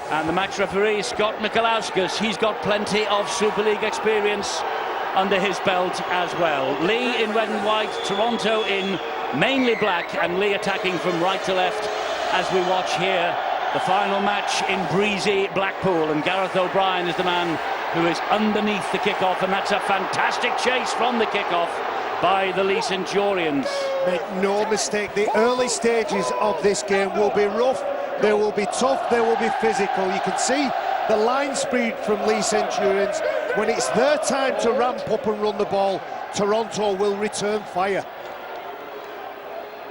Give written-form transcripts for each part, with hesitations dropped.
And the match referee, Scott Mikalauskas, he's got plenty of Super League experience under his belt as well. Leigh in red and white, Toronto in mainly black, and Leigh attacking from right to left as we watch here the final match in breezy Blackpool. And Gareth O'Brien is the man who is underneath the kickoff, and that's a fantastic chase from the kickoff by the Leigh Centurions. Make no mistake, the early stages of this game will be rough, they will be tough, they will be physical. You can see the line speed from Leigh Centurions. When it's their time to ramp up and run the ball, Toronto will return fire.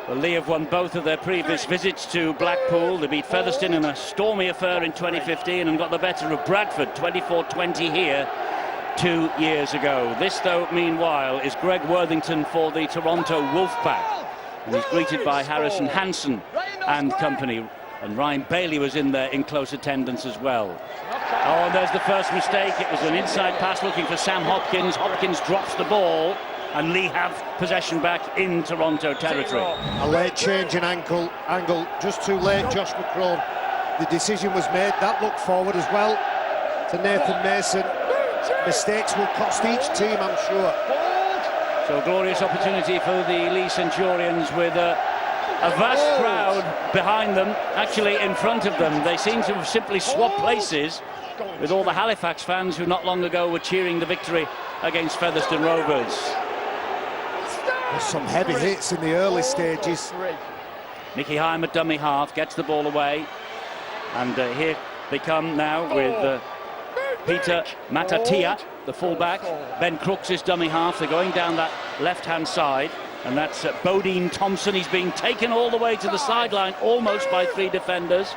Well, Leigh have won both of their previous visits to Blackpool. They beat Featherstone in a stormy affair in 2015 and got the better of Bradford 24-20 here 2 years ago. This, though, meanwhile, is Greg Worthington for the Toronto Wolfpack. And he's greeted by Harrison Hansen and company. And Ryan Bailey was in there in close attendance as well. Oh, and there's the first mistake. It was an inside pass looking for Sam Hopkins. Hopkins drops the ball, and Leigh have possession back in Toronto territory. A late change in angle, just too late, Josh McCrone. The decision was made. That looked forward as well to Nathan Mason. Mistakes will cost each team, I'm sure. So glorious opportunity for the Leigh Centurions with a vast crowd behind them, actually in front of them. They seem to have simply swapped places with all the Halifax fans who not long ago were cheering the victory against Featherstone Rovers. There's some heavy hits in the early stages. Nicky Heim at dummy half, gets the ball away. And here they come now with Peter Matatia, the fullback. Ben Crooks is dummy half. They're going down that left-hand side. And that's Bodine Thompson. He's being taken all the way to the sideline, almost by 3 defenders.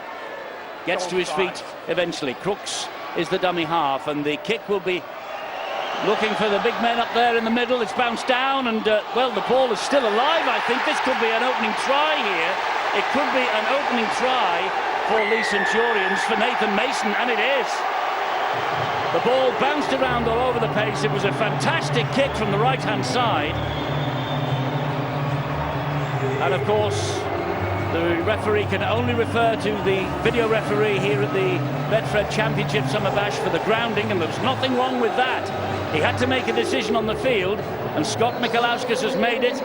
Gets to his feet eventually. Crooks is the dummy half, and the kick will be looking for the big men up there in the middle. It's bounced down, and well, the ball is still alive. I think this could be an opening try here. It could be an opening try for Leigh Centurions, for Nathan Mason, and it is. The ball bounced around all over the pace. It was a fantastic kick from the right-hand side. And of course, the referee can only refer to the video referee here at the Betfred Championship Summer Bash for the grounding, and there was nothing wrong with that. He had to make a decision on the field, and Scott Mikalauskas has made it,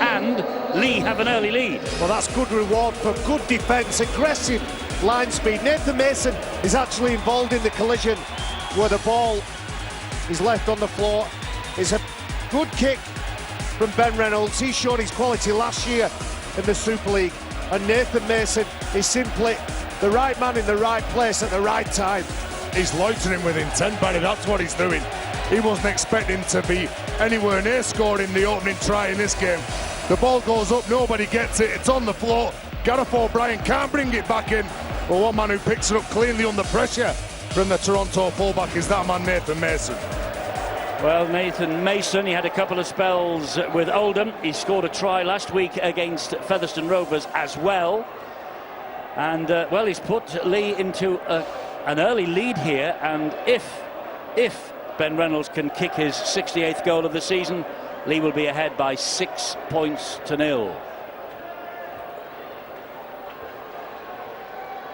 and Leigh have an early lead. Well, that's good reward for good defence, aggressive line speed. Nathan Mason is actually involved in the collision where the ball is left on the floor. It's a good kick from Ben Reynolds. He's shown his quality last year in the Super League, and Nathan Mason is simply the right man in the right place at the right time. He's loitering with intent, Barry. That's what he's doing. He wasn't expecting to be anywhere near scoring the opening try in this game. The ball goes up, nobody gets it, it's on the floor. Gareth O'Brien can't bring it back in, but one man who picks it up cleanly under pressure from the Toronto fullback is that man, Nathan Mason. Well, Nathan Mason, he had a couple of spells with Oldham. He scored a try last week against Featherstone Rovers as well. And, well, he's put Leigh into an early lead here. And if Ben Reynolds can kick his 68th goal of the season, Leigh will be ahead by 6 points to 0.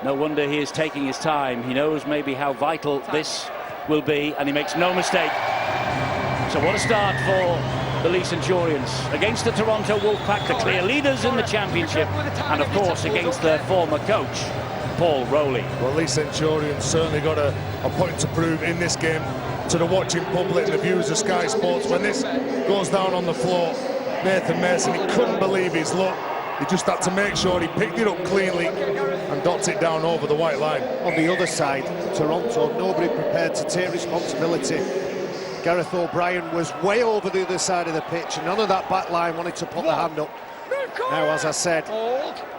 No wonder he is taking his time. He knows maybe how vital this will be, and he makes no mistake. So what a start for the Leigh Centurions against the Toronto Wolfpack, the clear leaders in the championship, and of course against their former coach, Paul Rowley. Well, Leigh Centurions certainly got a point to prove in this game to the watching public and the viewers of Sky Sports. When this goes down on the floor, Nathan Mason, he couldn't believe his luck. He just had to make sure he picked it up cleanly and dots it down over the white line. On the other side, Toronto, nobody prepared to take responsibility. Gareth O'Brien was way over the other side of the pitch, and none of that back line wanted to put their hand up. Now, as I said,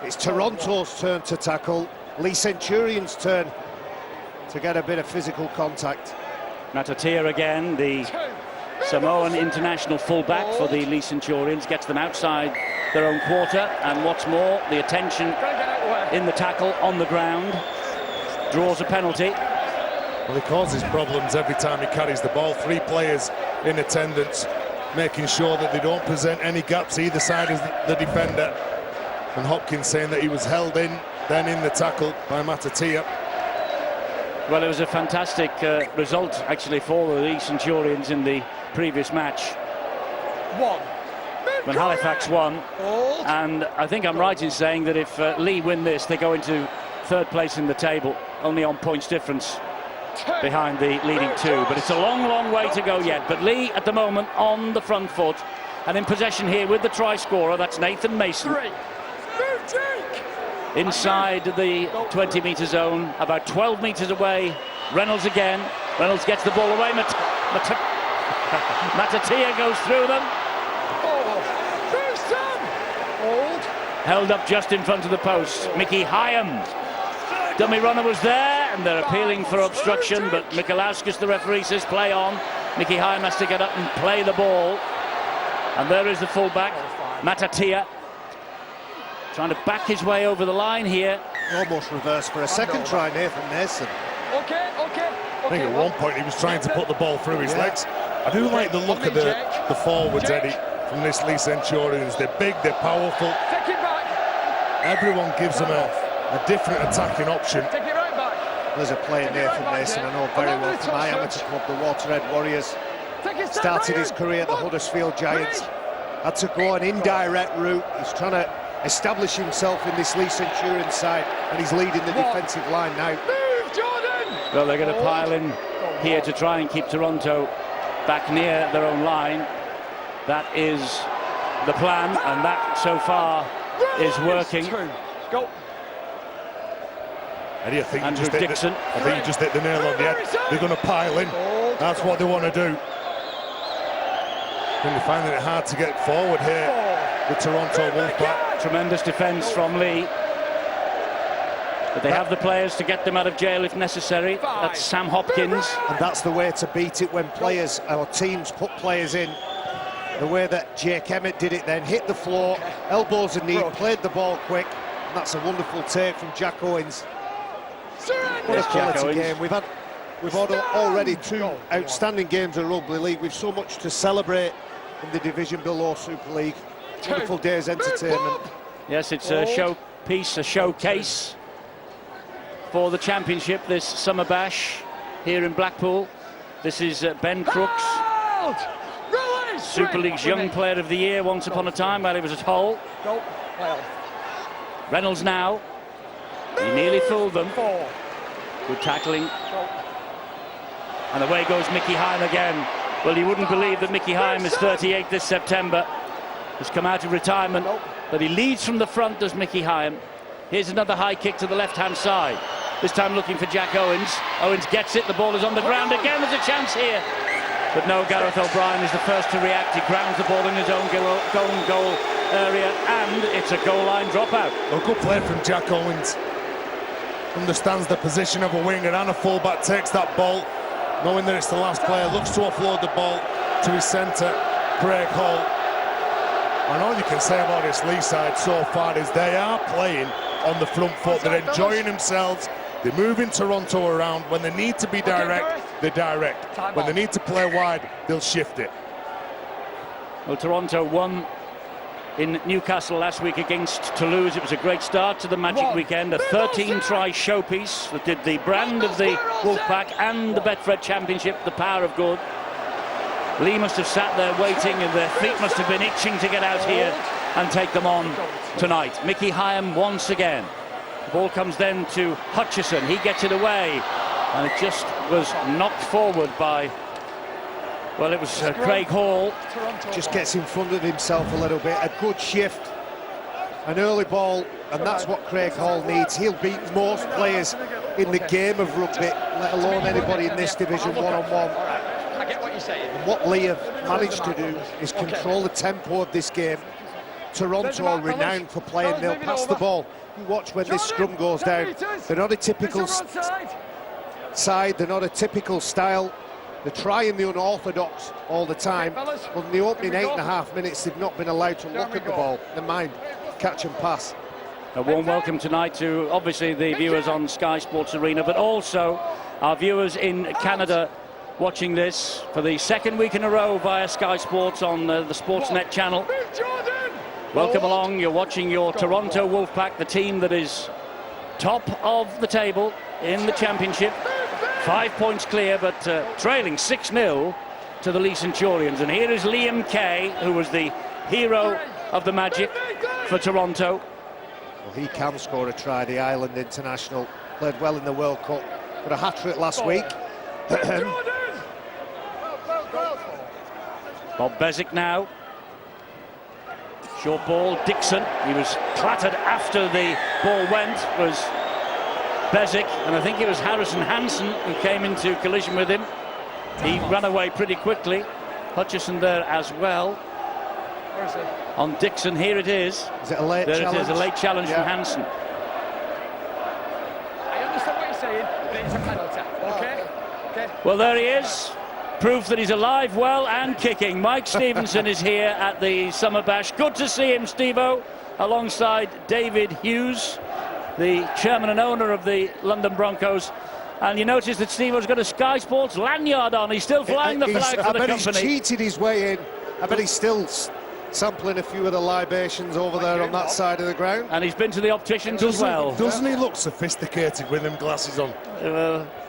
it's Toronto's turn to tackle, Leigh Centurions' turn to get a bit of physical contact. Matatia again, the Samoan international fullback for the Leigh Centurions, gets them outside their own quarter, and what's more, the attention in the tackle on the ground draws a penalty. Well, he causes problems every time he carries the ball. 3 players in attendance, making sure that they don't present any gaps either side of the defender. And Hopkins saying that he was held in, then in the tackle by Matatia. Well, it was a fantastic result, actually, for the Leigh Centurions in the previous match, when Halifax won. And I think I'm right in saying that if Leigh win this, they go into third place in the table, only on points difference behind the leading two. But it's a long, long way to go yet. But Leigh, at the moment, on the front foot, and in possession here with the try scorer. That's Nathan Mason. Inside the 20-metre zone, about 12 metres away. Reynolds again. Reynolds gets the ball away. Matatia goes through them. Held up just in front of the post. Mickey Hyam. Dummy runner was there, and they're appealing for obstruction, but Mikolauskas, the referee, says play on. Mickey Hyam has to get up and play the ball. And there is the fullback, Matatia, trying to back his way over the line here. Almost reversed for a second try, Nathan Mason. I think at one point he was trying to put the ball through his legs. I do like the look of the forwards, Eddie, from this Leigh Centurions. They're big, they're powerful. Everyone gives them a different attacking option. There's a player, Nathan Mason, I know very well from my amateur club, the Waterhead Warriors. Started his career at the Huddersfield Giants. Had to go an indirect route. He's trying to establish himself in this Leigh Centurion side, and he's leading the defensive line now. Well, they're going to pile in here to try and keep Toronto back near their own line. That is the plan, and that so far is working. Eddie, I think Andrew Dixon. I think you just hit the nail on the head. They're going to pile in. That's what they want to do. And they're finding it hard to get forward here, the Toronto Wolfpack. Tremendous defence from Leigh. But they have the players to get them out of jail if necessary. That's Sam Hopkins. And that's the way to beat it, when players or teams put players in. The way that Jake Emmett did it then, hit the floor, elbows and knee, played the ball quick. And that's a wonderful take from Jack Owens. What a quality game. We've had already two outstanding games of Rugby League. We've so much to celebrate in the division below Super League. Wonderful day's entertainment. Yes, it's a showpiece, a showcase for the championship, this summer bash here in Blackpool. This is Ben Crooks, Super League's Young Player of the Year once upon a time while he was at Hull. Reynolds now. He nearly fooled them. Good tackling. And away goes Mickey Hyam again. Well, you wouldn't believe that Mickey Hyam is 38 this September. Has come out of retirement, but he leads from the front, does Mickey Hyam. Here's another high kick to the left-hand side. This time looking for Jack Owens. Owens gets it, the ball is on the ground again. There's a chance here. But no, Gareth O'Brien is the first to react. He grounds the ball in his own goal area, and it's a goal line dropout. A good play from Jack Owens. Understands the position of a winger and a fullback, takes that ball, knowing that it's the last player, looks to offload the ball to his centre, Craig Hall. And all you can say about this Leigh side so far is they are playing on the front foot. They're enjoying themselves. They're moving Toronto around. When they need to be direct, they're direct. When they need to play wide, they'll shift it. Well, Toronto won in Newcastle last week against Toulouse. It was a great start to the Magic weekend. A 13-try showpiece that did the brand of the Wolfpack and the Betfred Championship, the power of good. Leigh must have sat there waiting, and their feet must have been itching to get out here and take them on tonight. Mickey Hyam once again. The ball comes then to Hutchison. He gets it away, and it just was knocked forward by, well, it was Craig Hall. Just gets in front of himself a little bit. A good shift, an early ball, and that's what Craig Hall needs. He'll beat most players in the game of rugby, let alone anybody in this division one-on-one. And what Leigh have managed to do is control the tempo of this game. Toronto are renowned for playing. They'll pass the ball. You watch when this scrum goes down. They're not a typical side. They're not a typical style. They're trying the unorthodox all the time. But in the opening 8.5 minutes, they've not been allowed to look at the ball. Never mind, catch and pass. A warm welcome tonight to, obviously, the viewers on Sky Sports Arena, but also our viewers in Canada watching this for the second week in a row via Sky Sports on the Sportsnet channel. Welcome along. You're watching your Toronto Wolfpack, the team that is top of the table in the championship. 5 points clear, but trailing 6-0 to the Leigh Centurions. And here is Liam Kay, who was the hero of the Magic for Toronto. Well, he can score a try, the Ireland international. Played well in the World Cup, got a hat-trick last week. Bob Bezic now. Short ball, Dixon. He was clattered after the ball went, was Bezic, and I think it was Harrison Hansen who came into collision with him. He ran away pretty quickly. Hutchison there as well. Where is it? On Dixon, here it is. Is it a late there challenge? It is, a late challenge from Hansen. I understand what you're saying, but it's a penalty, okay? Okay. Well, there he is. Proof that he's alive, well, and kicking. Mike Stevenson is here at the Summer Bash. Good to see him, Steve-O, alongside David Hughes, the chairman and owner of the London Broncos. And you notice that Steve-O's got a Sky Sports lanyard on. He's still flying the flag for the company. He's cheated his way in. I bet he's still sampling a few of the libations over there on that side of the ground. And he's been to the opticians as well. Doesn't he look sophisticated with them glasses on?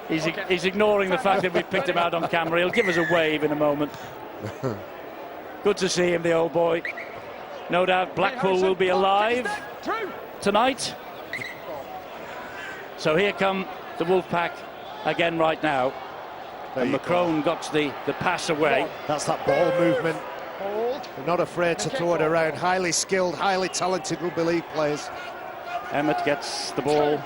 He's ignoring the fact that we've picked him out on camera. He'll give us a wave in a moment. Good to see him, the old boy. No doubt Blackpool will be alive tonight. So here come the Wolfpack again right now. And Macron got the pass away. That's that ball movement. They're not afraid to throw it around. Highly skilled, highly talented rugby league players. Emmett gets the ball.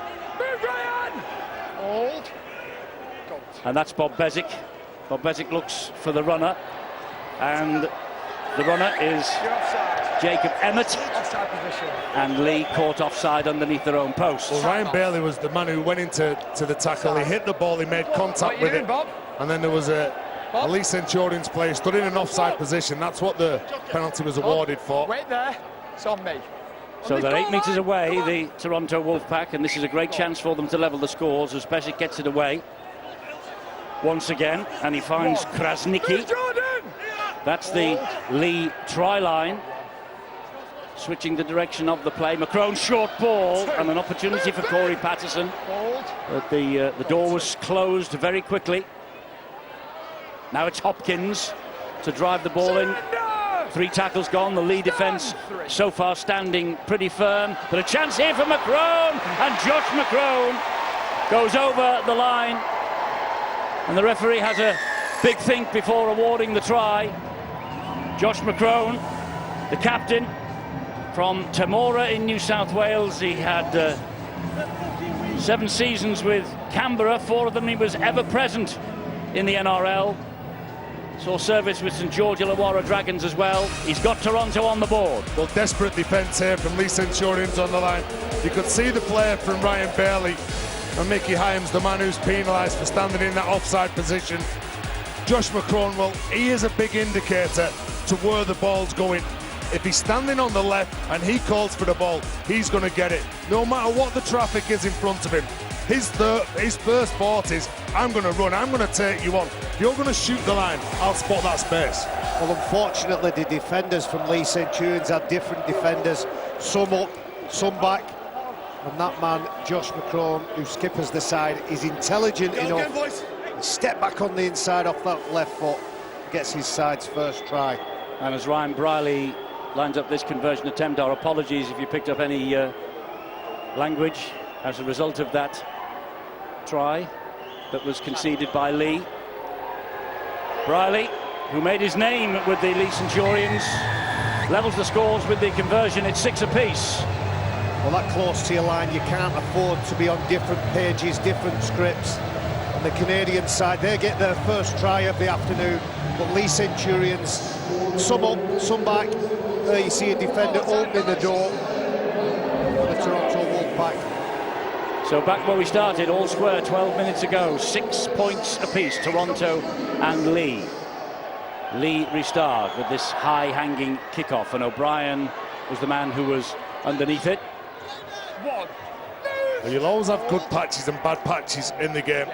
And that's Bob Bezic. Bob Bezic looks for the runner. And the runner is Jacob Emmett. And Leigh caught offside underneath their own post. Well, Ryan Bailey was the man who went into the tackle. He hit the ball, he made contact with it. And then there was a Leigh Centurions player stood in an offside position. That's what the penalty was awarded for. Wait there, it's on me. So they're 8 metres away, the Toronto Wolfpack, and this is a great chance for them to level the scores as Bezic gets it away once again, and he finds Krasnicki. That's the Leigh try line. Switching the direction of the play. Macron short ball and an opportunity for Corey Patterson. But the door was closed very quickly. Now it's Hopkins to drive the ball in. 3 tackles gone. The Leigh defence so far standing pretty firm. But a chance here for Macron, and Josh Macron goes over the line. And the referee has a big think before awarding the try. Josh Macron, the captain from Temora in New South Wales. He had 7 seasons with Canberra. 4 of them he was ever present in the NRL. Saw service with St George Illawarra Dragons as well. He's got Toronto on the board. Well, desperate defence here from Leigh Centurions on the line. You could see the player from Ryan Bailey, and Mickey Hyams, the man who's penalised for standing in that offside position. Josh Macron, well, he is a big indicator to where the ball's going. If he's standing on the left and he calls for the ball, he's going to get it. No matter what the traffic is in front of him. His first thought is, I'm going to run, I'm going to take you on. If you're going to shoot the line, I'll spot that space. Well, unfortunately, the defenders from Leigh Centurions had different defenders. Some up, some back. And that man, Josh Macron, who skippers the side, is intelligent enough to step back on the inside off that left foot, gets his side's first try. And as Ryan Briley lines up this conversion attempt, our apologies if you picked up any language as a result of that try that was conceded by Leigh. Briley, who made his name with the Leigh Centurions, levels the scores with the conversion. It's 6 apiece. Well, that close to your line, you can't afford to be on different pages, different scripts. On the Canadian side, they get their first try of the afternoon, but Leigh Centurions, some up, some back. There you see a defender opening the door for the Toronto Wolfpack. So back where we started, all square 12 minutes ago, 6 points apiece, Toronto and Leigh. Leigh restart with this high-hanging kickoff, and O'Brien was the man who was underneath it. Well, you'll always have good patches and bad patches in the game.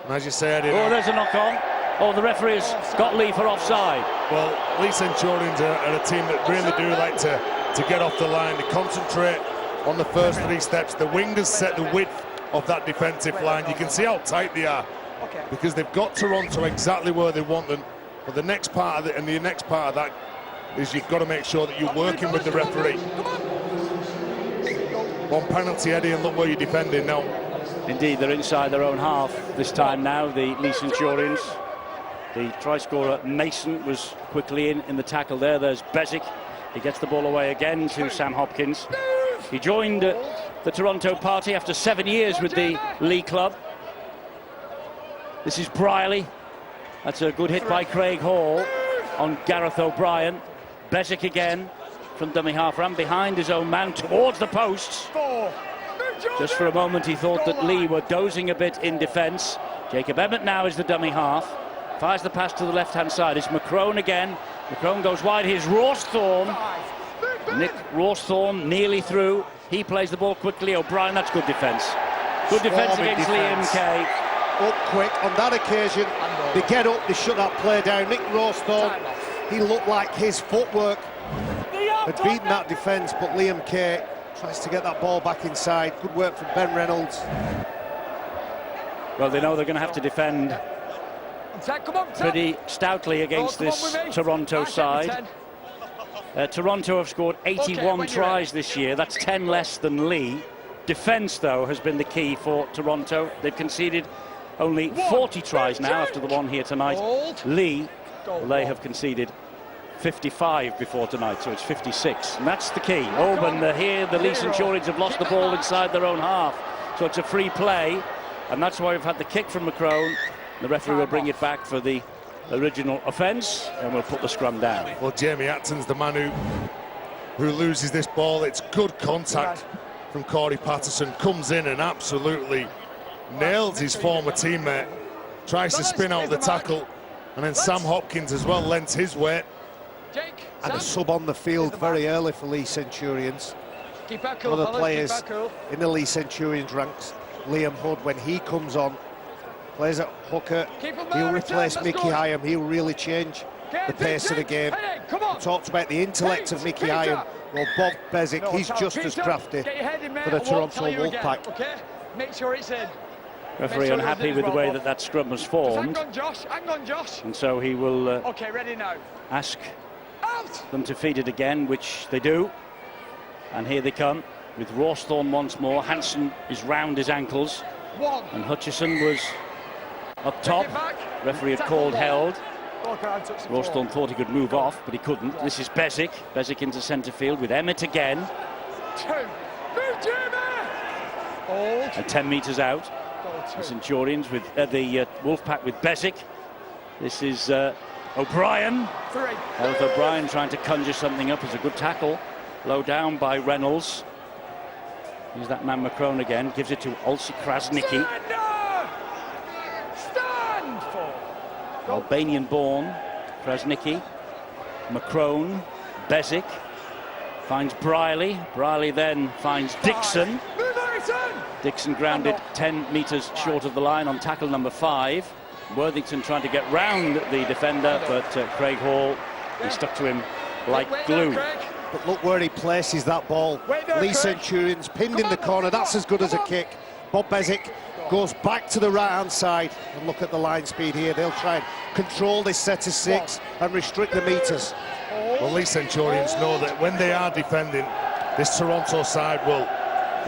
And as you said... Oh, there's a knock-on. Oh, the referee has got Leigh for offside. Well, Leigh Centurions are a team that really do like to get off the line. They concentrate on the first 3 steps. The wingers set the width of that defensive line. You can see how tight they are. Okay. because they've got Toronto exactly where they want them. But the next part of it, and the next part of that is you've got to make sure that you're working with the referee. One penalty, Eddie, and look where you're defending now. Indeed, they're inside their own half this time now, the Leigh Centurions. The try scorer, Mason, was quickly in the tackle there. There's Bezic. He gets the ball away again to Sam Hopkins. He joined the Toronto party after 7 years with the Leigh club. This is Briley. That's a good hit by Craig Hall on Gareth O'Brien. Bezic again from dummy half, ran behind his own man towards the posts. Just for a moment he thought that Leigh were dozing a bit in defence. Jacob Emmett now is the dummy half. Fires the pass to the left-hand side. It's McCrone again. McCrone goes wide. Here's Rawsthorne. Nick Rawsthorne nearly through. He plays the ball quickly. O'Brien, that's good defence. Good defence against Liam Kay. Up quick on that occasion. They get up, they shut that play down. Nick Rawsthorne, he looked like his footwork had beaten that defence, but Liam Kay tries to get that ball back inside. Good work from Ben Reynolds. Well, they know they're going to have to defend pretty stoutly against this Toronto side. Toronto have scored 81 tries this year. That's 10 less than Leigh. Defence, though, has been the key for Toronto. They've conceded only 40 tries now after the one here tonight. Leigh, well, they have conceded 55 before tonight, so it's 56. And that's the key. Oban, here the Leigh Centurions have lost the ball inside their own half. So it's a free play, and that's why we've had the kick from McCrone. The referee will bring it back for the original offence, and we'll put the scrum down. Well, Jamie Acton's the man who loses this ball. It's good contact from Corey Patterson. Comes in and absolutely nails his former teammate. Tries to spin out the tackle, and then Sam Hopkins as well lends his weight. And a sub on the field very early for Leigh Centurions. One of the players in the Leigh Centurions ranks, Liam Hood, when he comes on, plays at hooker, he'll replace Mickey Hyam. He'll really change the pace of the game. We talked about the intellect of Mickey Hyam. Well, Bob Bezic, he's just as crafty for the Toronto Wolfpack. Make sure it's in. Referee unhappy with the way that scrum was formed. Hang on, Josh. And so he will okay, ready now. Ask them to feed it again, which they do. And here they come with Rawsthorne once more. Hansen is round his ankles. And Hutchison was up top. Referee had called held. Rawsthorne thought he could move off, but he couldn't. This is Bezic. Bezic into centre field with Emmett again. And 10 metres out. The Centurions with the Wolfpack with Bezic. This is O'Brien. Gareth O'Brien trying to conjure something up. It's a good tackle. Low down by Reynolds. Here's that man McCrone again. Gives it to Olsi Krasnicki. Albanian-born Krasnicki. McCrone. Bezic. Finds Briley. Briley then finds Dixon. Dixon grounded 10 metres short of the line on tackle number 5. Worthington trying to get round the defender, but Craig Hall, he stuck to him like glue. But look where he places that ball. Leigh Centurions pinned in the corner. That's as good as a kick. Bob Bezic goes back to the right-hand side. And look at the line speed here. They'll try and control this set of 6 and restrict the metres. Well, Leigh Centurions know that when they are defending, this Toronto side will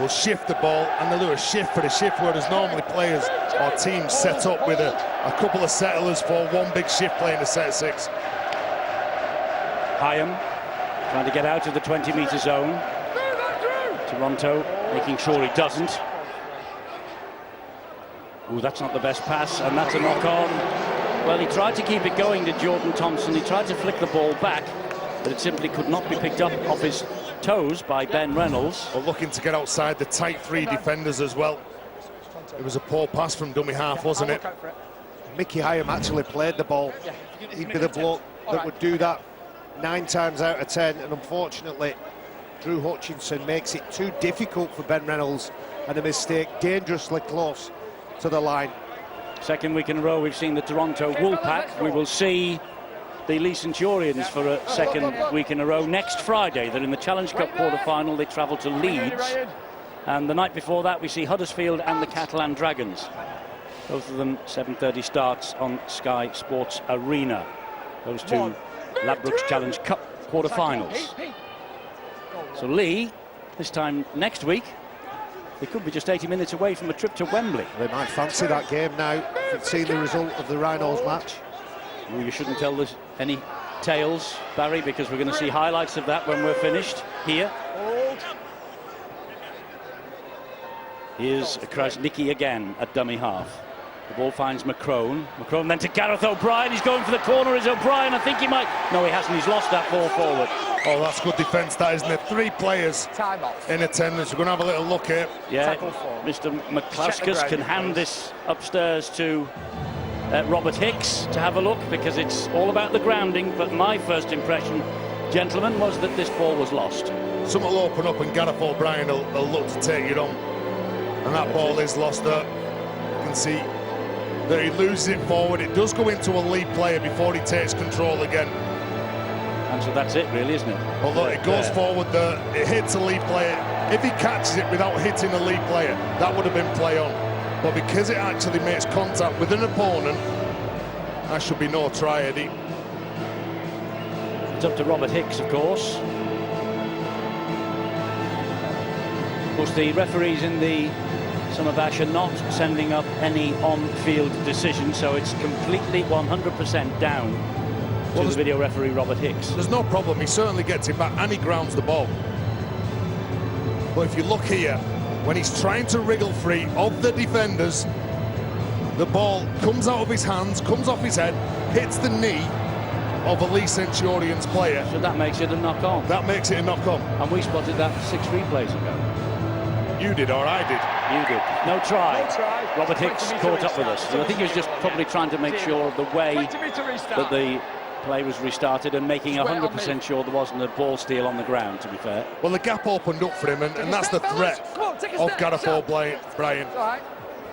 shift the ball, and they'll do a shift for the shift, where there's normally players or teams set up with a couple of settlers for one big shift play in the set of 6. Hyam trying to get out of the 20-metre zone. Toronto making sure he doesn't. Ooh, that's not the best pass, and that's a knock-on. Well, he tried to keep it going to Jordan Thompson. He tried to flick the ball back, but it simply could not be picked up off his toes by Ben Reynolds. Well, looking to get outside the tight 3 defenders as well. It was a poor pass from dummy half, wasn't it? Mickey Hyam actually played the ball. He'd be the bloke that would do that 9 times out of 10, and unfortunately Drew Hutchinson makes it too difficult for Ben Reynolds, and a mistake dangerously close to the line. Second week in a row we've seen the Toronto Wolfpack. We will see the Leigh Centurions for a second week in a row next Friday. They're in the Challenge Cup quarter-final. They travel to Leeds, and the night before that we see Huddersfield and the Catalan Dragons. Both of them 7:30 starts on Sky Sports Arena. Those two Ladbrokes Challenge Cup quarter-finals. So Leigh, this time next week, they could be just 80 minutes away from a trip to Wembley. They might fancy that game now, seeing the result of the Rhinos match. Well, you shouldn't tell us any tales, Barry, because we're going to see highlights of that when we're finished here. Here's Krasnicki again at dummy half. The ball finds McCrone. McCrone then to Gareth O'Brien. He's going for the corner. Is O'Brien? I think he might. No, he hasn't. He's lost that ball forward. Oh, that's good defence, that, isn't it? 3 players in attendance. We're going to have a little look here. Yeah, Mr. McCluskis can hand this upstairs to Robert Hicks to have a look, because it's all about the grounding. But my first impression, gentlemen, was that this ball was lost. Something will open up and Gareth O'Brien will look to take it on. And that ball is lost there. You can see that he loses it forward. It does go into a Leigh player before he takes control again. And so that's it, really, isn't it? Although it goes forward there, it hits a Leigh player. If he catches it without hitting a Leigh player, that would have been play on. But because it actually makes contact with an opponent, that should be no try, Eddie. It's up to Robert Hicks, of course. Of course, the referees in the Summer Bash are not sending up any on-field decisions, so it's completely 100% down to the video referee, Robert Hicks. There's no problem. He certainly gets it back and he grounds the ball. But if you look here, when he's trying to wriggle free of the defenders, the ball comes out of his hands, comes off his head, hits the knee of a Leigh Centurions player. So that makes it a knock-on. That makes it a knock-on. And we spotted that 6 replays ago. You did, or I did. You did. No try. Robert Hicks caught up with us. So I think he was just probably trying to make sure of the way that the play was restarted and making 100% sure there wasn't a ball steal on the ground, to be fair. Well, the gap opened up for him, and that's the threat of Gareth O'Brien.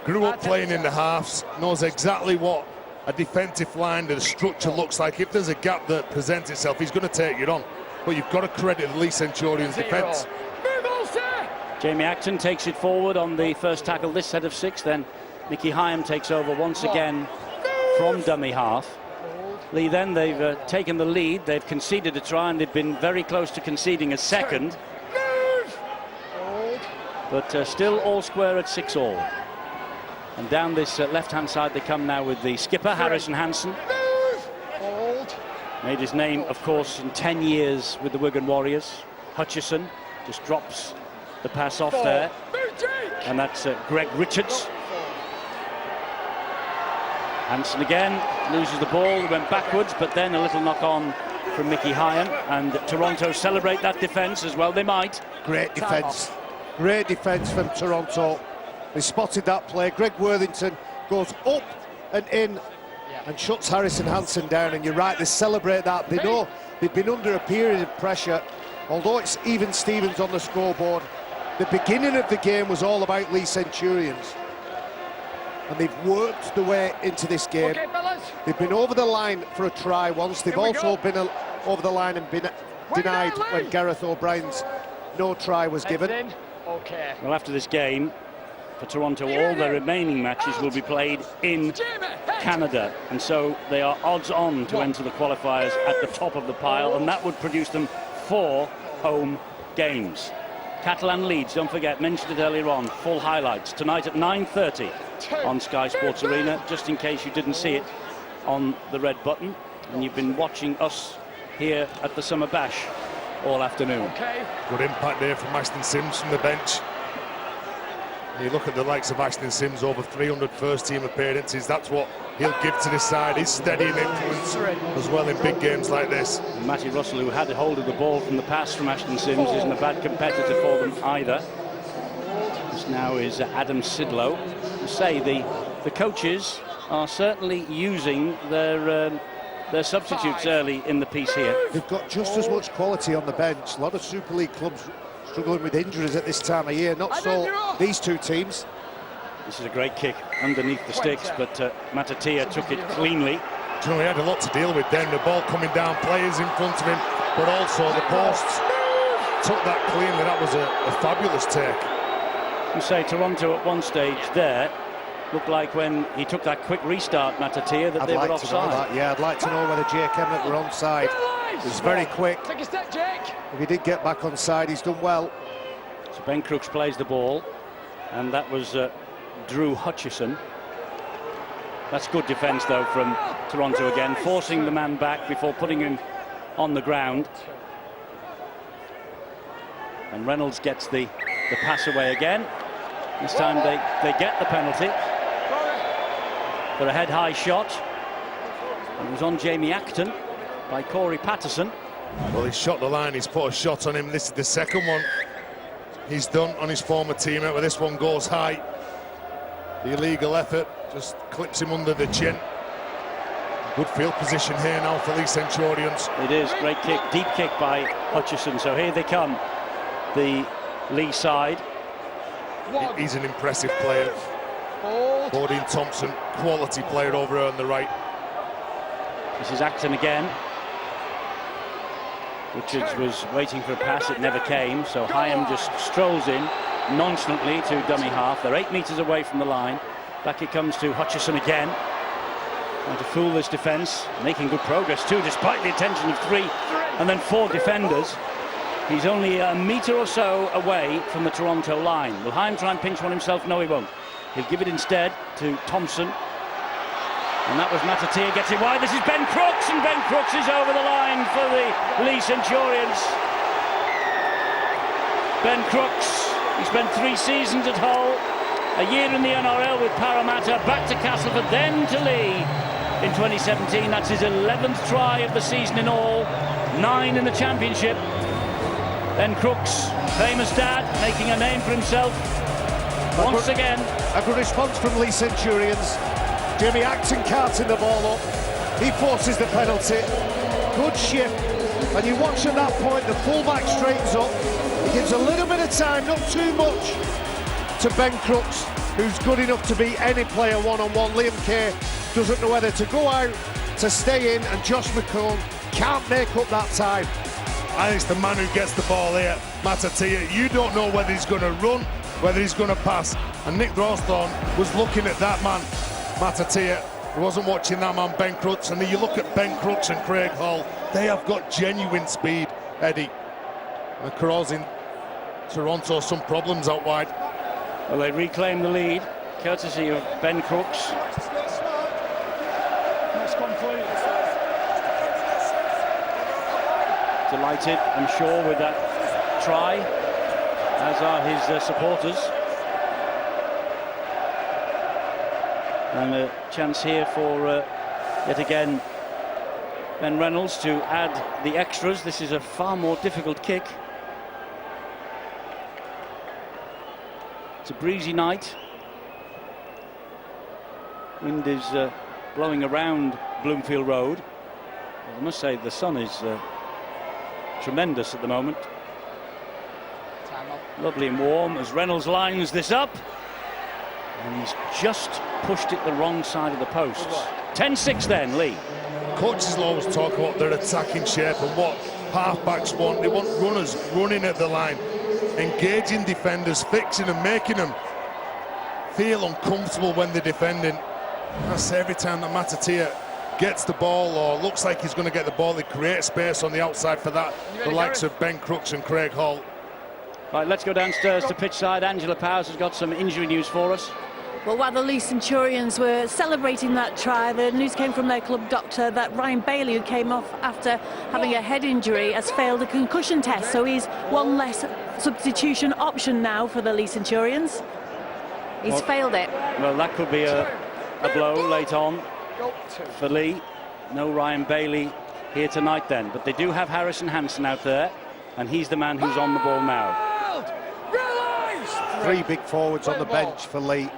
Grew up playing in the halves, knows exactly what a defensive line, the structure looks like. If there's a gap that presents itself, he's going to take it on. But you've got to credit the Leigh Centurions defence. Jamie Acton takes it forward on the first tackle, this set of 6. Then Mickey Hyam takes over once again from dummy half. Leigh then, they've taken the lead. They've conceded a try and they've been very close to conceding a second. But still all square at 6-all. And down this left-hand side they come now with the skipper, Harrison Hansen. Made his name, of course, in 10 years with the Wigan Warriors. Hutchison just drops the pass off there, and that's Greg Richards. Hansen again loses the ball, went backwards, but then a little knock-on from Mickey Hyam, and Toronto celebrate that defence as well. They might. Great defence. Great defence from Toronto. They spotted that play. Greg Worthington goes up and in and shuts Harrison Hansen down, and you're right, they celebrate that. They know they've been under a period of pressure. Although it's even Stevens on the scoreboard, the beginning of the game was all about Leigh Centurions. And they've worked their way into this game. They've been over the line for a try once. They've also been over the line and been denied when Gareth O'Brien's no try was given. Well, after this game, for Toronto, all their remaining matches will be played in Canada. And so they are odds-on to enter the qualifiers at the top of the pile, and that would produce them 4 home games. Catalan Leeds, don't forget, mentioned it earlier on, full highlights tonight at 9:30 on Sky Sports Arena, just in case you didn't see it on the red button and you've been watching us here at the Summer Bash all afternoon. Good impact there from Ashton Sims from the bench. You look at the likes of Ashton Sims, over 300 first-team appearances. That's what he'll give to this side. He's steady and influence as well in big games like this. And Matty Russell, who had a hold of the ball from the pass from Ashton Sims, isn't a bad competitor for them either. This now is Adam Sidlow. To say the coaches are certainly using their substitutes early in the piece here. They've got just as much quality on the bench. A lot of Super League clubs struggling with injuries at this time of year. Not so these two teams. This is a great kick underneath the sticks, but Matatia took it cleanly. Do you know, he had a lot to deal with then. The ball coming down, players in front of him, but also the posts. Took that cleanly. That was a fabulous take. You say Toronto at one stage there looked like when he took that quick restart, Matatia, that they were I'd like to know offside. that. Yeah, I'd like to know whether Jake Emmett were onside. It was very quick. Take a step, Jake. If he did get back onside, he's done well. So Ben Crooks plays the ball, and that was Drew Hutchison. That's good defence, though, from Toronto again, forcing the man back before putting him on the ground. And Reynolds gets the pass away again. This time they get the penalty for a head-high shot. And it was on Jamie Acton by Corey Patterson. Well, he's shot the line, he's put a shot on him. This is the second one he's done on his former teammate, but this one goes high. The illegal effort just clips him under the chin. Good field position here now for Leigh Centurions. It is, great kick, deep kick by Hutchison. So here they come, the Leigh side. He's an impressive player. Bodine Thompson, quality player over on the right. This is Acton again. Richards was waiting for a pass, it never came, so Hyam just strolls in nonchalantly to dummy half. They're 8 metres away from the line. Back it comes to Hutchison again, trying to fool this defence, making good progress too, despite the attention of 3 and then 4 defenders. He's only a metre or so away from the Toronto line. Will Hyam try and pinch one himself? No, he won't. He'll give it instead to Thompson. And that was Matatia, gets it wide. This is Ben Crooks, and Ben Crooks is over the line for the Leigh Centurions. Ben Crooks, he spent 3 seasons at Hull, a year in the NRL with Parramatta, back to Castleford, then to Leigh in 2017. That's his 11th try of the season in all, 9 in the championship. Ben Crooks, famous dad, making a name for himself once again. A good response from Leigh Centurions. Jamie Acton carting the ball up. He forces the penalty. Good shift. And you watch at that point, the fullback straightens up. He gives a little bit of time, not too much, to Ben Crooks, who's good enough to beat any player one-on-one. Liam Kay doesn't know whether to go out, to stay in, and Josh McCone can't make up that time. I think it's the man who gets the ball here, Matatia. You don't know whether he's going to run, whether he's going to pass. And Nick Rawsthorne was looking at that man, Matatia. He wasn't watching that man, Ben Crooks. And then you look at Ben Crooks and Craig Hall. They have got genuine speed, Eddie. And causing Toronto some problems out wide. Well, they reclaim the lead, courtesy of Ben Crooks. Delighted, I'm sure, with that try, as are his supporters. And a chance here for, yet again, Ben Reynolds to add the extras. This is a far more difficult kick. It's a breezy night. Wind is blowing around Bloomfield Road. I must say the sun is tremendous at the moment. Lovely and warm as Reynolds lines this up. And he's just pushed it the wrong side of the posts. 10-6 then, Leigh. Coaches will always talk about their attacking shape and what halfbacks want. They want runners running at the line, engaging defenders, fixing them, making them feel uncomfortable when they're defending. I say every time that Matatia gets the ball or looks like he's going to get the ball, they create space on the outside for that. The likes of Ben Crooks and Craig Hall. Right, let's go downstairs to pitch side. Angela Powers has got some injury news for us. Well, while the Leigh Centurions were celebrating that try, the news came from their club doctor that Ryan Bailey, who came off after having a head injury, has failed a concussion test. So he's one less substitution option now for the Leigh Centurions. He's failed it. Well, that could be a blow late on for Leigh. No Ryan Bailey here tonight then. But they do have Harrison Hansen out there, and he's the man who's on the ball now. 3 big forwards on the bench for Leigh.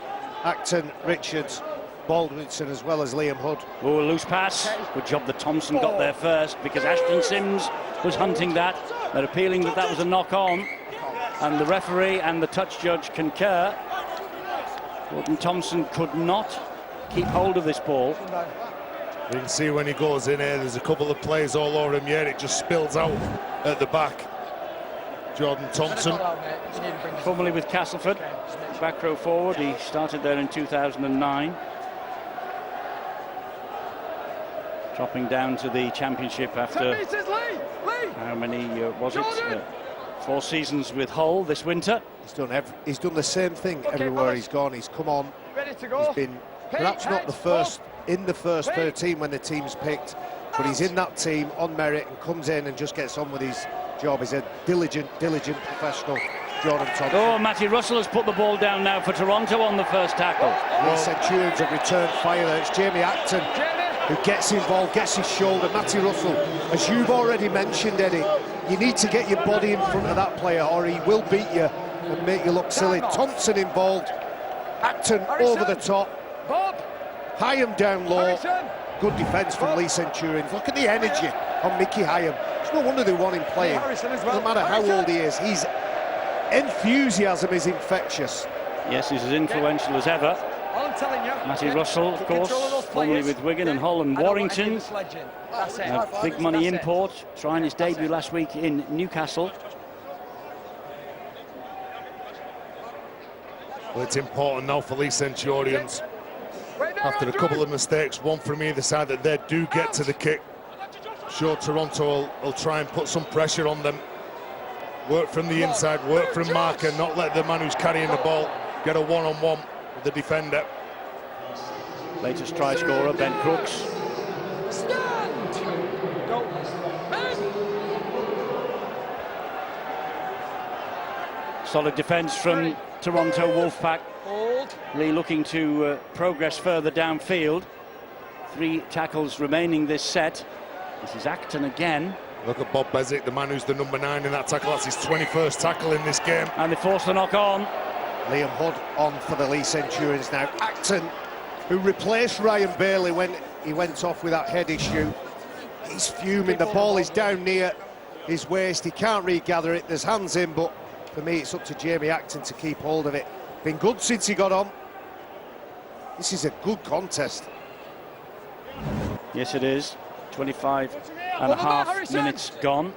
Acton, Richards, Baldwinson, as well as Liam Hood. Oh, a loose pass. Good job that Thompson got there first, because Ashton Sims was hunting that. They're appealing that that was a knock-on, and the referee and the touch judge concur. Gordon Thompson could not keep hold of this ball. You can see when he goes in here, there's a couple of plays all over him, yet it just spills out at the back. Jordan Thompson. Formerly with Castleford, back row forward. He started there in 2009. Dropping down to the Championship after how many was it? 4 seasons with Hull this winter. He's done the same thing everywhere he's gone. He's come on. He's been perhaps not the first in the first 13 when the team's picked, but he's in that team on merit and comes in and just gets on with his job. He's a diligent professional, Jordan Thompson. Oh, Matty Russell has put the ball down now for Toronto on the first tackle. The Centurions have returned fire there. It's Jamie Acton who gets involved, gets his shoulder. Matty Russell, as you've already mentioned, Eddie, you need to get your body in front of that player or he will beat you and make you look silly. Thompson involved, Acton over the top, Hyam down low. Good defence from Leigh Centurions. Look at the energy on Mickey Hyam. It's no wonder they want him playing. No matter how old he is, his enthusiasm is infectious. Yes, he's as influential as ever. Matty Russell, of course, formerly with Wigan and Hull and Warrington. A big money import, trying his debut last week in Newcastle. Well, it's important now for Leigh Centurions, after a couple of mistakes, one from either side, that they do get to the kick. Sure, Toronto will try and put some pressure on them. Work from the inside, work from marker, not let the man who's carrying the ball get a one-on-one with the defender. Latest try scorer, Ben Crooks. Solid defence from Toronto Wolfpack. Leigh looking to progress further downfield. 3 tackles remaining this set. This is Acton again. Look at Bob Bezic, the man who's the number 9 in that tackle. That's his 21st tackle in this game. And they force the knock on. Liam Hood on for the Leigh Centurions now. Acton, who replaced Ryan Bailey when he went off with that head issue. He's fuming. The ball is down near his waist. He can't regather it. There's hands in, but for me, it's up to Jamie Acton to keep hold of it. Been good since he got on. This is a good contest. Yes, it is. 25 and a half minutes gone.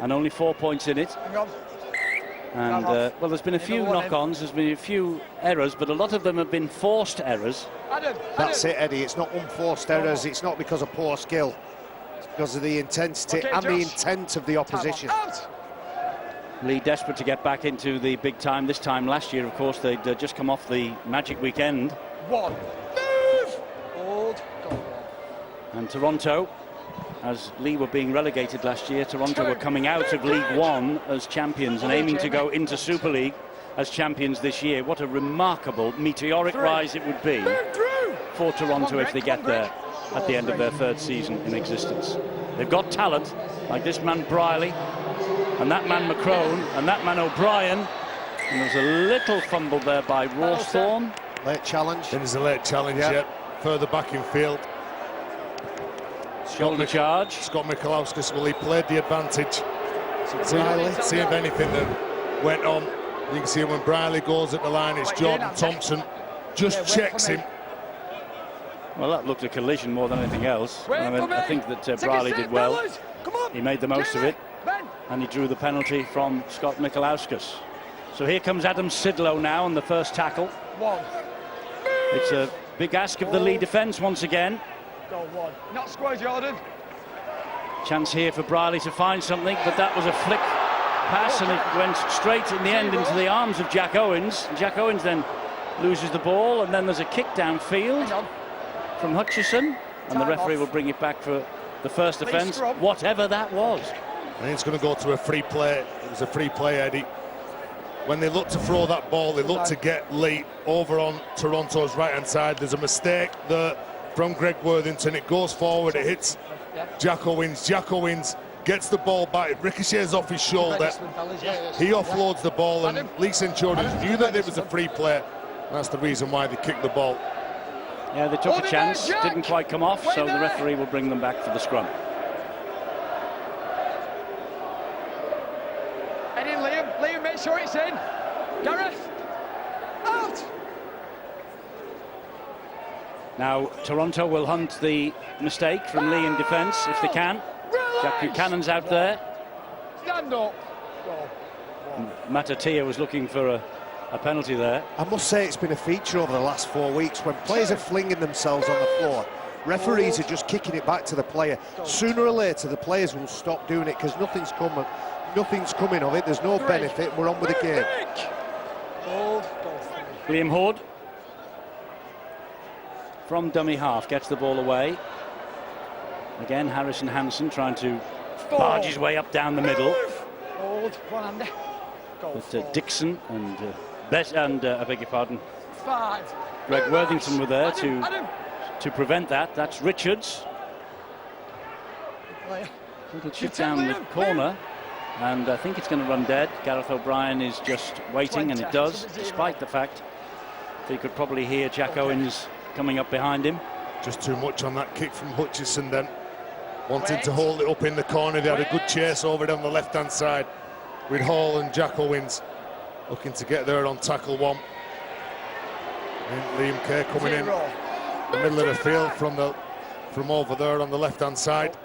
And only 4 points in it. And, well, there's been a few knock-ons, there's been a few errors, but a lot of them have been forced errors. That's it, Eddie. It's not unforced errors. It's not because of poor skill. It's because of the intensity and the intent of the opposition. Leigh desperate to get back into the big time. This time last year, of course, they'd just come off the magic weekend. And Toronto, as Leigh were being relegated last year, Toronto were coming out of League One as champions and aiming to go into Super League as champions this year. What a remarkable meteoric rise it would be for Toronto if they get there at the end of their 3rd season in existence. They've got talent, like this man Briley, and that man McCrone, and that man O'Brien. And there's a little fumble there by Rawsthorne. Late challenge. There's a late challenge yet, further back in field. Shoulder charge. Scott Mikalowskis, well, he played the advantage. Briley. See if anything that went on. You can see when Briley goes at the line, it's Jordan Thompson. Just checks him. Well, that looked a collision more than anything else. I think that Briley did well. He made the most of it, and he drew the penalty from Scott Mikalowskis. So here comes Adam Sidlow now on the first tackle. It's a big ask of the Leigh defence once again. Not square, Jordan. Chance here for Briley to find something, but that was a flick pass and it went straight in the end into the arms of Jack Owens. Jack Owens then loses the ball, and then there's a kick downfield from Hutchison, and the referee will bring it back for the first offence, whatever that was. I think it's going to go to a free play. It was a free play, Eddie. When they look to throw that ball, they look to get Leigh over on Toronto's right-hand side. There's a mistake there from Greg Worthington. It goes forward, it hits Jack Owens. Jack Owens gets the ball back, it ricochets off his shoulder. He offloads the ball, and Leigh Centurions knew that it was a free play. That's the reason why they kicked the ball. Yeah, they took a chance, didn't quite come off, so the referee will bring them back for the scrum. And in Liam, make sure it's in. Gareth, out. Now, Toronto will hunt the mistake from Leigh in defence, if they can. Jack Buchanan's out there. Stand up. Matatia was looking for a penalty there. I must say it's been a feature over the last 4 weeks when players are flinging themselves on the floor. Referees are just kicking it back to the player. Sooner or later, the players will stop doing it because nothing's coming of it. There's no benefit. We're on with the game. Liam Hood from dummy half gets the ball away. Again, Harrison Hansen trying to barge his way up down the middle. But Dixon and I beg your pardon, Greg Worthington were there to prevent that. That's Richards. Little chip down the corner, and I think it's going to run dead. Gareth O'Brien is just waiting, and it does, despite the fact that he could probably hear Jack Owens coming up behind him. Just too much on that kick from Hutchison then. Wanting to hold it up in the corner. They had a good chase over it on the left-hand side with Hall and Jack Owens looking to get there on tackle one. And Liam Kay coming in the middle of the field from over there on the left-hand side.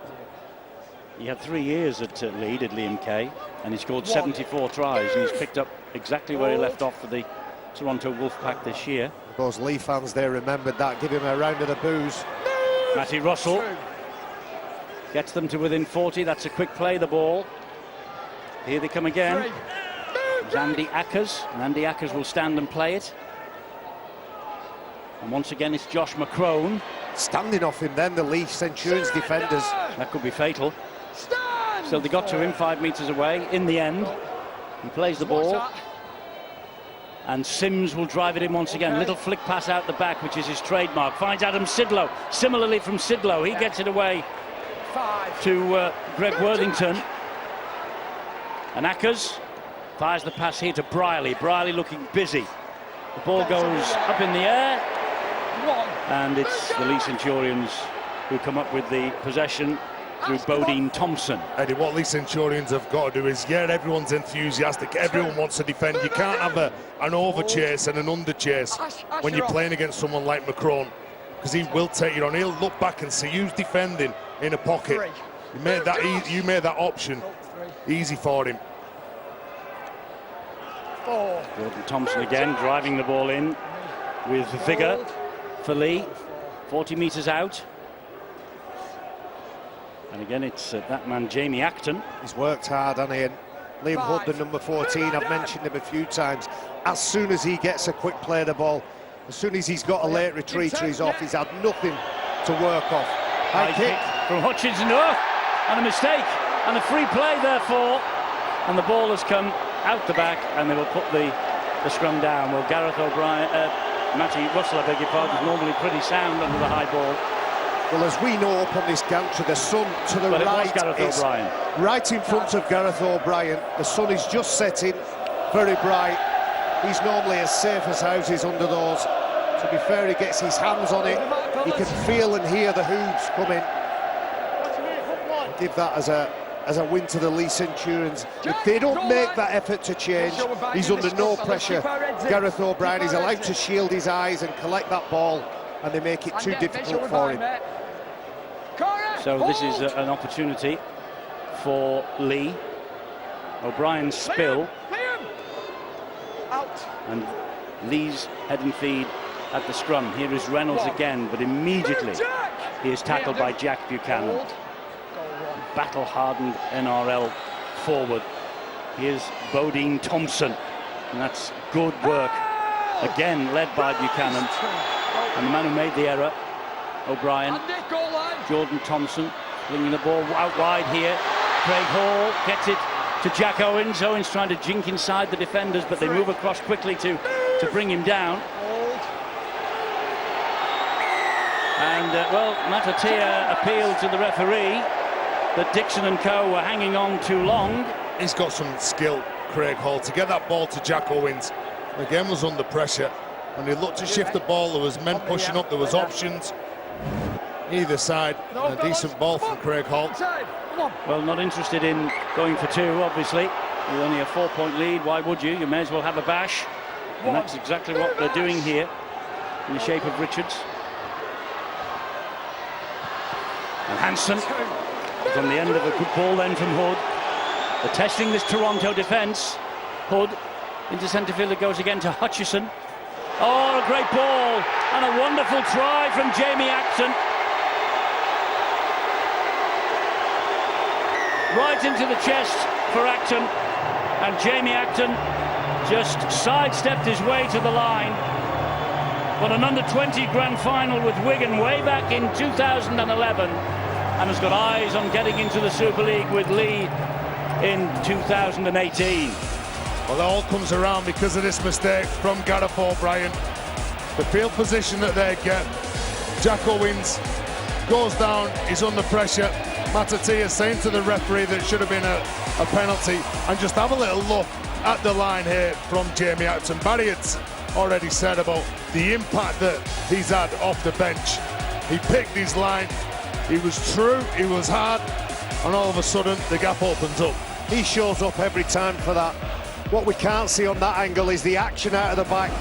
He had 3 years at Leigh, did Liam Kay, and he scored 74 tries, and he's picked up exactly where he left off for the Toronto Wolfpack this year. Those Leigh fans there remembered that. Give him a round of the boos. Matty Russell gets them to within 40. That's a quick play, the ball. Here they come again. It's Andy Ackers. And Andy Ackers will stand and play it. And once again, it's Josh McCrone. Standing off him then, the Leigh Centurions defenders. That could be fatal. So they got to him 5 meters away. In the end, he plays the ball. And Sims will drive it in once again. Little flick pass out the back, which is his trademark. Finds Adam Sidlow. Similarly from Sidlow, he gets it away to Greg Worthington. And Ackers fires the pass here to Briley. Briley looking busy. The ball goes up in the air. And it's the Leigh Centurions who come up with the possession through Bodine Thompson. Eddie, what Leigh Centurions have got to do is, yeah, everyone's enthusiastic, everyone wants to defend. You can't have an over chase and an under chase when you're playing against someone like McCrone, because he will take you on. He'll look back and see who's defending in a pocket. You made that option easy for him. Jordan Thompson again driving the ball in with vigour for Leigh. 40 metres out. And again, it's that man, Jamie Acton. He's worked hard, hasn't he? And Liam Hood, the number 14, I've mentioned him a few times. As soon as he gets a quick play of the ball, as soon as he's got a late retreater, he's off. He's had nothing to work off. High kick from Hutchinson, and a mistake, and a free play, therefore. And the ball has come out the back, and they will put the scrum down. Well, Gareth O'Brien, Matty Russell, I beg your pardon, is normally pretty sound under the high ball. Well, as we know up on this gantry, the sun to the right is right in front of Gareth O'Brien. The sun is just setting, very bright. He's normally as safe as houses under those. To be fair, he gets his hands on it. He can feel and hear the hooves coming. Give that as a win to the Leigh Centurions. If they don't make that effort to change, he's under no pressure. Gareth O'Brien is allowed to shield his eyes and collect that ball, and they make it too difficult for him. So this is an opportunity for Leigh. O'Brien's spill. And Leigh's head and feed at the scrum. Here is Reynolds again, but immediately he is tackled by Jack Buchanan. Battle-hardened NRL forward. Here's Bodine Thompson, and that's good work. Again, led by Buchanan. And the man who made the error, O'Brien. Jordan Thompson flinging the ball out wide here. Craig Hall gets it to Jack Owens. Owens trying to jink inside the defenders, but they move across quickly to bring him down. And, well, Matatia appealed to the referee that Dixon and co were hanging on too long. He's got some skill, Craig Hall, to get that ball to Jack Owens. Again, was under pressure, and he looked to shift the ball. There was men pushing up, there was options either side, and a decent ball from Craig Hall. Well, not interested in going for two, obviously. With only a 4-point lead, why would you? You may as well have a bash. And that's exactly what they're doing here, in the shape of Richards. And Hansen is on the end of a good ball then from Hood. They're testing this Toronto defence. Hood into centre field. It goes again to Hutchison. Oh, a great ball and a wonderful try from Jamie Acton. Right into the chest for Acton, and Jamie Acton just sidestepped his way to the line. Won an under-20 grand final with Wigan way back in 2011, and has got eyes on getting into the Super League with Leigh in 2018. Well, it all comes around because of this mistake from Gareth O'Brien. The field position that they get. Jack Owens goes down, he's under pressure. Matatia saying to the referee that it should have been a penalty. And just have a little look at the line here from Jamie Acton. Barry had already said about the impact that he's had off the bench. He picked his line, he was true, he was hard, and all of a sudden the gap opens up. He shows up every time for that. What we can't see on that angle is the action out of the back.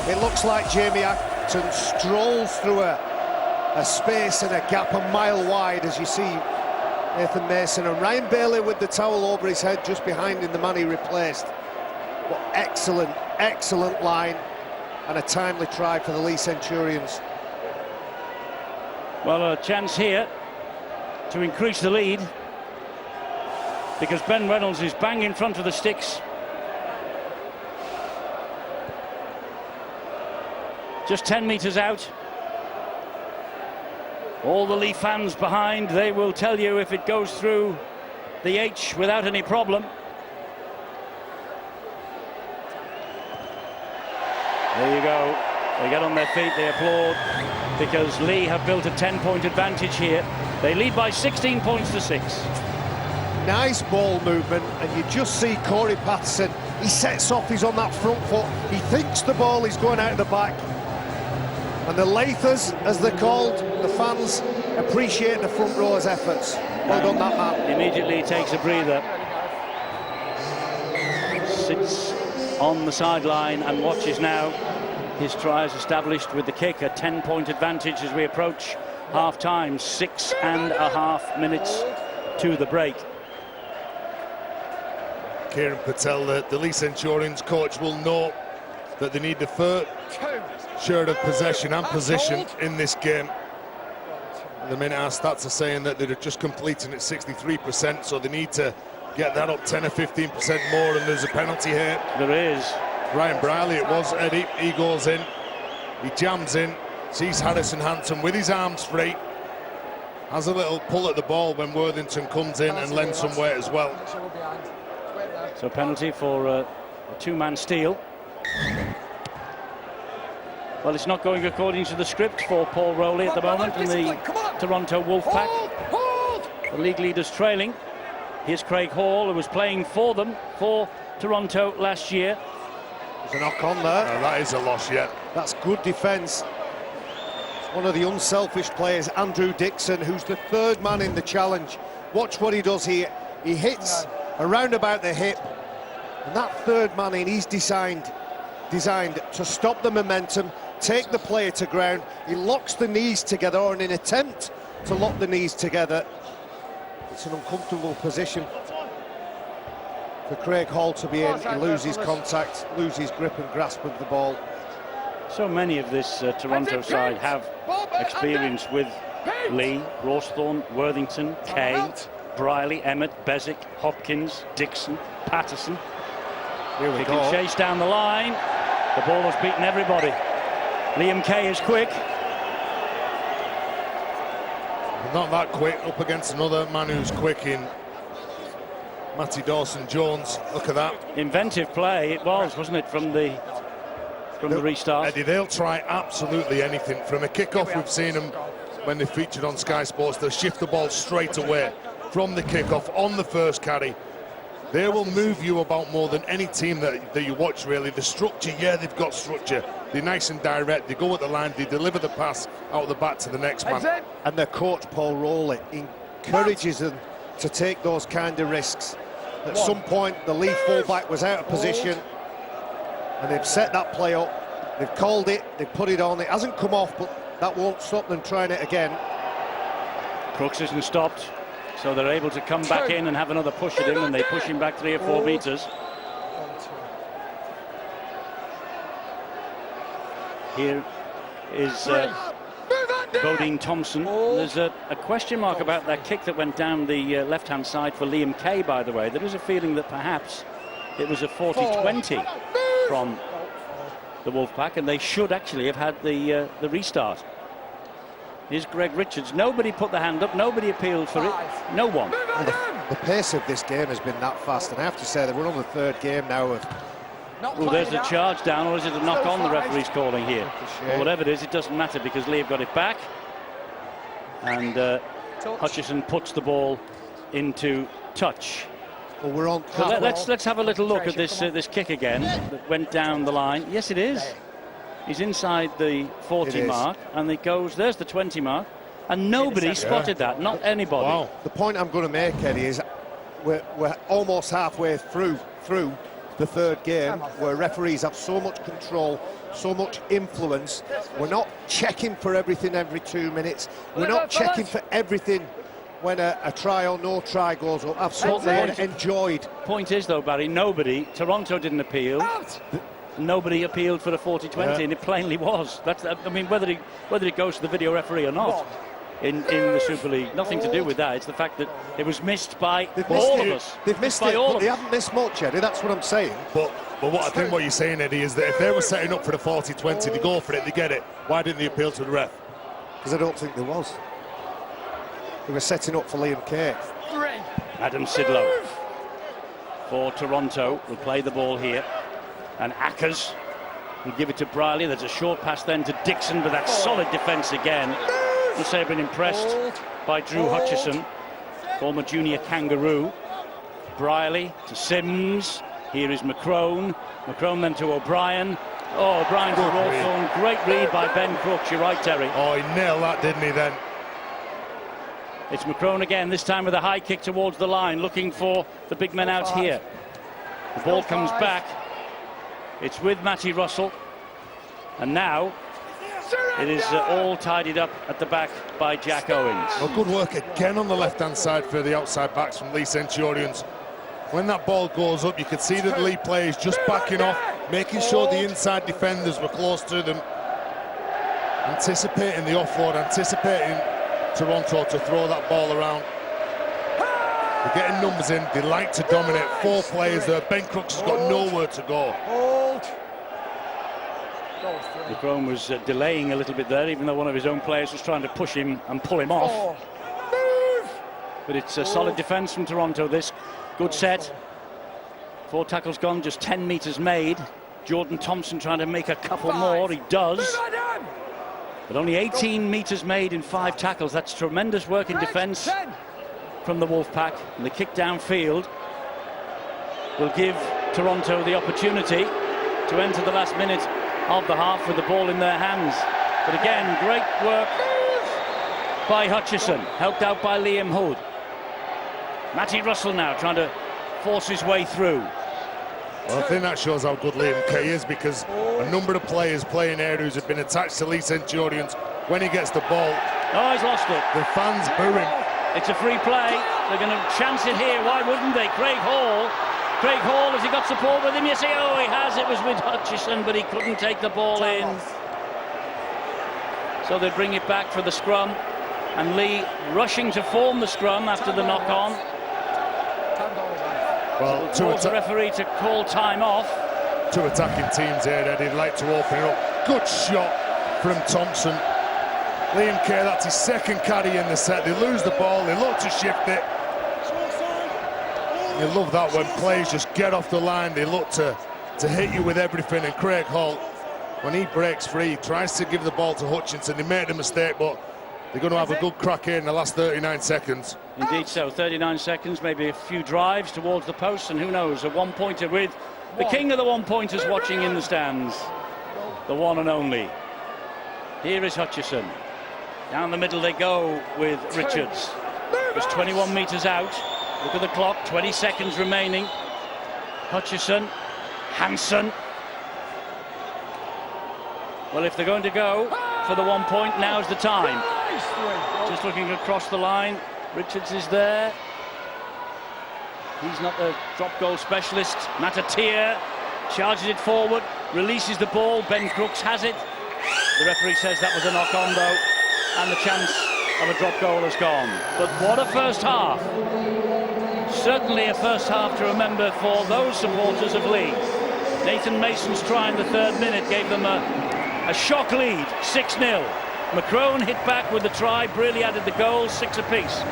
It looks like Jamie Acton strolls through a space and a gap a mile wide, as you see Nathan Mason and Ryan Bailey with the towel over his head just behind him, the man he replaced. But excellent, excellent line and a timely try for the Leigh Centurions. Well, a chance here to increase the lead, because Ben Reynolds is bang in front of the sticks. Just 10 metres out. All the Leigh fans behind, they will tell you if it goes through the H without any problem. There you go. They get on their feet, they applaud, because Leigh have built a 10-point advantage here. They lead by 16 points to 6. Nice ball movement, and you just see Corey Patterson. He sets off, he's on that front foot. He thinks the ball is going out the back. And the Lathers, as they're called, the fans appreciate the front row's efforts. Well done, that man. Immediately takes a breather. Sits on the sideline and watches now. His try is established with the kick, a 10-point advantage as we approach half-time. 6.5 minutes to the break. Kieran Patel, the Leigh Centurions coach, will know that they need the third share of possession and position in this game. The minute our stats are saying that they're just completing at 63%, so they need to get that up 10 or 15% more, and there's a penalty here. There is. Ryan Brierley, it was Eddie. He goes in, he jams in, sees Harrison Hanson with his arms free, has a little pull at the ball when Worthington comes in and lends some weight as well. So penalty for a two-man steal. Well, it's not going according to the script for Paul Rowley at the moment in the Toronto Wolfpack. The league leaders trailing. Here's Craig Hall, who was playing for them, for Toronto last year. There's a knock on there. That is a loss yet. That's good defence. It's one of the unselfish players, Andrew Dixon, who's the third man in the challenge. Watch what he does here. He hits around about the hip, and that third man in, he's designed to stop the momentum, take the player to ground. He locks the knees together, or in an attempt to lock the knees together. It's an uncomfortable position for Craig Hall to be in. He loses contact, loses grip and grasp of the ball. So many of this Toronto side have experience with Leigh, Rawsthorne, Worthington, Kay, Brierley, Emmett, Beswick, Hopkins, Dixon, Patterson. Here we He go. can chase down the line. The ball has beaten everybody. Liam Kay is quick. Not that quick, up against another man who's quick in Matty Dawson-Jones. Look at that. Inventive play it was, wasn't it, from the restart? Eddie, they'll try absolutely anything. From a kick-off, we've seen them when they featured on Sky Sports, they'll shift the ball straight away from the kick-off on the first carry. They will move you about more than any team that you watch, really. The structure, yeah, they've got structure. They're nice and direct. They go at the line, they deliver the pass out the back to the next man. And their coach, Paul Rowley, encourages them to take those kind of risks. At some point, the Leigh fullback was out of position, and they've set that play up. They've called it, they've put it on. It hasn't come off, but that won't stop them trying it again. Crooks isn't stopped. So they're able to come back in and have another push at him, and they push him back 3 or 4 meters. Here is Bodine Thompson. There's a question mark about that kick that went down the left-hand side for Liam Kay, by the way. There is a feeling that perhaps it was a 40-20 from the Wolfpack, and they should actually have had the restart. Here's Greg Richards. Nobody put the hand up, nobody appealed for it, no one. Well, the pace of this game has been that fast, and I have to say that we're on the 3rd game now of... Well, there's the charge down, or is it a knock on the referee's calling here? Well, whatever it is, it doesn't matter because Leigh have got it back. And Hutchison puts the ball into touch. Well, we're on. So let's have a little look at this this kick again that went down the line. Yes, it is. He's inside the 40 mark, and it goes. There's the 20 mark, and nobody spotted that. Not anybody. Wow. The point I'm going to make, Eddie, is we're almost halfway through the 3rd game, where referees have so much control, so much influence. We're not checking for everything every 2 minutes. We're not checking for everything when a try or no try goes up. Absolutely enjoyed. Point is, though, Barry, Toronto didn't appeal. Nobody appealed for the 40-20, and it plainly was. I mean, whether it goes to the video referee or not in the Super League, nothing to do with that. It's the fact that it was missed by all of us. They've missed it, but they haven't missed much, Eddie. That's what I'm saying. But what I think what you're saying, Eddie, is that if they were setting up for the 40-20, they go for it, they get it. Why didn't they appeal to the ref? Because I don't think there was. They were setting up for Liam Kay. Adam Sidlow for Toronto will play the ball here, and Ackers will give it to Briley. There's a short pass then to Dixon, but that's solid defence again. I'd say I've been impressed by Drew Hutchison, former junior Kangaroo. Briley to Sims. Here is McCrone. McCrone then to O'Brien. Oh, O'Brien to Rawthorne. Great read by Ben Crooks. You're right, Terry. Oh, he nailed that, didn't he, then? It's McCrone again, this time with a high kick towards the line, looking for the big men out here. The ball comes back. It's with Matty Russell. And now it is all tidied up at the back by Jack Owens. Well, good work again on the left-hand side for the outside backs from Leigh Centurions. When that ball goes up, you could see that the Leigh players just backing off, making sure the inside defenders were close to them, anticipating the offload, anticipating Toronto to throw that ball around. They're getting numbers in. They like to dominate. 4 players there. Ben Crooks has got nowhere to go. McCrone was delaying a little bit there, even though one of his own players was trying to push him and pull him off. But it's a solid defence from Toronto, this. Good set. 4 tackles gone, just 10 metres made. Jordan Thompson trying to make a couple more. He does. But only 18 metres made in 5 tackles. That's tremendous work in defence from the Wolfpack. And the kick downfield will give Toronto the opportunity to enter the last minute of the half with the ball in their hands. But again, great work by Hutchison, helped out by Liam Hood. Matty Russell now trying to force his way through. Well, I think that shows how good Liam Kay is, because a number of players playing areas have been attached to Leigh Centurions. When he gets the ball, oh, he's lost it. The fans booing. It's a free play. They're going to chance it here. Why wouldn't they? Craig Hall, has he got support with him? Yes, he has. It was with Hutchison, but he couldn't take the ball in. So they bring it back for the scrum, and Leigh rushing to form the scrum after the knock-on. Well, the referee to call time off. 2 attacking teams here, Eddie. They'd like to open it up. Good shot from Thompson. Liam Kay, that's his 2nd carry in the set. They lose the ball, they look to shift it. You love that when players just get off the line, they look to hit you with everything. And Craig Hall, when he breaks free, tries to give the ball to Hutchinson. They made a mistake, but they're going to have a good crack here in the last 39 seconds. Indeed so, 39 seconds, maybe a few drives towards the post, and who knows, a one-pointer with the king of the one-pointers watching in the stands, the one and only. Here is Hutchison. Down the middle they go with Richards. It was 21 metres out. Look at the clock, 20 seconds remaining. Hutchison, Hansen. Well, if they're going to go for the 1 point, now's the time. Just looking across the line, Richards is there. He's not the drop goal specialist. Matatia charges it forward, releases the ball. Ben Crooks has it. The referee says that was a knock-on though, and the chance of a drop goal has gone. But what a first half. Certainly a first half to remember for those supporters of Leigh. Nathan Mason's try in the 3rd minute gave them a shock lead, 6-0. McCrone hit back with the try, Brearley added the goals, 6 apiece.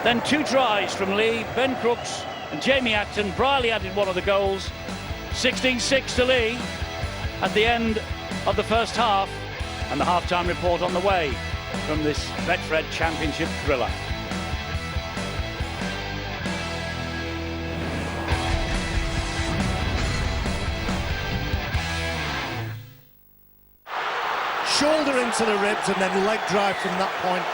Then 2 tries from Leigh, Ben Crooks and Jamie Acton. Brearley added one of the goals, 16-6 to Leigh at the end of the first half. And the half-time report on the way from this Betfred Championship thriller. Shoulder into the ribs and then leg drive from that point.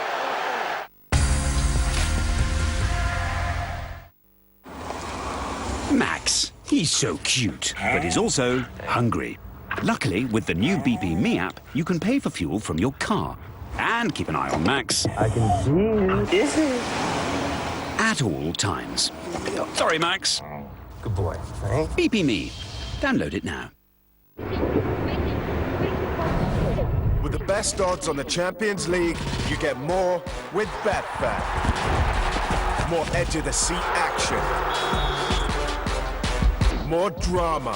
Max, he's so cute, but he's also hungry. Luckily, with the new BP Me app, you can pay for fuel from your car. And keep an eye on Max. I can see you. Is it? At all times. Sorry, Max. Good boy. Thanks. BP Me. Download it now. With the best odds on the Champions League, you get more with Betfair. More edge-of-the-seat action. More drama.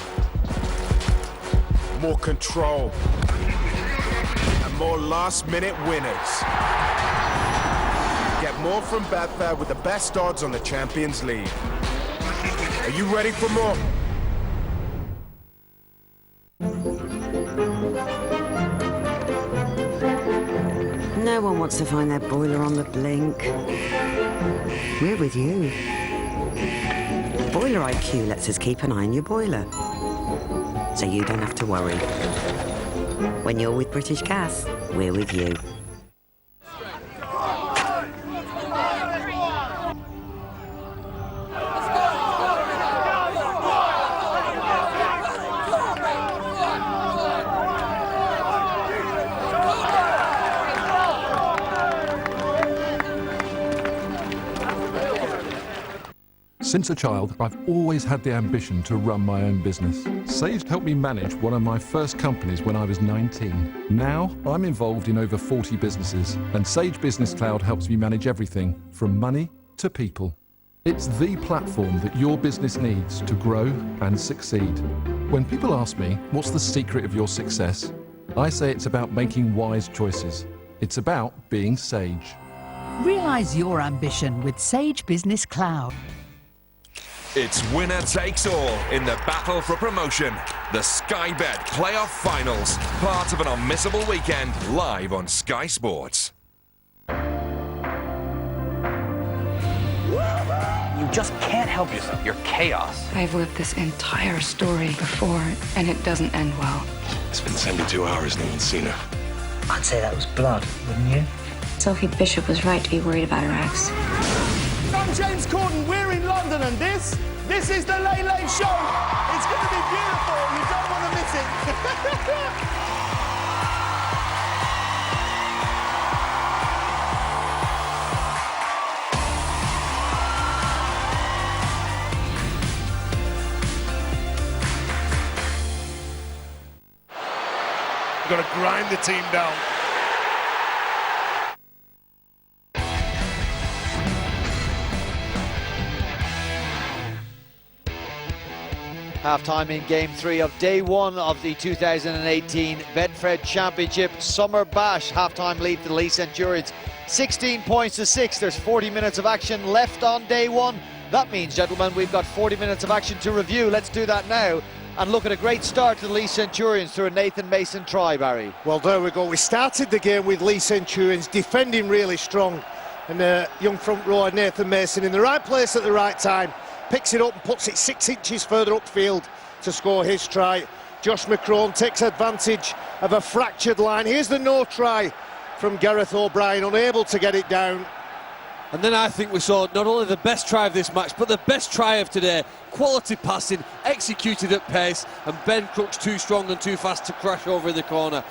More control. And more last-minute winners. Get more from Betfair with the best odds on the Champions League. Are you ready for more? No one wants to find their boiler on the blink. We're with you. Boiler IQ lets us keep an eye on your boiler, so you don't have to worry. When you're with British Gas, we're with you. Since a child, I've always had the ambition to run my own business. Sage helped me manage one of my first companies when I was 19. Now, I'm involved in over 40 businesses, and Sage Business Cloud helps me manage everything from money to people. It's the platform that your business needs to grow and succeed. When people ask me, what's the secret of your success? I say it's about making wise choices. It's about being Sage. Realise your ambition with Sage Business Cloud. It's winner takes all in the battle for promotion. The Sky Bet Playoff Finals, part of an unmissable weekend, live on Sky Sports. You just can't help yourself. You're chaos. I've lived this entire story before, and it doesn't end well. It's been 72 hours, no one's seen her. I'd say that was blood, wouldn't you? Sophie Bishop was right to be worried about her ex. I'm James Corden, we're in London, and this is the Leigh Show. It's going to be beautiful, you don't want to miss it. You've got to grind the team down. Half-time in Game 3 of Day 1 of the 2018 Betfred Championship Summer Bash. Half-time lead for the Leigh Centurions, 16 points to 6. There's 40 minutes of action left on Day 1. That means, gentlemen, we've got 40 minutes of action to review. Let's do that now and look at a great start to the Leigh Centurions through a Nathan Mason try, Barry. Well, there we go. We started the game with Leigh Centurions defending really strong, and young front rower Nathan Mason in the right place at the right time. Picks it up and puts it 6 inches further upfield to score his try. Josh McCrone takes advantage of a fractured line. Here's the no try from Gareth O'Brien, unable to get it down. And then I think we saw not only the best try of this match, but the best try of today. Quality passing, executed at pace, and Ben Crooks too strong and too fast to crash over in the corner.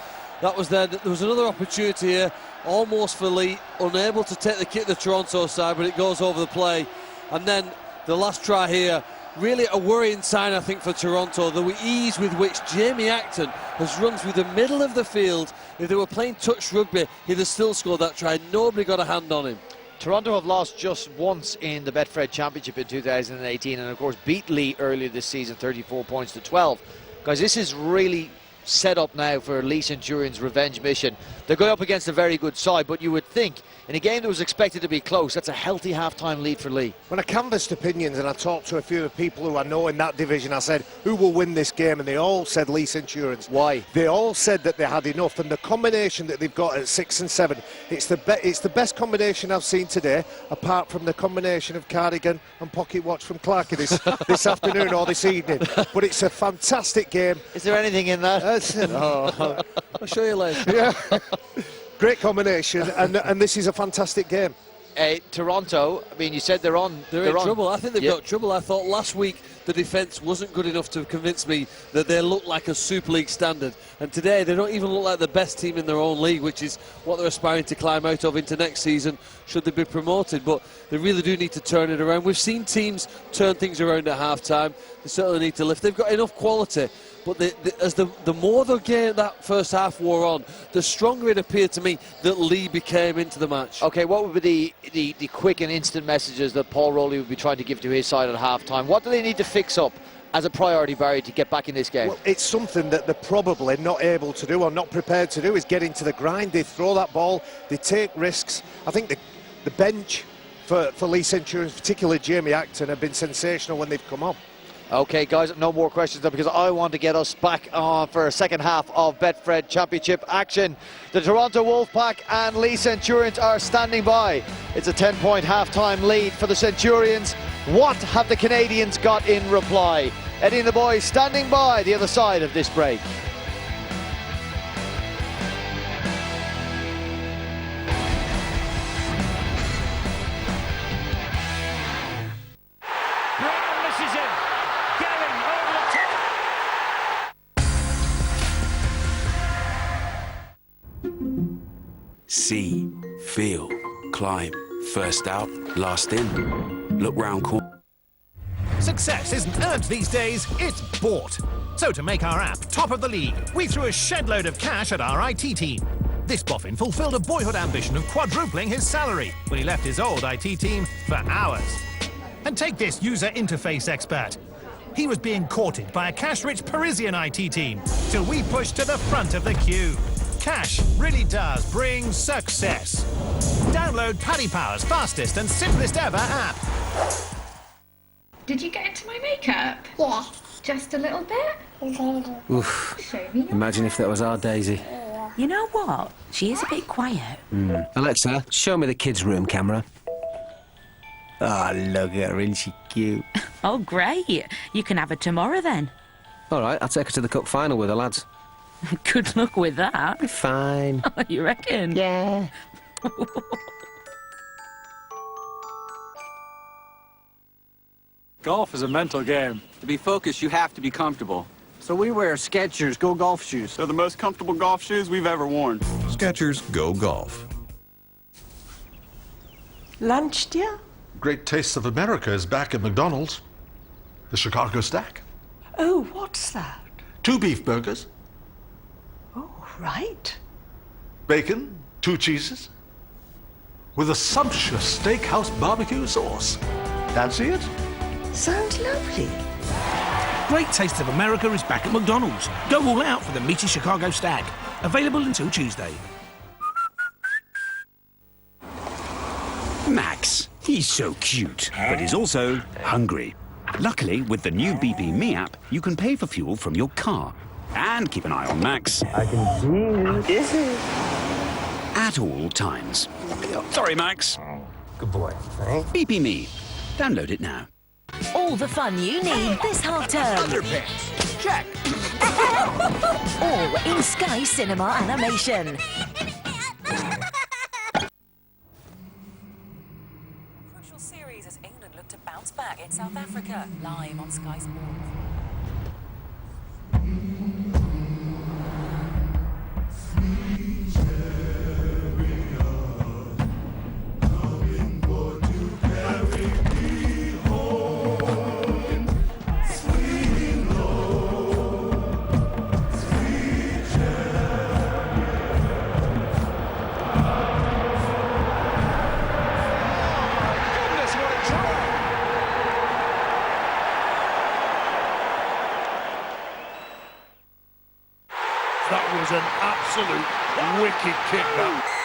That was there. There was another opportunity here, almost for Leigh, unable to take the kick to the Toronto side, but it goes over the play. And then the last try here, really a worrying sign, I think, for Toronto, the ease with which Jamie Acton has run through the middle of the field. If they were playing touch rugby, he'd have still scored that try. Nobody got a hand on him. Toronto have lost just once in the Betfred Championship in 2018, and of course beat Leigh earlier this season, 34 points to 12. Guys, this is really set up now for Leigh Centurions' revenge mission. They're going up against a very good side, but you would think in a game that was expected to be close, that's a healthy half-time lead for Leigh. When I canvassed opinions and I talked to a few of the people who I know in that division, I said, who will win this game? And they all said Leigh Centurions. Why? They all said that they had enough, and the combination that they've got at 6 and 7, it's the best combination I've seen today, apart from the combination of cardigan and pocket watch from Clarkie this afternoon or this evening. But it's a fantastic game. Is there anything in that? I'll show you later. Yeah. Great combination, and this is a fantastic game. Toronto, I mean, you said they're in trouble. I think they've got trouble. I thought last week the defence wasn't good enough to convince me that they look like a Super League standard. And today they don't even look like the best team in their own league, which is what they're aspiring to climb out of into next season, should they be promoted. But they really do need to turn it around. We've seen teams turn things around at half-time. They certainly need to lift. They've got enough quality. But as the more the game that first half wore on, the stronger it appeared to me that Leigh became into the match. Okay, what would be the quick and instant messages that Paul Rowley would be trying to give to his side at half-time? What do they need to fix up as a priority, Barry, to get back in this game? Well, it's something that they're probably not able to do or not prepared to do, is get into the grind. They throw that ball, they take risks. I think the bench for Leigh Centurions, particularly Jamie Acton, have been sensational when they've come on. Okay, guys, no more questions though, because I want to get us back on for a second half of Betfred Championship action. The Toronto Wolfpack and Leigh Centurions are standing by. It's a 10-point half-time lead for the Centurions. What have the Canadians got in reply? Eddie and the boys standing by the other side of this break. See, feel, climb, first out, last in. Look round corner. Success isn't earned these days, it's bought. So to make our app top of the league, we threw a shed load of cash at our IT team. This boffin fulfilled a boyhood ambition of quadrupling his salary when he left his old IT team for ours. And take this user interface expert. He was being courted by a cash-rich Parisian IT team till we pushed to the front of the queue. Cash really does bring success. Download Paddy Power's fastest and simplest ever app. Did you get into my makeup? Yeah. Just a little bit? Oof. Show me. Imagine if that was our Daisy. You know what? She is a bit quiet. Alexa, show me the kids' room camera. Oh, look at her, isn't she cute? Oh, great. You can have her tomorrow then. All right, I'll take her to the cup final with the lads. Good luck with that. Be fine. You reckon? Yeah. Golf is a mental game. To be focused, you have to be comfortable. So we wear Skechers Go Golf shoes. They're the most comfortable golf shoes we've ever worn. Skechers Go Golf. Lunch, dear? Great Tastes of America is back at McDonald's. The Chicago Stack. Oh, what's that? 2 beef burgers. Oh, right. Bacon, 2 cheeses. With a sumptuous steakhouse barbecue sauce. Fancy it? Sounds lovely. Great Taste of America is back at McDonald's. Go all out for the meaty Chicago Stack. Available until Tuesday. Max, he's so cute, but he's also hungry. Luckily, with the new BP Me app, you can pay for fuel from your car. And keep an eye on Max. I can see you. Is it? At all times. Sorry, Max. Good boy. Thanks. BP Me. Download it now. All the fun you need this half term. Underpants. Check. All in Sky Cinema Animation. Crucial series as England look to bounce back in South Africa, live on Sky Sports. absolute wicked kick, that.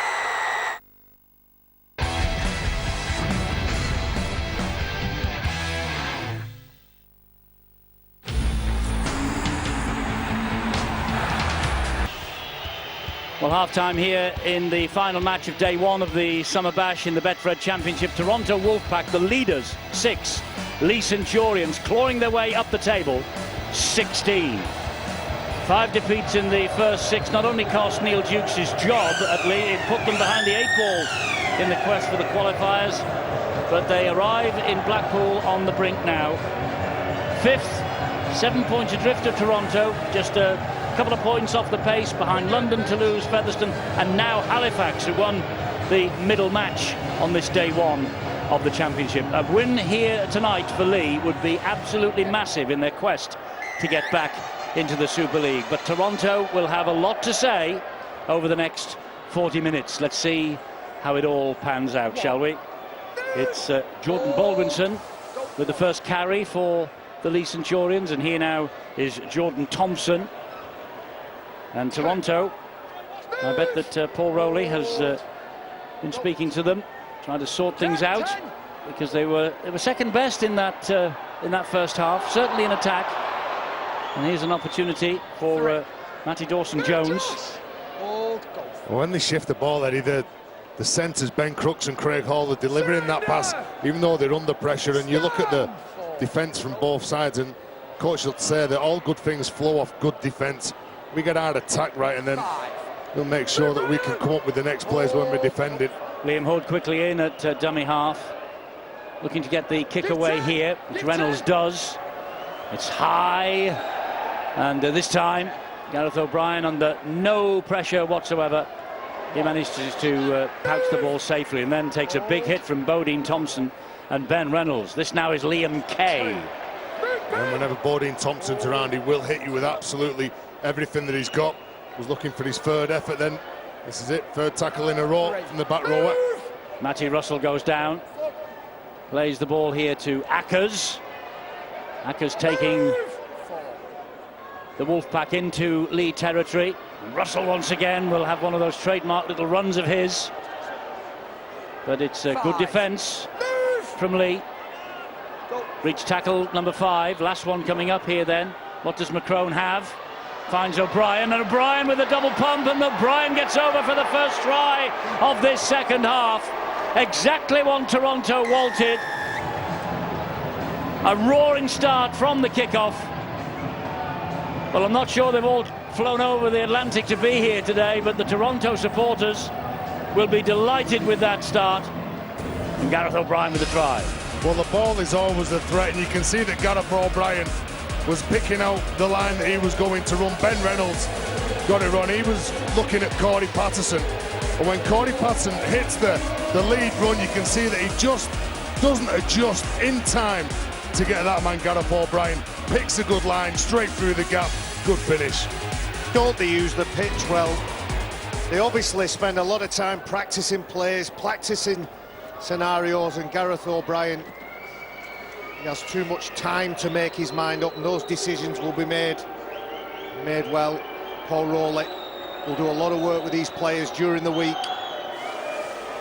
Well, half-time here in the final match of day one of the Summer Bash in the Betfred Championship. Toronto Wolfpack, the leaders, 6. Leigh Centurions clawing their way up the table, 16. 5 defeats in the first 6 not only cost Neil Dukes his job at Leigh, it put them behind the 8 ball in the quest for the qualifiers, but they arrive in Blackpool on the brink now. 5th, 7 points adrift of Toronto, just a couple of points off the pace behind London, Toulouse, Featherstone, and now Halifax, who won the middle match on this day one of the championship. A win here tonight for Leigh would be absolutely massive in their quest to get back into the Super League. But Toronto will have a lot to say over the next 40 minutes. Let's see how it all pans out, shall we? It's Jordan Baldwinson with the first carry for the Leigh Centurions, and here now is Jordan Thompson. And Toronto, I bet that Paul Rowley has been speaking to them, trying to sort things out, because they were second best in that first half, certainly in attack. And here's an opportunity for Matty Dawson-Jones. When they shift the ball, Eddie, the centres, Ben Crooks and Craig Hall, are delivering that pass, even though they're under pressure. And you look at the defence from both sides, and coach will say that all good things flow off good defence. We get our attack right, and then we'll make sure that we can come up with the next plays when we defend it. Liam Hood quickly in at dummy half, looking to get the kick away here, which Reynolds does. It's high, and this time Gareth O'Brien, under no pressure whatsoever, he manages to pouch the ball safely, and then takes a big hit from Bodine Thompson and Ben Reynolds. This now is Liam Kay. And whenever Bodine Thompson's around, he will hit you with absolutely everything that he's got. Was looking for his third effort then. This is it, third tackle in a row from the back rower. Matty Russell goes down, plays the ball here to Ackers. Ackers taking the Wolfpack into Leigh territory. Russell once again will have one of those trademark little runs of his, but it's a good defence from Leigh. Reach tackle number 5, last one coming up here then. What does McCrone have? Finds O'Brien, and O'Brien with a double pump, and O'Brien gets over for the first try of this second half. Exactly what Toronto wanted. A roaring start from the kickoff. Well, I'm not sure they've all flown over the Atlantic to be here today, but the Toronto supporters will be delighted with that start. And Gareth O'Brien with the try. Well, the ball is always a threat, and you can see that Gareth O'Brien was picking out the line that he was going to run. Ben Reynolds got it wrong. He was looking at Corey Patterson, and when Corey Patterson hits the lead run, you can see that he just doesn't adjust in time to get that man. Gareth O'Brien picks a good line straight through the gap. Good finish. Don't they use the pitch well? They obviously spend a lot of time practicing plays, practicing scenarios, and Gareth O'Brien, he has too much time to make his mind up, and those decisions will be made well. Paul Rowley will do a lot of work with these players during the week.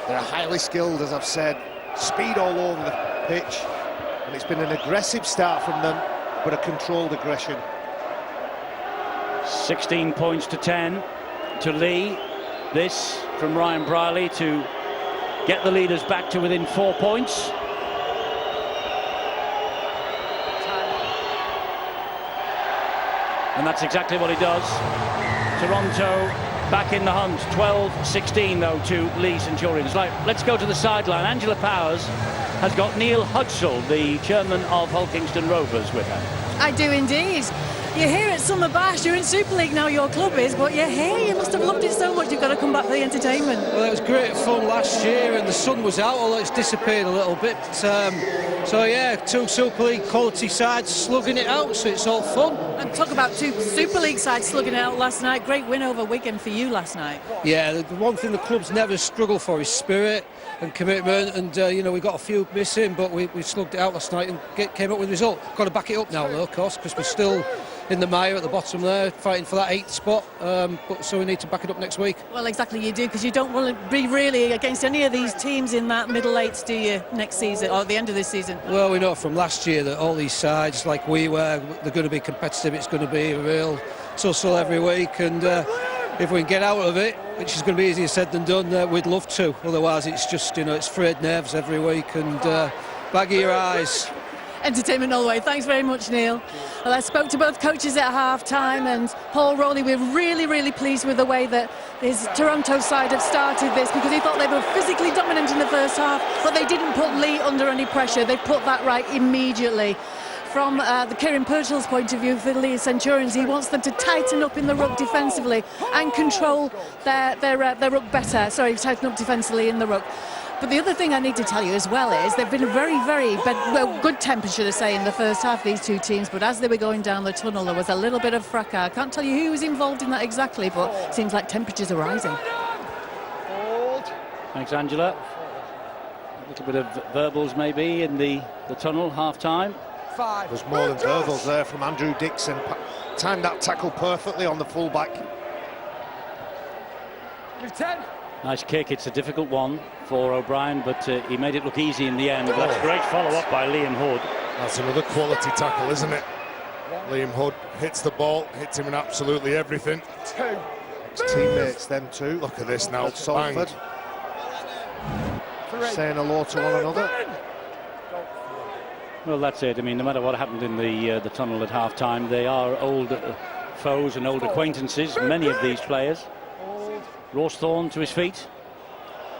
They're highly skilled, as I've said, speed all over the pitch, and it's been an aggressive start from them, but a controlled aggression. 16 points to 10 to Leigh. This from Ryan Brierley to get the leaders back to within 4 points. And that's exactly what he does. Toronto back in the hunt. 12-16 though to Leigh Centurions. Let's go to the sideline. Angela Powers has got Neil Hudsall, the chairman of Hull Kingston Rovers, with her. I do indeed. You're here at Summer Bash, you're in Super League now, your club is, but you're here, you must have loved it so much you've got to come back for the entertainment. Well, it was great fun last year and the sun was out, although it's disappeared a little bit. So yeah, 2 Super League quality sides slugging it out, so it's all fun. And talk about 2 Super League sides slugging it out last night. Great win over Wigan for you last night. Yeah, the one thing the club's never struggled for is spirit and commitment, and you know, we got a few missing, but we slugged it out last night and came up with a result. Got to back it up now though, of course, because we're still in the mire at the bottom there, fighting for that 8th spot. But so we need to back it up next week. Well, exactly, you do, because you don't want to be really against any of these teams in that middle 8s, do you, next season, or at the end of this season? Well, we know from last year that all these sides, like we were, they're going to be competitive. It's going to be a real tussle every week, and if we can get out of it, which is going to be easier said than done, we'd love to. Otherwise, it's just, it's frayed nerves every week, and baggy your eyes. Entertainment all the way. Thanks very much, Neil. Well, I spoke to both coaches at half-time, and Paul Rowley, we're really, really pleased with the way that his Toronto side have started this, because he thought they were physically dominant in the first half, but they didn't put Leigh under any pressure. They put that right immediately. From the Kieran Purtill's point of view for the Leigh Centurions, he wants them to tighten up in the ruck defensively and control their ruck better. Sorry, tighten up defensively in the ruck. But the other thing I need to tell you as well is they've been a very, very good temper, should I say, in the first half, these two teams. But as they were going down the tunnel, there was a little bit of fracas. I can't tell you who was involved in that exactly, but it seems like temperatures are rising. Thanks, Angela. A little bit of verbals maybe in the tunnel, half-time. There's more than verbals there from Andrew Dixon. Timed that tackle perfectly on the fullback. 10. Nice kick. It's a difficult one for O'Brien, but he made it look easy in the end. That's great follow-up by Liam Hood. That's another quality tackle, isn't it? Liam Hood hits the ball, hits him in absolutely everything. His teammates, them too. Look at this now. Salford. Saying hello to one another. Well, that's it. I mean, no matter what happened in the tunnel at half-time, they are old foes and old acquaintances, many of these players. Rawsthorne to his feet.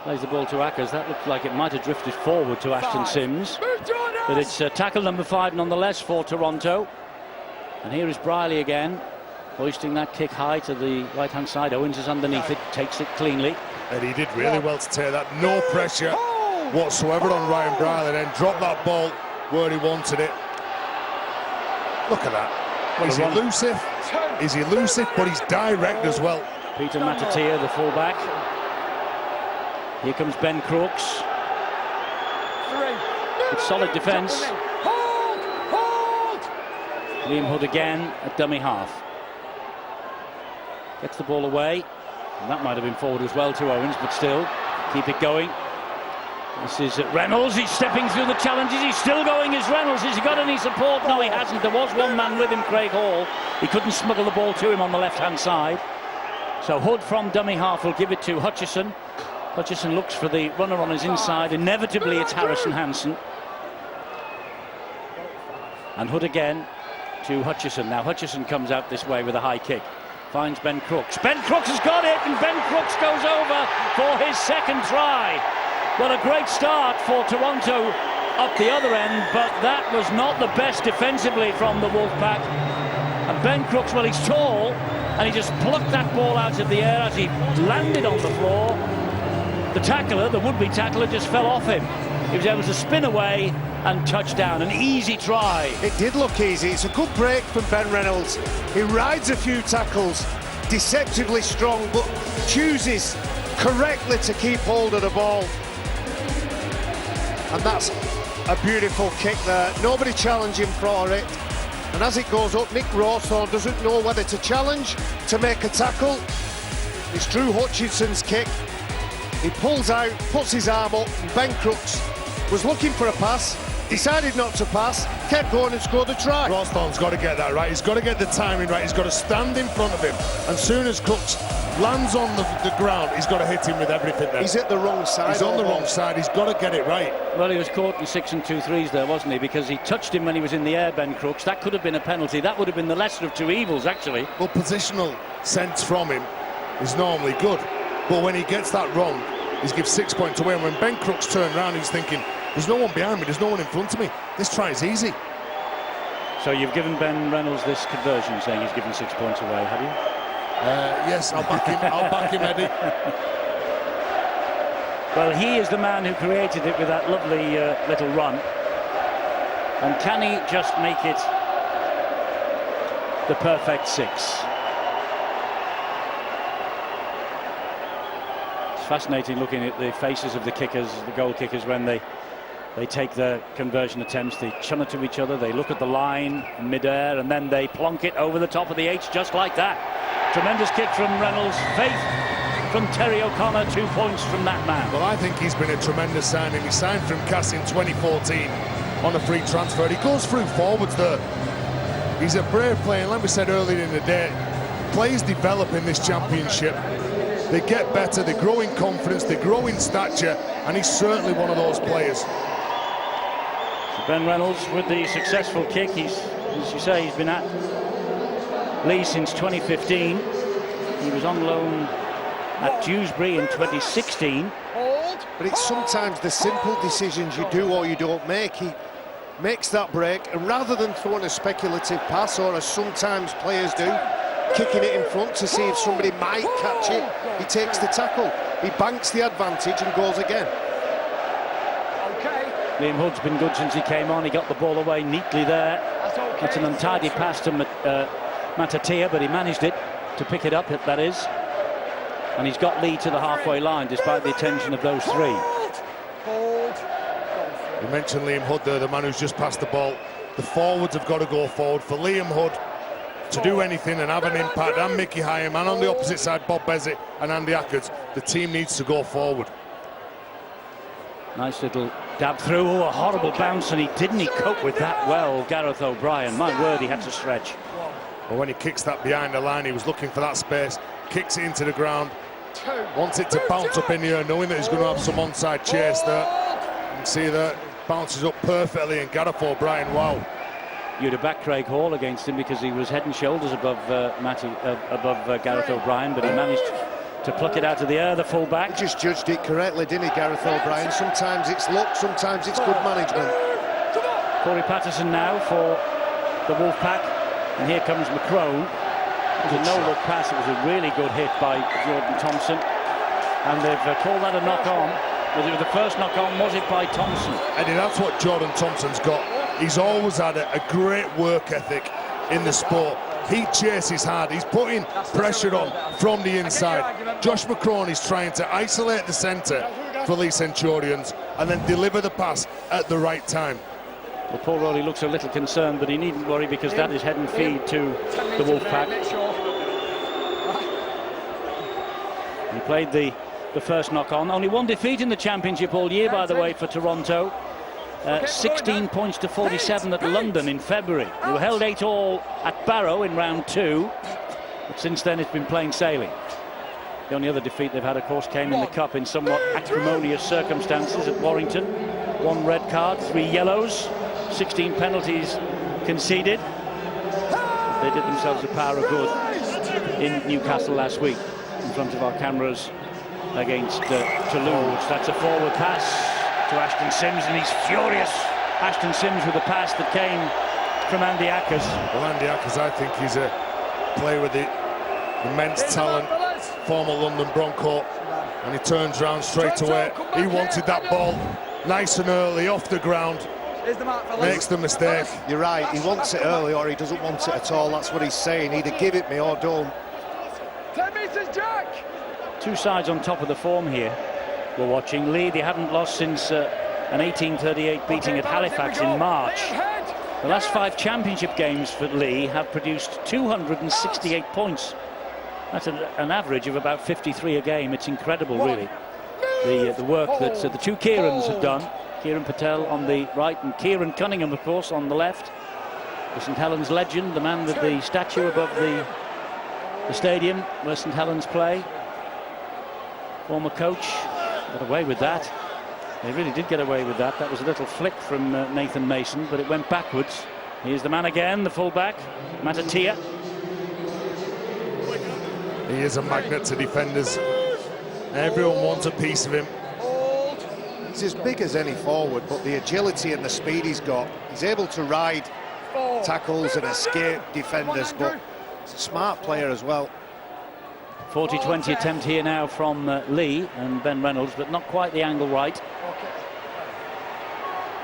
Plays the ball to Ackers. That looked like it might have drifted forward to Ashton Sims. But it's tackle number 5 nonetheless for Toronto. And here is Briley again, hoisting that kick high to the right-hand side. Owens is underneath it, takes it cleanly. And he did really well to take that. No pressure whatsoever on Ryan Briley. Then drop that ball where he wanted it. Look at that. Is he elusive? Is he elusive? But he's direct as well. Peter Matatia, the fullback. Here comes Ben Crooks. Good solid defence. Liam Hood again at dummy half. Gets the ball away. And that might have been forward as well to Owens, but still, keep it going. This is Reynolds. He's stepping through the challenges. He's still going, is Reynolds. Has he got any support? No, he hasn't. There was one man with him, Craig Hall. He couldn't smuggle the ball to him on the left-hand side. So Hood from dummy half will give it to Hutchison. Hutchison looks for the runner on his inside. Inevitably, it's Harrison Hansen. And Hood again to Hutchison. Now Hutchison comes out this way with a high kick. Finds Ben Crooks. Ben Crooks has got it, and Ben Crooks goes over for his second try. Well, a great start for Toronto up the other end, but that was not the best defensively from the Wolfpack. And Ben Crooks, well, he's tall, and he just plucked that ball out of the air as he landed on the floor. The tackler, the would-be tackler, just fell off him. He was able to spin away and touch down. An easy try. It did look easy. It's a good break from Ben Reynolds. He rides a few tackles, deceptively strong, but chooses correctly to keep hold of the ball. And that's a beautiful kick there. Nobody challenging for it. And as it goes up, Nick Rawsthorne doesn't know whether to challenge, to make a tackle. It's Drew Hutchinson's kick. He pulls out, puts his arm up, and Ben Crooks was looking for a pass, decided not to pass, kept going and scored the try. Rawsthorne's got to get that right. He's got to get the timing right. He's got to stand in front of him. And soon as Crooks lands on the ground, he's got to hit him with everything there. He's at the wrong side. He's on the wrong side. He's got to get it right. Well, he was caught in 6 and 2 threes there, wasn't he? Because he touched him when he was in the air, Ben Crooks. That could have been a penalty. That would have been the lesser of two evils, actually. Well, positional sense from him is normally good. But when he gets that wrong, he's given 6 points away. And when Ben Crooks turned around, he's thinking, there's no one behind me, there's no one in front of me. This try is easy. So you've given Ben Reynolds this conversion, saying he's given 6 points away, have you? Yes, I'll back him. I'll back him, Eddie. Well, he is the man who created it with that lovely little run. And can he just make it the perfect 6? It's fascinating looking at the faces of the kickers, the goal kickers, when they They take the conversion attempts, they chun it to each other, they look at the line in mid-air, and then they plonk it over the top of the H just like that. Tremendous kick from Reynolds. Faith from Terry O'Connor, 2 points from that man. Well, I think he's been a tremendous signing. He signed from Cass in 2014 on a free transfer. He goes through forwards there. He's a brave player, and like we said earlier in the day, players develop in this championship. They get better, they grow in confidence, they grow in stature, and he's certainly one of those players. So Ben Reynolds with the successful kick. He's, as you say, he's been at Leigh since 2015. He was on loan at Dewsbury in 2016. But it's sometimes the simple decisions you do or you don't make. He makes that break, and rather than throwing a speculative pass, or as sometimes players do, kicking it in front to see if somebody might catch it, he takes the tackle. He banks the advantage and goes again. Liam Hood's been good since he came on. He got the ball away neatly there. It's an untidy pass to Matatia, but he managed it to pick it up, that is. And he's got Leigh to the halfway line despite the attention of those three. You mentioned Liam Hood there, the man who's just passed the ball. The forwards have got to go forward. For Liam Hood to do anything and have an impact, and Mickey Hyam, and on the opposite side Bob Bezic and Andy Ackards, the team needs to go forward. Nice little dab through. Oh, a horrible bounce, and he cope with that well, Gareth O'Brien. My word, he had to stretch. But when he kicks that behind the line, he was looking for that space, kicks it into the ground, wants it to bounce up in the air, knowing that he's going to have some onside chase there. You can see that bounces up perfectly, and Gareth O'Brien, wow. You'd have backed Craig Hall against him because he was head and shoulders above Gareth O'Brien, but he managed to pluck it out of the air, the full-back. He just judged it correctly, didn't he, Gareth O'Brien? Sometimes it's luck, sometimes it's good management. Corey Patterson now for the Wolfpack, and here comes McCrone. It was a no-look pass. It was a really good hit by Jordan Thompson, and they've called that a knock-on. Was it the first knock-on? Was it by Thompson? Eddie, that's what Jordan Thompson's got. He's always had a great work ethic in the sport. He chases hard. He's putting pressure on from the inside. Josh McCrone is trying to isolate the centre for Leigh Centurions and then deliver the pass at the right time. Well, Paul Rowley looks a little concerned, but he needn't worry because that is head and feed to the Wolfpack. He played the first knock-on. Only one defeat in the championship all year, by the way, for Toronto. 16 points to 47 at London in February. They were held 8-all at Barrow in round 2, but since then it's been plain sailing. The only other defeat they've had, of course, came in the Cup in somewhat acrimonious circumstances at Warrington. 1 red card, 3 yellows, 16 penalties conceded. They did themselves a power of good in Newcastle last week in front of our cameras against Toulouse. That's a forward pass to Ashton Sims, and he's furious. Ashton Sims with a pass that came from Andy Ackards. Well, Andy Ackards, I think he's a player with the immense talent, former London Bronco, and he turns round straight away. He wanted that ball nice and early off the ground, makes the mistake. You're right, he wants it early or he doesn't want it at all. That's what he's saying, either give it me or don't. 10 metres, Jack! Two sides on top of the form here. We're watching Leigh. They haven't lost since an 1838 beating at Halifax in March. The last 5 championship games for Leigh have produced 268 points. That's an average of about 53 a game. It's incredible, really. The work that the two Kierans have done. Kieran Patel on the right and Kieran Cunningham, of course, on the left. The St Helens legend, the man with the statue above the stadium where St Helens play. Former coach. Got away with that. They really did get away with that. That was a little flick from Nathan Mason, but it went backwards. Here's the man again, the fullback, Matatia. He is a magnet to defenders. Everyone wants a piece of him. He's as big as any forward, but the agility and the speed he's got, he's able to ride tackles and escape defenders, but he's a smart player as well. 40-20 attempt here now from Leigh and Ben Reynolds, but not quite the angle right.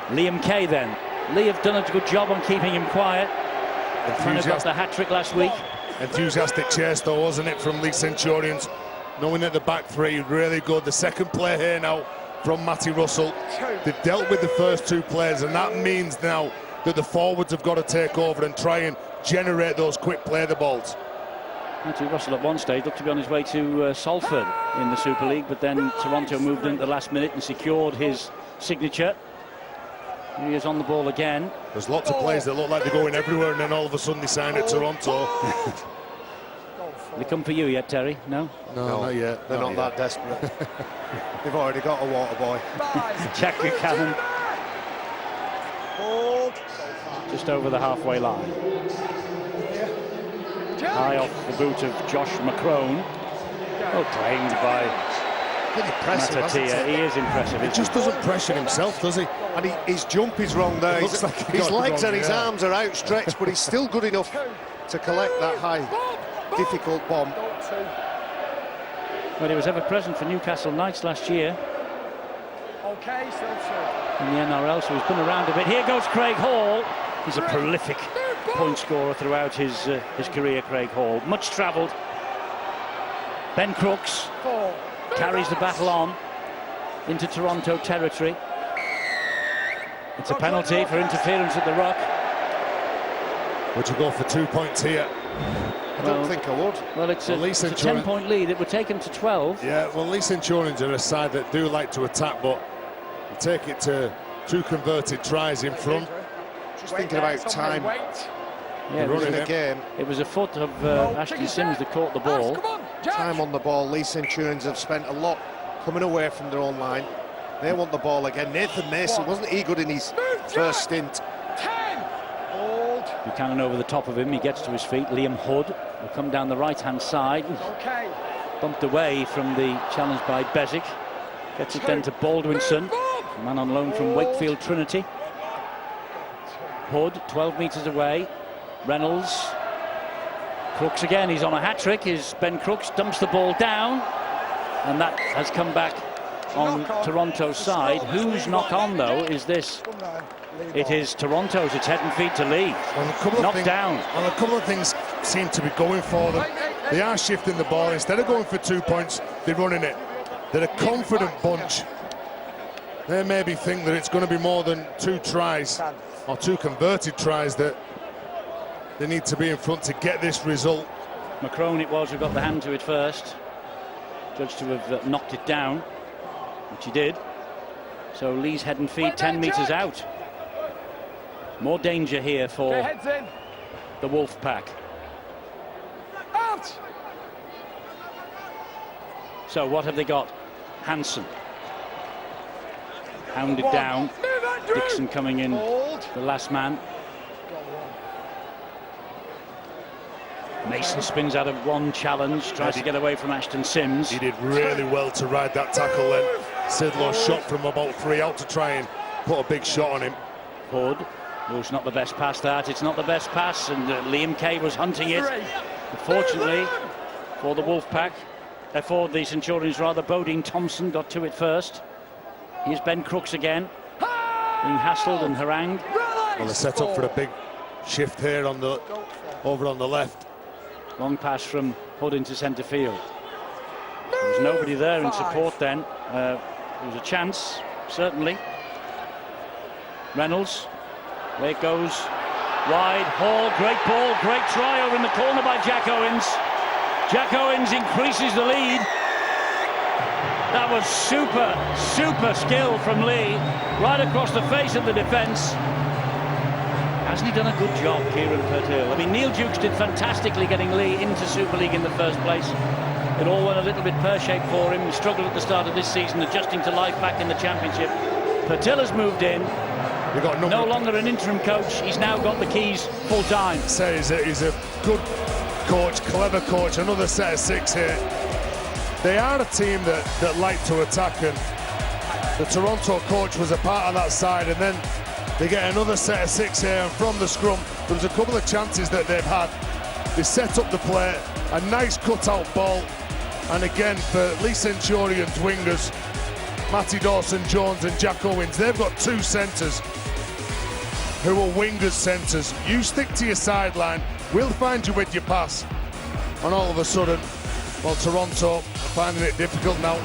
Liam Kay then. Leigh have done a good job on keeping him quiet. Kind of got the hat-trick last week. Enthusiastic chase though, wasn't it, from Leigh Centurions, knowing that the back three really good. The second play here now from Matty Russell. They've dealt with the first two players, and that means now that the forwards have got to take over and try and generate those quick play the balls. Matty Russell at one stage looked to be on his way to Salford in the Super League, but then Toronto moved in at the last minute and secured his signature. Here he is on the ball again. There's lots of players that look like they're going everywhere, and then all of a sudden they sign at Toronto. They come for you yet, Terry? No? No, not yet. They're not that desperate. They've already got a water boy. Jack Buchanan. Just over the halfway line. High off the boot of Josh McCrone. Oh, claimed by Matatia. He is impressive. He just doesn't pressure himself, does he? And his jump is wrong there. His legs and his arms are outstretched, but he's still good enough to collect that high, difficult bomb. Well, he was ever present for Newcastle Knights last year in the NRL, so he's been around a bit. Here goes Craig Hall. He's a prolific point scorer throughout his career, Craig Hall. Much travelled. Ben Crooks carries the battle on into Toronto territory. It's a penalty for interference at the ruck. Would you go for 2 points here? I don't think I would. Well, it's a 10-point lead. It would take him to 12. Yeah, well, Leigh Centurions are a side that do like to attack, but they take it to 2 converted tries in front. Just thinking about time. Yeah, it was a foot of Ashton Sims that caught the ball. Time on the ball. Leigh Centurions have spent a lot coming away from their own line. They want the ball again. Nathan Mason, wasn't he good in his first stint? Buchanan over the top of him. He gets to his feet. Liam Hood will come down the right-hand side. Bumped away from the challenge by Bezic. Gets it then to Baldwinson, a man on loan from Wakefield Trinity. Hood, 12 metres away. Reynolds. Crooks again. He's on a hat-trick. Ben Crooks dumps the ball down. And that has come back on Toronto's side. Whose knock on, though, is this? It is Toronto's. It's head and feet to Leigh. Knocked down. Well, a couple of things seem to be going for them. They are shifting the ball. Instead of going for 2 points, they're running it. They're a confident bunch. They maybe think that it's going to be more than 2 tries or 2 converted tries that they need to be in front to get this result. McCrone it was who got the hand to it first. Judged to have knocked it down, which he did. So Leigh's head and feet 10 metres out. More danger here for the Wolf Pack. Out. So what have they got? Hansen. Hounded down. Dixon coming in, the last man. Mason spins out of one challenge, tries to get away from Ashton Sims. He did really well to ride that tackle then. Sidlow shot from about 3 out to try and put a big shot on him. Hood. Oh, it's not the best pass that. It's not the best pass, and Liam Kay was hunting it. Unfortunately, for the Wolfpack, for the Centurions rather, Bodine Thompson got to it first. Here's Ben Crooks again, being hassled and harangued. Well, they're set up for a big shift here on the over on the left. Long pass from Hood into centre field. There was nobody there in support then. There was a chance, certainly. Reynolds. There it goes. Wide. Hall. Great ball. Great try over in the corner by Jack Owens. Jack Owens increases the lead. That was super skill from Leigh. Right across the face of the defence. Hasn't he done a good job, Kieran Purtill? I mean, Neil Dukes did fantastically getting Leigh into Super League in the first place. It all went a little bit pear-shaped for him. He struggled at the start of this season, adjusting to life back in the Championship. Purtill has moved in. No longer an interim coach. He's now got the keys full-time. So he's a good coach, clever coach. Another set of 6 here. They are a team that like to attack, and the Toronto coach was a part of that side, and then they get another set of 6 here, and from the scrum there was a couple of chances that they've had. They set up the play, a nice cut-out ball, and again for Leigh Centurions wingers, Matty Dawson-Jones and Jack Owens, they've got 2 centres who are wingers centres. You stick to your sideline, we'll find you with your pass. And all of a sudden, well, Toronto are finding it difficult now.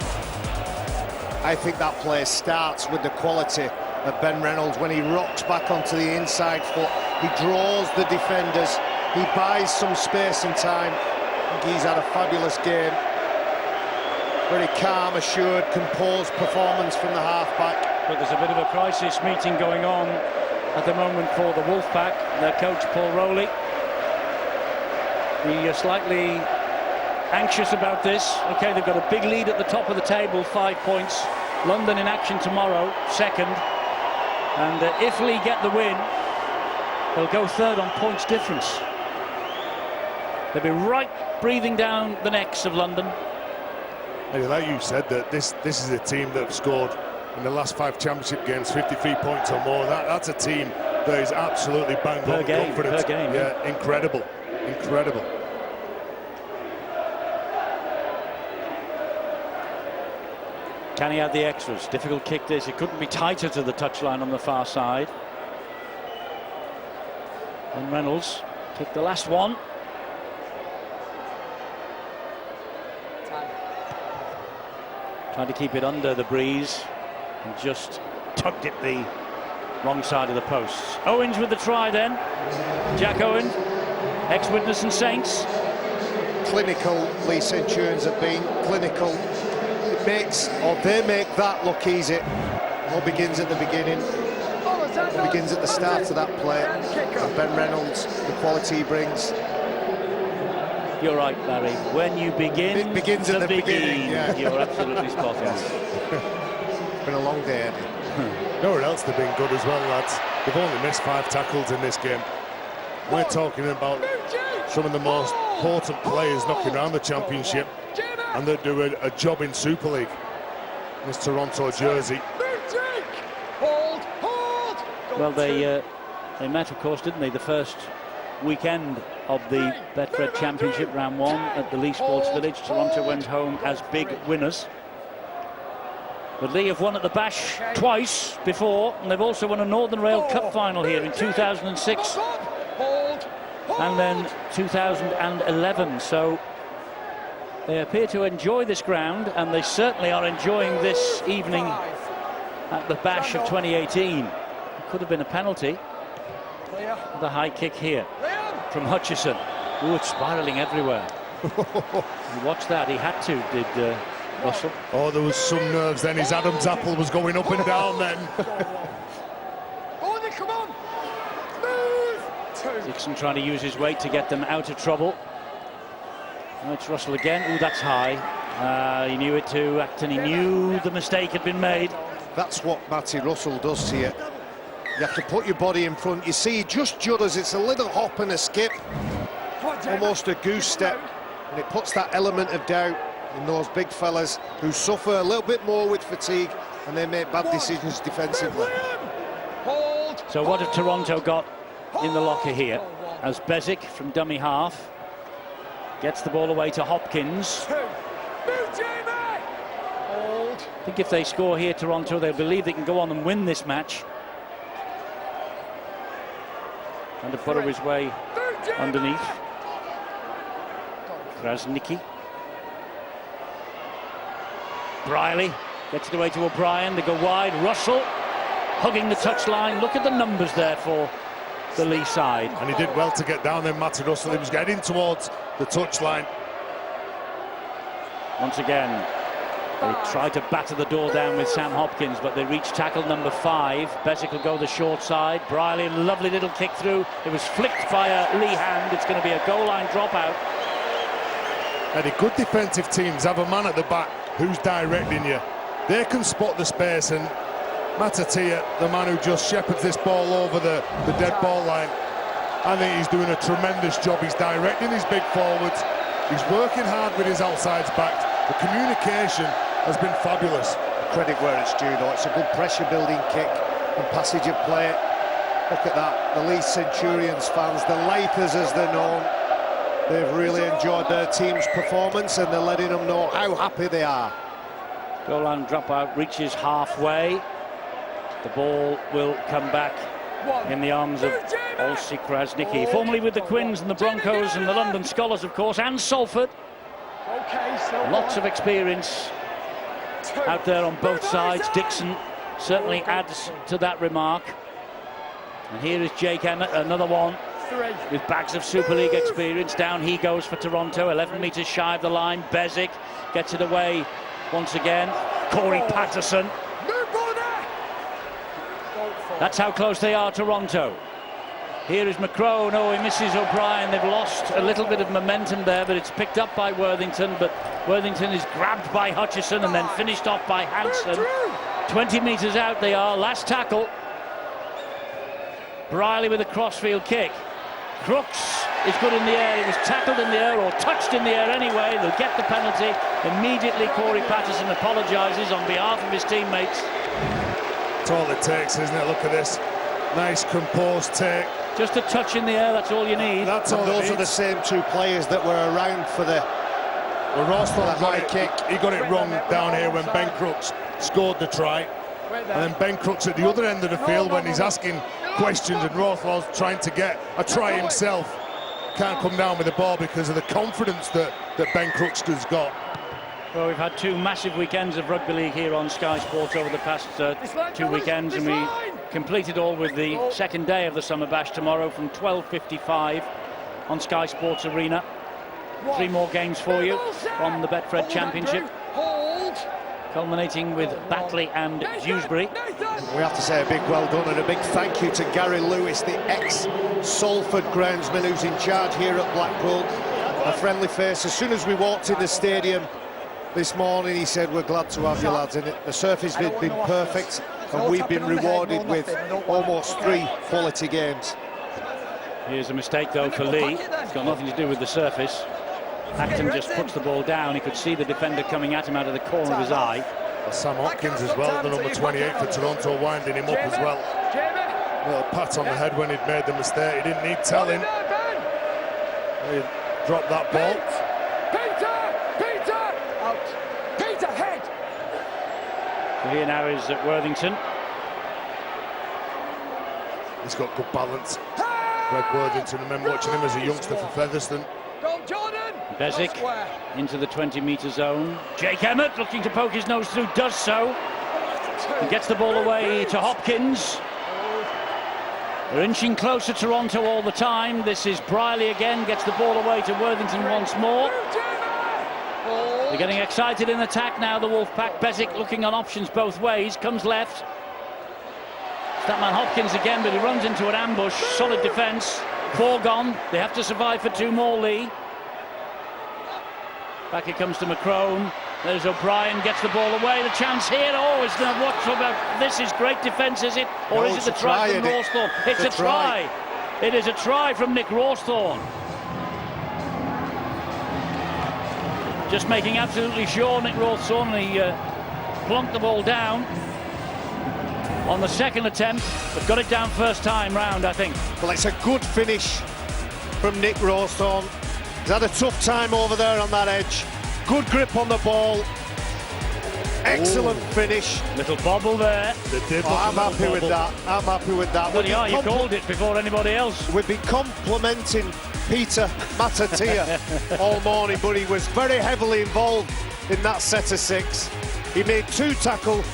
I think that play starts with the quality of Ben Reynolds when he rocks back onto the inside foot. He draws the defenders, he buys some space and time. I think he's had a fabulous game. Very calm, assured, composed performance from the half-back. But there's a bit of a crisis meeting going on at the moment for the Wolfpack. Their coach, Paul Rowley. He's slightly anxious about this. Okay, they've got a big lead at the top of the table, 5 points. London in action tomorrow, second. And if Leigh get the win, they'll go third on points difference. They'll be right breathing down the necks of London. And like you said, that this is a team that have scored in the last 5 championship games 53 points or more. That's a team that is absolutely bang on confidence. Per game, yeah, incredible, incredible. Can he add the extras? Difficult kick this. It couldn't be tighter to the touchline on the far side. And Reynolds kicked the last one. Tried to keep it under the breeze and just tugged it the wrong side of the posts. Owens with the try then. Jack Owen, ex-Witness and Saints. Clinical, Leigh Centurions have been clinical. They make that look easy. It all begins at the beginning. It begins at the start of that play. And Ben Reynolds, the quality he brings. You're right, Barry. When you begin, it begins at the beginning. Yeah. You're absolutely spot on. It's been a long day, Eddie. Nowhere else they've been good as well, lads. They've only missed 5 tackles in this game. We're talking about some of the most important players knocking around the championship, and they do a job in Super League. This Toronto jersey. Well, they met, of course, didn't they? The first weekend of the Betfred Championship, round 1 at the Leigh Sports Village. Toronto went home as big winners. But Leigh have won at the Bash twice before, and they've also won a Northern Rail Cup final here in 2006 and then 2011. So they appear to enjoy this ground, and they certainly are enjoying this evening at the Bash of 2018. It could have been a penalty. The high kick here from Hutchison. Ooh, it's spiralling everywhere. You watch that, he had to, did Russell. Oh, there was some nerves then. His Adam's apple was going up and down then. Come on! Move! Dixon trying to use his weight to get them out of trouble. Oh, it's Russell again. Ooh, that's high. He knew it too, Acton. He knew the mistake had been made. That's what Matty Russell does to you. You have to put your body in front. You see, he just judders. It's a little hop and a skip, almost a goose step, and it puts that element of doubt in those big fellas who suffer a little bit more with fatigue, and they make bad decisions defensively. So what have Toronto got in the locker here? As Bezic from dummy half gets the ball away to Hopkins. I think if they score here, Toronto, they'll believe they can go on and win this match. And to put his way underneath. Krasnicki. Briley gets it away to O'Brien. They go wide. Russell hugging the touchline. Look at the numbers there for the Leigh side. And he did well to get down there, Matty Russell. He was getting towards the touchline. Once again, they try to batter the door down with Sam Hopkins, but they reach tackle number 5. Bezic will go the short side. Briley, lovely little kick through. It was flicked by a Leigh hand. It's going to be a goal line dropout. Eddie, good defensive teams have a man at the back who's directing you. They can spot the space, and Matatia, the man who just shepherds this ball over the dead ball line, I think he's doing a tremendous job. He's directing his big forwards. He's working hard with his outsides back. The communication has been fabulous. Credit where it's due, though. It's a good pressure-building kick and passage of play. Look at that. The Leigh Centurions fans, the Lathers as they're known, they've really enjoyed their team's performance, and they're letting them know how happy they are. Goal line dropout reaches halfway. The ball will come back in the arms of Olsi Krasnicki, formerly with the Quins and the Broncos and the London Scholars, of course, and Salford. Lots of experience out there on both sides. Dixon certainly adds to that remark. And here is Jake Emmett, another one with bags of Super League experience. Down he goes for Toronto, 11 metres shy of the line. Bezic gets it away once again. Corey Patterson. That's how close they are, Toronto. Here is McCrone. Oh, he misses O'Brien. They've lost a little bit of momentum there, but it's picked up by Worthington. But Worthington is grabbed by Hutchison and then finished off by Hansen. 20 metres out they are. Last tackle. Briley with a crossfield kick. Crooks is good in the air. He was tackled in the air or touched in the air anyway. They'll get the penalty. Immediately Corey Patterson apologises on behalf of his teammates. That's all it takes, isn't it? Look at this. Nice composed take. Just a touch in the air, that's all you need. That's all. Those are the same two players that were around for the high kick. He got it wrong down here when Ben Crooks scored the try. And then Ben Crooks at the other end of the field when he's asking questions and Rothwell's trying to get a try himself. Can't come down with the ball because of the confidence that Ben Crooks has got. Well, we've had two massive weekends of rugby league here on Sky Sports over the past 2 weekends, and we completed all with the second day of the Summer Bash tomorrow from 12:55 on Sky Sports Arena. 3 more games for you from the Betfred Championship, culminating with Batley and Dewsbury. We have to say a big well done and a big thank you to Gary Lewis, the ex-Salford groundsman who's in charge here at Blackpool. A friendly face. As soon as we walked in the stadium this morning, he said, "We're glad to have you lads in it." The surface has been perfect and we've been rewarded with almost 3 quality games. Here's a mistake though for Leigh. It's got nothing to do with the surface. Acton just puts the ball down. He could see the defender coming at him out of the corner of his eye. Sam Hopkins as well, the number 28 for Toronto, winding him up as well. A little pat on the head when he'd made the mistake. He didn't need telling. He dropped that ball. Peter, head! So here now is Worthington. He's got good balance. Greg Worthington, I remember watching him as a youngster for Featherstone. Bezic into the 20-metre zone. Jake Emmett looking to poke his nose through, does so. He gets the ball away to Hopkins. They're inching closer to Toronto all the time. This is Briley again, gets the ball away to Worthington once more. They're getting excited in attack now, the Wolfpack. Bezic looking on options both ways, comes left. Statman Hopkins again, but he runs into an ambush. Solid defence. 4 gone. They have to survive for 2 more, Leigh. Back it comes to McCrone. There's O'Brien, gets the ball away. The chance here. Oh, it's not what about. This is great defence, is it? Or No, is it the try from Rawsthorne? It's a try. It is a try from Nick Rawsthorne. Just making absolutely sure, Nick Rawsthorne. He plunked the ball down on the second attempt, but got it down first time round, I think. Well, it's a good finish from Nick Rawsthorne. He's had a tough time over there on that edge. Good grip on the ball. Excellent finish. Little bobble there. I'm happy with that. I'm happy with that. Well, you called it before anybody else. We've been complimenting Peter Matatia all morning, but he was very heavily involved in that set of 6. He made 2 tackles,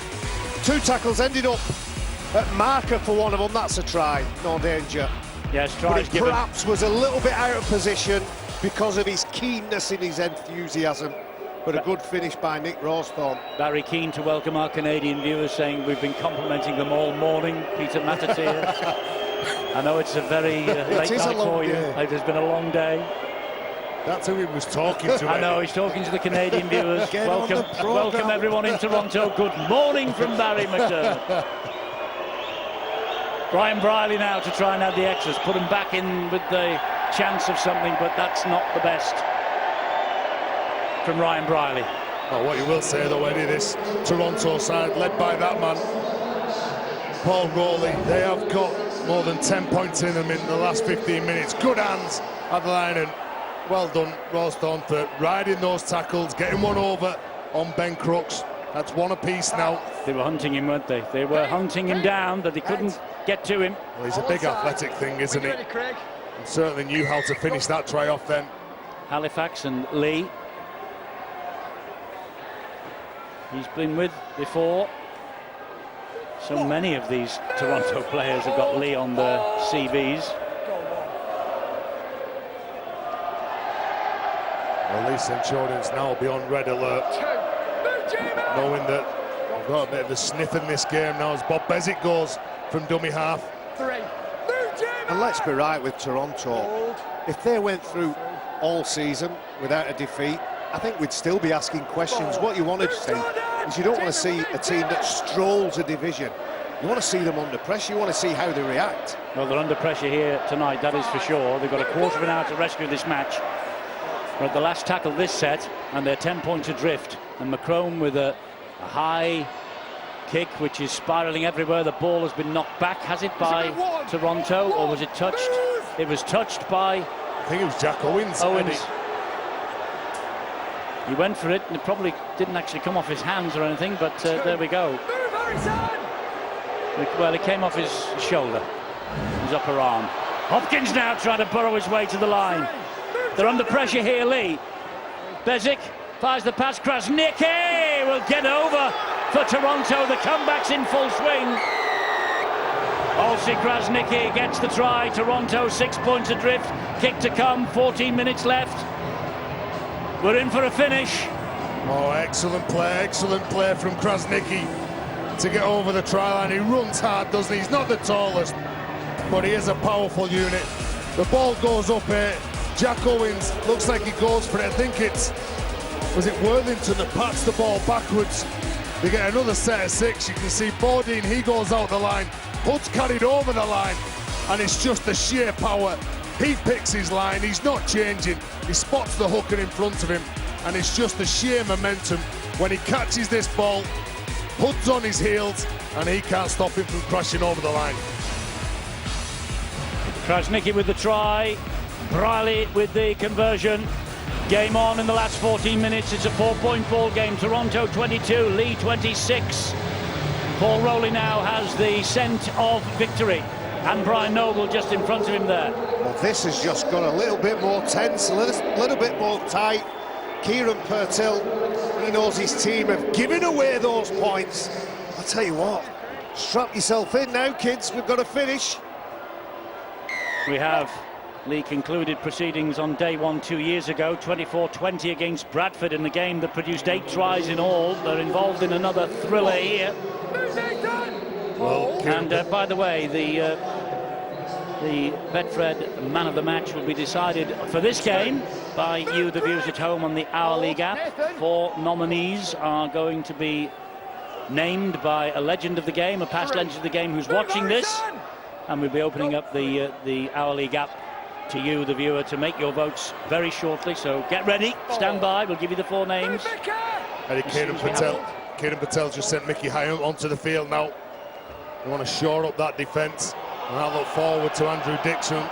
ended up at marker for one of them. That's a try, no danger. Yes, but he perhaps was a little bit out of position because of his keenness in his enthusiasm. But a good finish by Nick Rawsthorne. Very keen to welcome our Canadian viewers, saying we've been complimenting them all morning. Peter Matatia. I know it's a very late night for you. It has been a long day. That's who he was talking to. I know, he's talking to the Canadian viewers. Welcome everyone in Toronto. Good morning from Barry McDermott. Brian Briley now to try and add the extras, put him back in with the chance of something, but that's not the best from Ryan Briley. Well, what you will say though, Eddie, this Toronto side led by that man Paul Rowley, they have got more than 10 points in them in the last 15 minutes. Good hands at the line, and well done Rawsthorne for riding those tackles, getting one over on Ben Crooks. That's 1 apiece now. They were hunting him, weren't they? They were hunting him down, but they couldn't get to him. Well, he's a big athletic thing, isn't he? And certainly knew how to finish that try off then. Halifax and Leigh. he's been with before. So many of these Toronto players have got Leigh on their CVs. Well, Leigh Centurions now be on red alert, knowing that we've got a bit of a sniff in this game now as Bob Bezic goes from dummy half. And let's be right with Toronto. If they went through all season without a defeat, I think we'd still be asking questions. What you want to see is you don't want to see a team that strolls a division. You want to see them under pressure. You want to see how they react. Well, they're under pressure here tonight, that is for sure. They've got a quarter of an hour to rescue this match. We're at the last tackle this set, and they're 10 points adrift. And Macron with a high kick, which is spiralling everywhere. The ball has been knocked back. Has it by Toronto, or was it touched? It was touched by... I think it was Jack Owens. He went for it, and it probably didn't actually come off his hands or anything, but there we go. Well, it came off his shoulder, his upper arm. Hopkins now trying to burrow his way to the line. They're under pressure here, Leigh. Bezic fires the pass. Krasniqi will get over for Toronto. The comeback's in full swing. Olsi Krasniqi gets the try. Toronto 6 points adrift. Kick to come. 14 minutes left. We're in for a finish. Oh, excellent play from Krasniqi to get over the try line. He runs hard, doesn't he? He's not the tallest, but he is a powerful unit. The ball goes up here. Jack Owens looks like he goes for it. I think was it Worthington that pats the ball backwards. They get another set of 6. You can see Bodine, he goes out the line. Hood's carried over the line, and it's just the sheer power. He picks his line, he's not changing. He spots the hooker in front of him, and it's just the sheer momentum. When he catches this ball, Hood's on his heels, and he can't stop him from crashing over the line. Krasniqi with the try. Briley with the conversion. Game on in the last 14 minutes. It's a 4-point ball game. Toronto 22, Leigh 26. Paul Rowley now has the scent of victory, and Brian Noble just in front of him there. Well, this has just got a little bit more tense, a little bit more tight. Kieran Purtill, he knows his team have given away those points. I'll tell you what, strap yourself in now, kids. We've got to finish. We have. Leigh concluded proceedings on day 1 2 years ago, 24-20 against Bradford in the game that produced 8 tries in all. They're involved in another thriller here. And by the way, the Betfred Man of the Match will be decided for this game by you, the viewers at home, on the Our League app. 4 nominees are going to be named by a legend of the game, a past legend of the game who's watching this, and we'll be opening up the Our League app to you, the viewer, to make your votes very shortly. So get ready, stand by. We'll give you the 4 names. Kieran Patel just sent Mickey Hyam onto the field now. They want to shore up that defence, and I look forward to Andrew Dixon.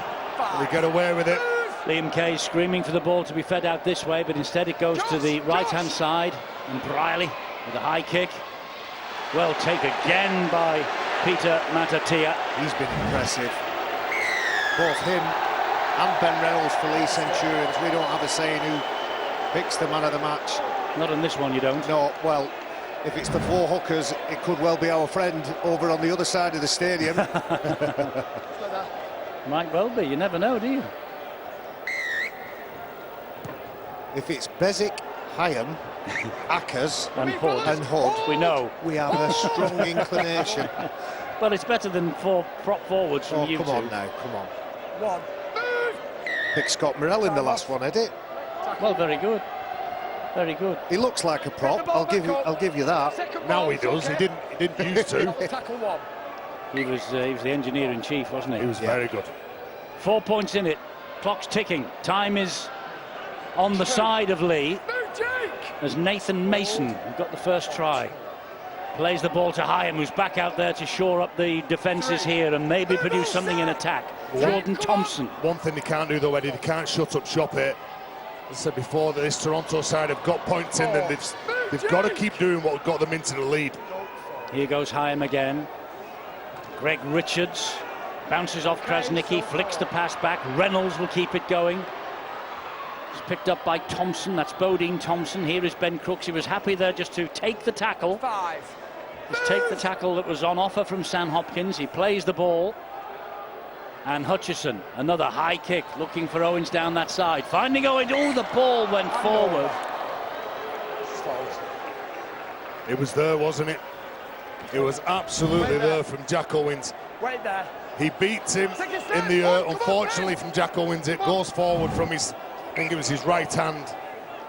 They get away with it. Liam Kay screaming for the ball to be fed out this way, but instead it goes to the right-hand side, and Briley with a high kick. Well taken again by Peter Matatia. He's been impressive. Both him and Ben Reynolds for Leigh Centurions. We don't have a saying who picks the man of the match. Not on this one, you don't. No, well, if it's the 4 hookers, it could well be our friend over on the other side of the stadium. Might well be, you never know, do you? If it's Bezic, Hyam, Ackers and Hood, we know. We have a strong inclination. Well, it's better than 4 prop forwards from you two. Come on now, come on. Pick Scott Morrell in the last one, had it? Well, very good. Very good. He looks like a prop. I'll give you that. Now he does. He didn't used to. He was the engineer in chief, wasn't he? He was very good. 4 points in it. Clock's ticking. Time is on the side of Leigh, as Nathan Mason, who got the first try, plays the ball to Hyam, who's back out there to shore up the defences here and maybe produce something in attack. Jordan Thompson. One thing they can't do though, Eddie, they can't shut up shop here. As I said before, that this Toronto side have got points in them. They've got to keep doing what got them into the lead. Here goes Hyam again. Greg Richards bounces off Krasniqi, flicks the pass back. Reynolds will keep it going. It's picked up by Thompson. That's Bodine Thompson. Here is Ben Crooks. He was happy there just to take the tackle. Just take the tackle that was on offer from Sam Hopkins. He plays the ball. And Hutchison, another high kick, looking for Owens down that side. Finding Owens. Oh, the ball went forward. It was there, wasn't it? It was absolutely there from Jack Owens. Wait there. He beats him in the air. Unfortunately from Jack Owens, it goes forward from his, I think it was his right hand.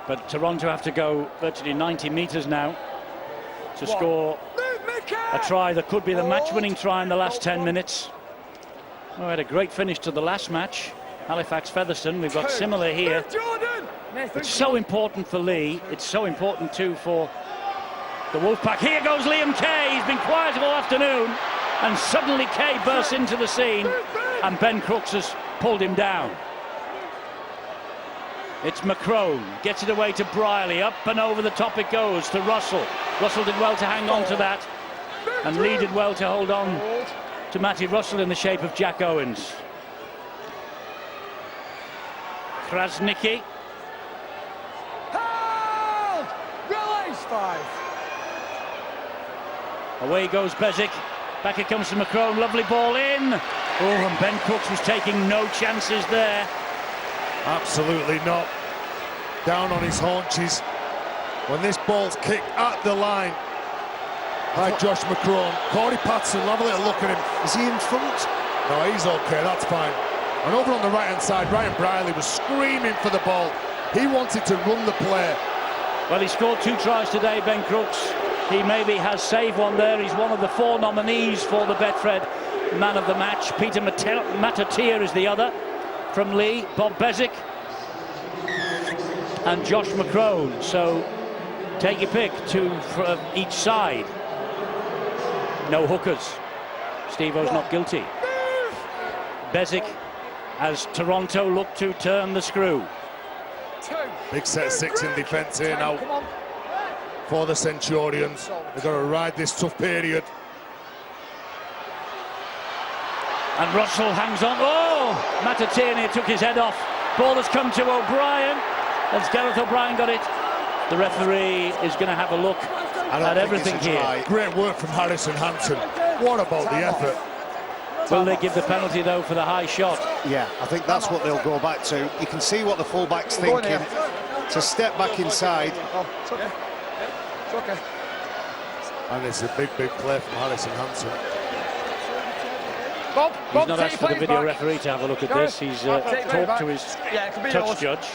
But Toronto have to go virtually 90 metres now to score a try that could be the match-winning try in the last 10 minutes. We had a great finish to the last match. Halifax Featherstone, we've got similar here. It's so important for Leigh. It's so important too for the Wolfpack. Here goes Liam Kay. He's been quiet all afternoon, and suddenly Kay bursts into the scene, and Ben Crooks has pulled him down. It's McCrone, gets it away to Briley, up and over the top it goes to Russell. Russell did well to hang on to that, and Leigh did well to hold on to Matty Russell in the shape of Jack Owens. Krasnicki. Release 5. Away goes Bezic. Back it comes to McCrone. Lovely ball in. Oh, and Ben Crooks was taking no chances there. Absolutely not. Down on his haunches. When this ball's kicked at the line by Josh McCrone. Corey Patterson, have a little look at him. Is he in front? No, he's okay, that's fine. And over on the right-hand side, Ryan Briley was screaming for the ball. He wanted to run the play. Well, he scored 2 tries today, Ben Crooks. He maybe has saved one there. He's one of the 4 nominees for the Betfred Man of the Match. Peter Matatia is the other from Leigh. Bob Bezic and Josh McCrone. So take your pick, 2 from each side. No hookers. Steve-O's not guilty. Bezic as Toronto look to turn the screw. Big set 6 in defence here now for the Centurions. They've got to ride this tough period. And Russell hangs on. Oh! Matatia took his head off. Ball has come to O'Brien. As Gareth O'Brien got it. The referee is going to have a look at everything here. Great work from Harrison Hansen. What about the effort? Will they give the penalty, though, for the high shot? Yeah, I think that's what they'll go back to. You can see what the fullback's thinking. To step back inside. It's okay. It's okay. And it's a big play from Harrison Hansen. He's not asked for the video referee to have a look at this. He's talked to his touch judge.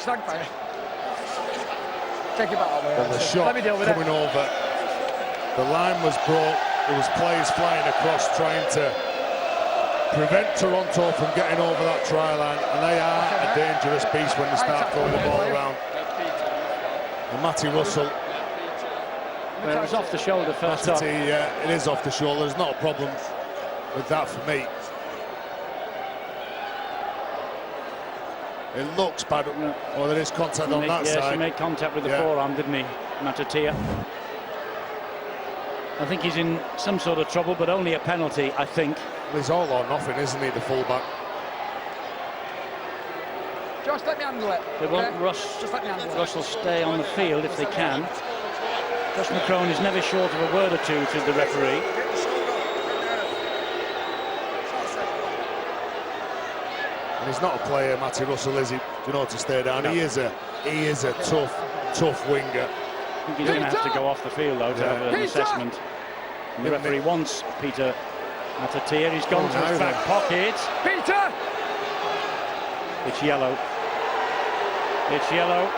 Take it back. And the shot coming over. The line was broke. There was players flying across trying to prevent Toronto from getting over that try line, and they are a dangerous beast when they start throwing the ball around. And Matty Russell. Well, it was off the shoulder first off. Yeah, it is off the shoulder. There's not a problem with that for me. It looks bad. Oh, there is contact on that side. Yes, he made contact with the forearm, didn't he, Matatia? I think he's in some sort of trouble, but only a penalty, I think. Well, he's all or nothing, isn't he, the fullback? Josh, let me handle it. They want Russell stay on the field if they can. Josh McCrone is never short of a word or two to the referee. And he's not a player, Matty Russell, is he? Do you know, to stay down? No. He is a tough winger. I think he's going to have to go off the field, though, to have an assessment. And the referee wants Peter Matatia. He's gone to his back pocket. Peter! It's yellow. It's yellow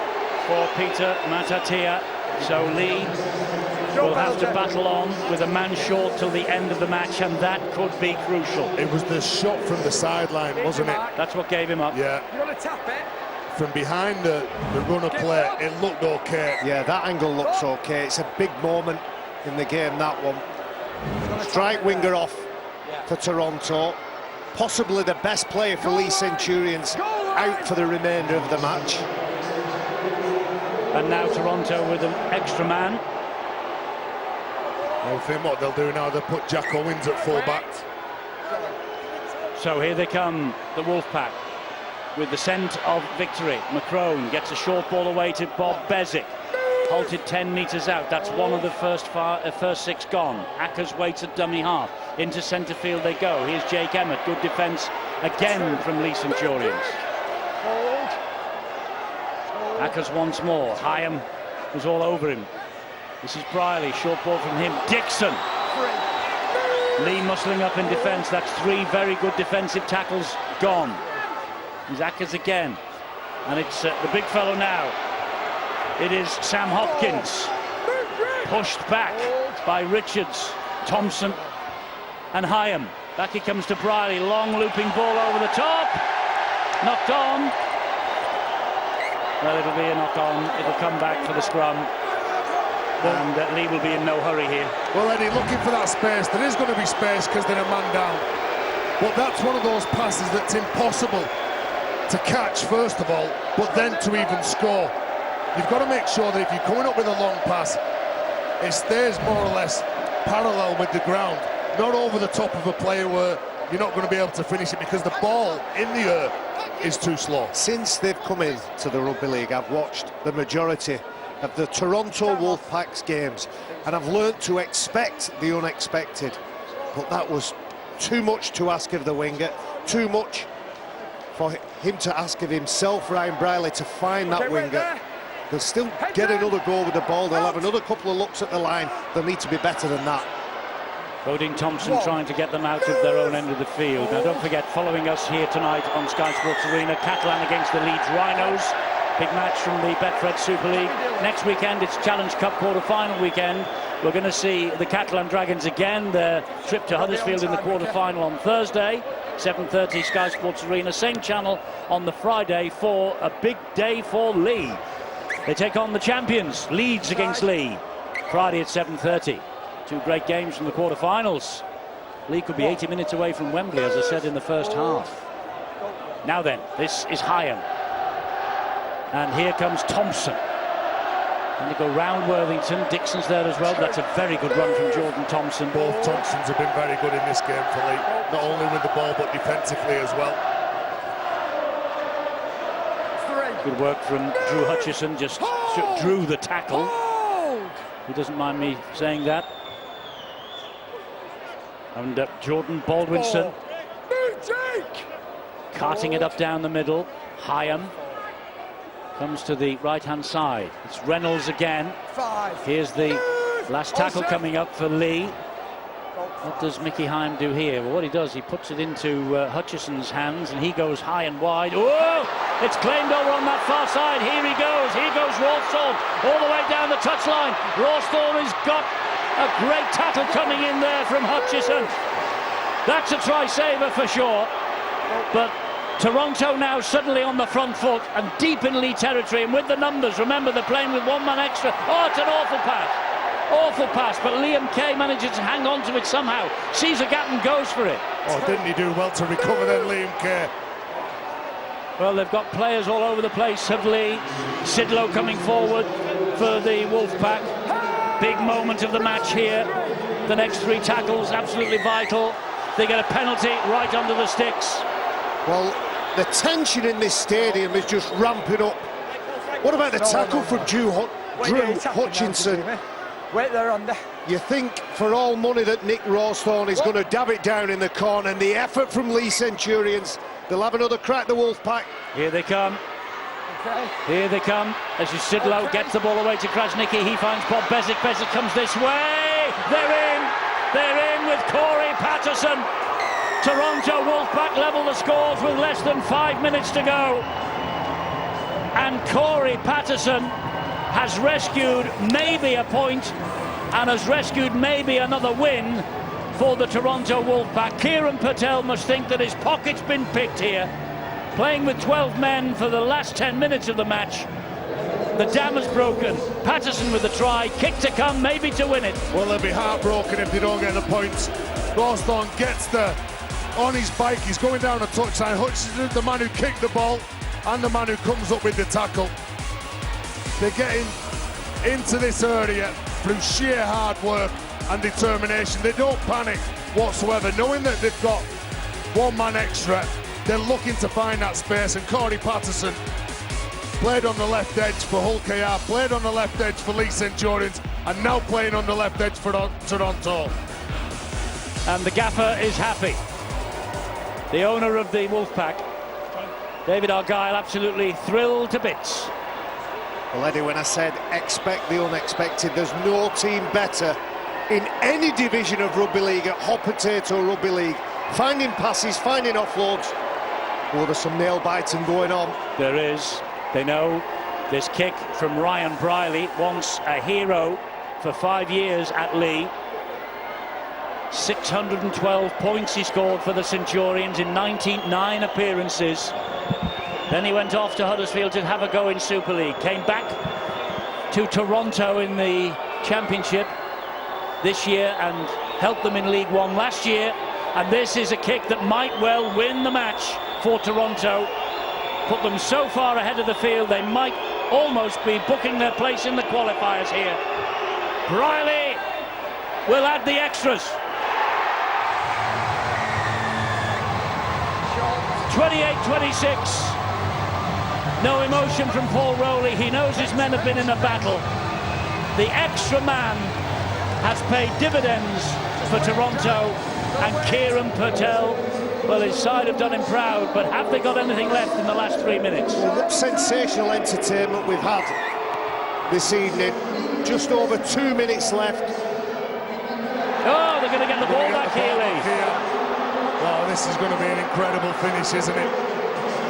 for Peter Matatia. So Leigh will have to battle on with a man short till the end of the match, and that could be crucial. It was the shot from the sideline, wasn't it? That's what gave him up. Yeah. You want to tap it? From behind the runner play, it looked okay. Yeah, that angle looks okay. It's a big moment in the game, that one. Strike winger off for Toronto. Possibly the best player for Leigh Centurions out for the remainder of the match. And now Toronto with an extra man. I think what they'll do now, they'll put Jack Owens at full back. So here they come, the Wolfpack. with the scent of victory. McCrone gets a short ball away to Bob Bezic. Halted 10 metres out. That's one of the first 6 gone. Ackers waits at dummy half. Into centre field they go. Here's Jake Emmett. Good defence again from Leigh Centurions. Ackers once more. Hyam was all over him. This is Briley. Short ball from him. Dixon. Leigh muscling up in defence. That's 3 very good defensive tackles gone. Here's Ackers again. And it's the big fellow now. It is Sam Hopkins, pushed back by Richards, Thompson and Hyam. Back he comes to Briley, long looping ball over the top, knocked on. Well, it'll be a knock on, it'll come back for the scrum. And Leigh will be in no hurry here. Well, Eddie, looking for that space. There is going to be space because they're a man down. But that's one of those passes that's impossible to catch, first of all, but then to even score. You've got to make sure that if you're coming up with a long pass, it stays more or less parallel with the ground, not over the top of a player where you're not going to be able to finish it because the ball in the air is too slow. Since they've come in to the Rugby League, I've watched the majority of the Toronto Wolfpack's games, and I've learnt to expect the unexpected. But that was too much to ask of the winger, too much for him to ask of himself, Ryan Briley, to find that winger. They'll still get another go with the ball. They'll have another couple of looks at the line. They'll need to be better than that. Bodine Thompson trying to get them out of their own end of the field. Now, don't forget, following us here tonight on Sky Sports Arena, Catalan against the Leeds Rhinos. Big match from the Betfred Super League. Next weekend, it's Challenge Cup quarter-final weekend. We're going to see the Catalan Dragons again. Their trip to Huddersfield in the quarter-final on Thursday. 7:30 Sky Sports Arena. Same channel on the Friday for a big day for Leigh. They take on the champions, Leeds against Leigh, Friday at 7:30. 2 great games from the quarterfinals. Leigh could be 80 minutes away from Wembley, as I said in the first half. Now then, this is Hyam. And here comes Thompson. And they go round Worthington. Dixon's there as well. That's a very good run from Jordan Thompson. Both Thompsons have been very good in this game for Leigh, not only with the ball but defensively as well. Good work from Drew Hutchison, just drew the tackle. He doesn't mind me saying that. And Jordan Baldwinson carting it up down the middle. Hyam comes to the right-hand side. It's Reynolds again. Here's the last tackle coming up for Leigh. What does Mickey Hyam do here? Well, what he does, he puts it into Hutchison's hands, and he goes high and wide. Oh! It's claimed over on that far side. Here he goes. Here goes Rawsthorne all the way down the touchline. Rawsthorne has got a great tackle coming in there from Hutchison. That's a try-saver for sure. But Toronto now suddenly on the front foot and deep in Leigh territory, and with the numbers, remember they're playing with 1 man extra. Oh, it's an awful pass. Awful pass, but Liam Kay manages to hang on to it somehow. Sees a gap and goes for it. Oh, didn't he do well to recover then, Liam Kay? Well, they've got players all over the place, have Leigh. Sidlow coming forward for the Wolfpack. Big moment of the match here. The next 3 tackles, absolutely vital. They get a penalty right under the sticks. Well, the tension in this stadium is just ramping up. What about the tackle from Drew Hutchinson? Wait there, under. You think for all money that Nick Rawsthorne is going to dab it down in the corner, and the effort from Leigh Centurions. They'll have another crack, the Wolfpack. Here they come. Here they come. As Sidlow gets the ball away to Krasnicki. He finds Bob Bezic. Bezic comes this way. They're in. They're in with Corey Patterson. Toronto Wolfpack level the scores with less than 5 minutes to go. And Corey Patterson has rescued maybe a point and has rescued maybe another win for the Toronto Wolfpack. Kieran Patel must think that his pocket's been picked here. Playing with 12 men for the last 10 minutes of the match. The dam has broken. Patterson with the try, kick to come, maybe to win it. Well, they'll be heartbroken if they don't get the points. Rawsthorne gets on his bike, he's going down the touchline. Hutchinson is the man who kicked the ball and the man who comes up with the tackle. They're getting into this area through sheer hard work and determination. They don't panic whatsoever, knowing that they've got 1 man extra. They're looking to find that space, and Corey Patterson played on the left edge for Hull KR, played on the left edge for Leigh Centurions, and now playing on the left edge for Toronto. And the gaffer is happy. The owner of the Wolfpack, David Argyle, absolutely thrilled to bits. Well, Eddie, when I said expect the unexpected, there's no team better in any division of rugby league at hot potato rugby league. Finding passes, finding offloads. Oh, there's some nail biting going on. There is. They know this kick from Ryan Briley, once a hero for 5 years at Leigh. 612 points he scored for the Centurions in 99 appearances. Then he went off to Huddersfield to have a go in Super League. Came back to Toronto in the Championship this year and helped them in League One last year. And this is a kick that might well win the match for Toronto. Put them so far ahead of the field, they might almost be booking their place in the qualifiers here. Briley will add the extras. 28-26. No emotion from Paul Rowley. He knows his men have been in a battle. The extra man has paid dividends for Toronto, and Kieran Purtell, well, his side have done him proud, but have they got anything left in the last 3 minutes? Well, what sensational entertainment we've had this evening. Just over 2 minutes left. Oh, they're going to get the ball back here, Leigh. Well, this is going to be an incredible finish, isn't it?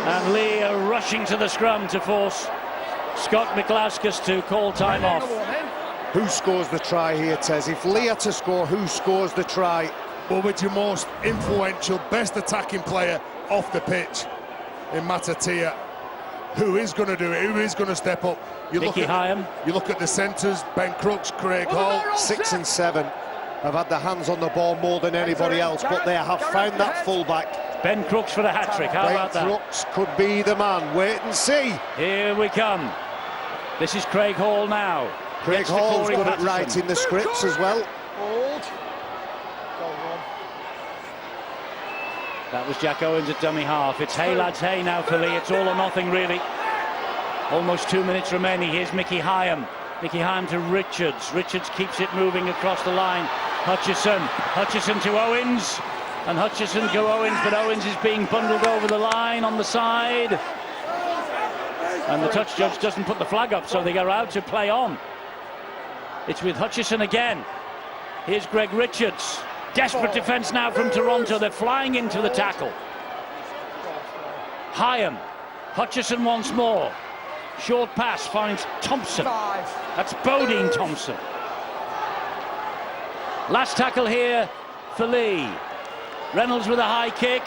And Leigh are rushing to the scrum to force Scott McLaskis to call time off. Who scores the try here, Tez? If Leigh had to score, who scores the try? Well, with your most influential, best attacking player off the pitch in Matatia, who is going to do it? Who is going to step up? You Mickey Hyam. You look at the centres, Ben Crooks, Craig Hall. 6 and 7 have had their hands on the ball more than anybody else, but they have found that fullback. Ben Crooks for the hat-trick, how about that? Ben Crooks could be the man. Wait and see. Here we come. This is Craig Hall now. Craig Hall's good at writing the scripts as well. That was Jack Owens at dummy half. It's hey lads, hey now for Leigh. It's all or nothing really. Almost 2 minutes remaining. Here's Mickey Hyam. Mickey Hyam to Richards. Richards keeps it moving across the line. Hutchison to Owens. And Hutchison to Owens, but Owens is being bundled over the line on the side. And the touch judge doesn't put the flag up, so they go out to play on. It's with Hutchison again. Here's Greg Richards. Desperate defence now from Toronto. They're flying into the tackle. Hyam. Hutchison once more. Short pass finds Thompson. That's Bodine Thompson. Last tackle here for Leigh. Reynolds with a high kick.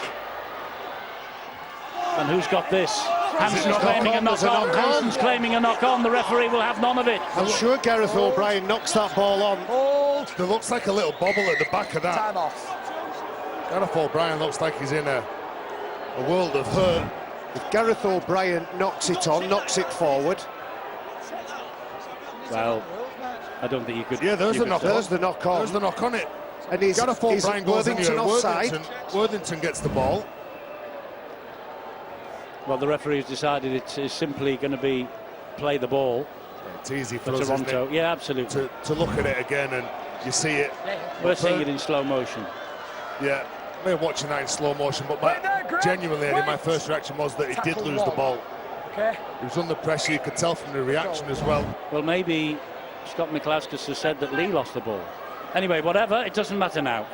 And who's got this? Hanson's claiming a knock-on. Hanson's claiming a knock-on. The referee will have none of it. I'm sure Gareth O'Brien knocks that ball on. There looks like a little bobble at the back of that. Time off. Gareth O'Brien looks like he's in a world of hurt. If Gareth O'Brien knocks it on, knocks it forward. Well, I don't think you could. Yeah, there's the knock-on. There's the knock-on. There's the knock on it. And Gareth O'Brien goes in here. offside? Worthington gets the ball. Well, the referee's decided it's simply going to be play the ball. Yeah, it's easy for for us, Toronto. isn't it? Yeah, absolutely. To look at it again and you see it. We're seeing it in slow motion. Yeah, we're watching that in slow motion, but genuinely, Eddie, my first reaction was that he did lose the ball. Okay. He was under pressure, you could tell from the reaction as well. Well, maybe Scott McLaskis has said that Leigh lost the ball. Anyway, whatever, it doesn't matter now.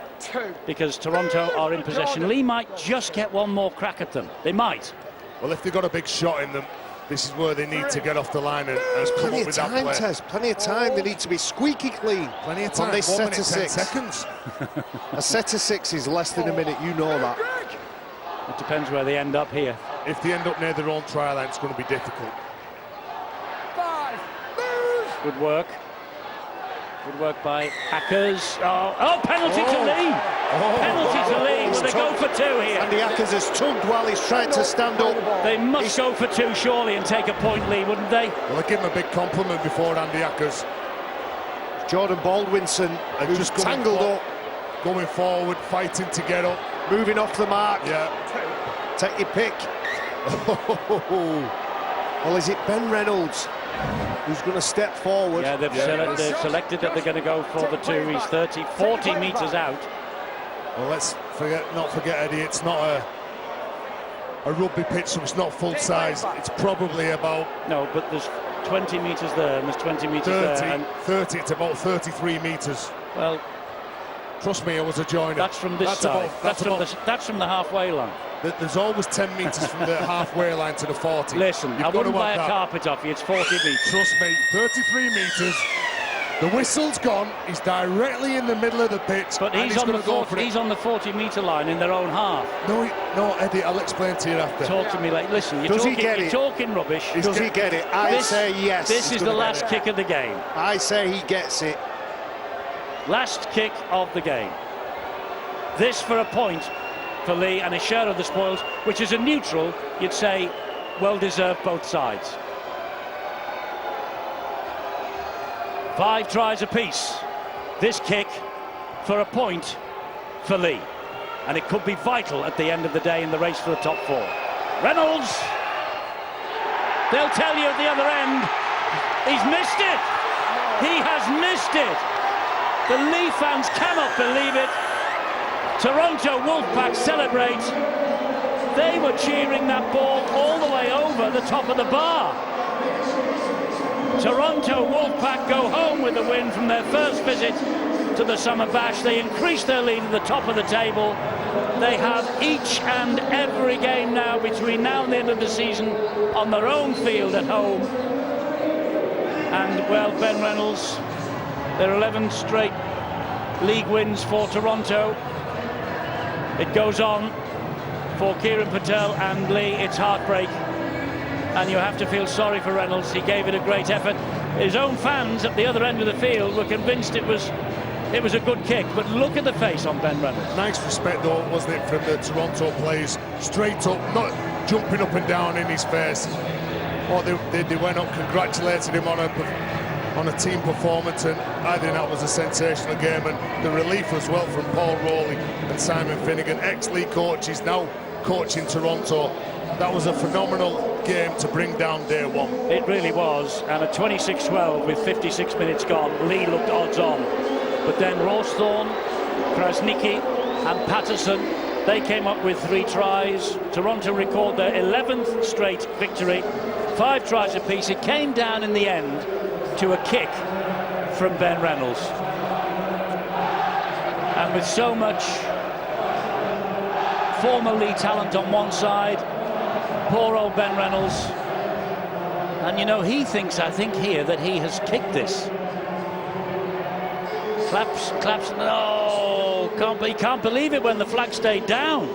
Because Toronto are in possession. Leigh might just get one more crack at them. They might. Well, if they've got a big shot in them, this is where they need to get off the line and come up with that play. Tez, plenty of time. They need to be squeaky clean. Plenty of time. On this 1 set minute, of 10 6. seconds. A set of 6 is less than a minute. You know that. It depends where they end up here. If they end up near their own try line, it's going to be difficult. Good work. Good work by Hackers. Oh, penalty to Leigh. Penalty to Leigh. Will they go for 2 here? Andy Hackers has tugged while he's trying to stand up. They must go for 2 surely and take a point, Leigh, wouldn't they? Well, I give him a big compliment before Andy Hackers. Jordan Baldwinson, and who's just tangled up. Going forward, fighting to get up. Moving off the mark. Yeah. Take your pick. Well, is it Ben Reynolds who's going to step forward? Yeah, they've selected that they're going to go for the two. He's 40 metres out. Well, let's not forget, Eddie, it's not a rugby pitch, so it's not full size. It's probably about... No, but there's 20 metres there, and there's 20 metres there. And 30, it's about 33 metres. Well, trust me, I was a joiner. That's from this side. That's from the halfway line. There's always 10 metres from the halfway line to the 40. Listen, I wouldn't buy a carpet off you. It's 40 metres. Trust me, 33 metres. The whistle's gone. He's directly in the middle of the pitch. But he's on the 40-metre line in their own half. No, Eddie, I'll explain to you after. Talk to me like, listen, you're talking rubbish. Does he get it? I say yes. This is the last kick of the game. I say he gets it. Last kick of the game. This for a point for Leigh and a share of the spoils, which is a neutral, you'd say, well-deserved both sides. 5 tries apiece. This kick for a point for Leigh. And it could be vital at the end of the day in the race for the top 4. Reynolds! They'll tell you at the other end, he's missed it! He has missed it! The Leigh fans cannot believe it. Toronto Wolfpack celebrate. They were cheering that ball all the way over the top of the bar. Toronto Wolfpack go home with the win from their first visit to the Summer Bash. They increase their lead at the top of the table. They have each and every game now between now and the end of the season on their own field at home. And, well, Ben Reynolds, their 11th straight league wins for Toronto. It goes on for Kieran Patel and Leigh. It's heartbreak. And you have to feel sorry for Reynolds. He gave it a great effort. His own fans at the other end of the field were convinced it was a good kick, but look at the face on Ben Reynolds. Nice respect, though, wasn't it, from the Toronto players? Straight up, not jumping up and down in his face. Oh, they went up, congratulated him on a team performance, and I think that was a sensational game. And the relief as well from Paul Rowley and Simon Finnegan, ex-league coaches, now coaching Toronto. That was a phenomenal game to bring down day one. It really was, and at 26-12 with 56 minutes gone, Leigh looked odds on. But then Rawsthorne, Krasnicki and Patterson, they came up with 3 tries. Toronto record their 11th straight victory, 5 tries apiece. It came down in the end to a kick from Ben Reynolds. And with so much former Leigh talent on one side, poor old Ben Reynolds. And you know, he thinks, I think here, that he has kicked this. Claps, no, he can't believe it when the flag stayed down.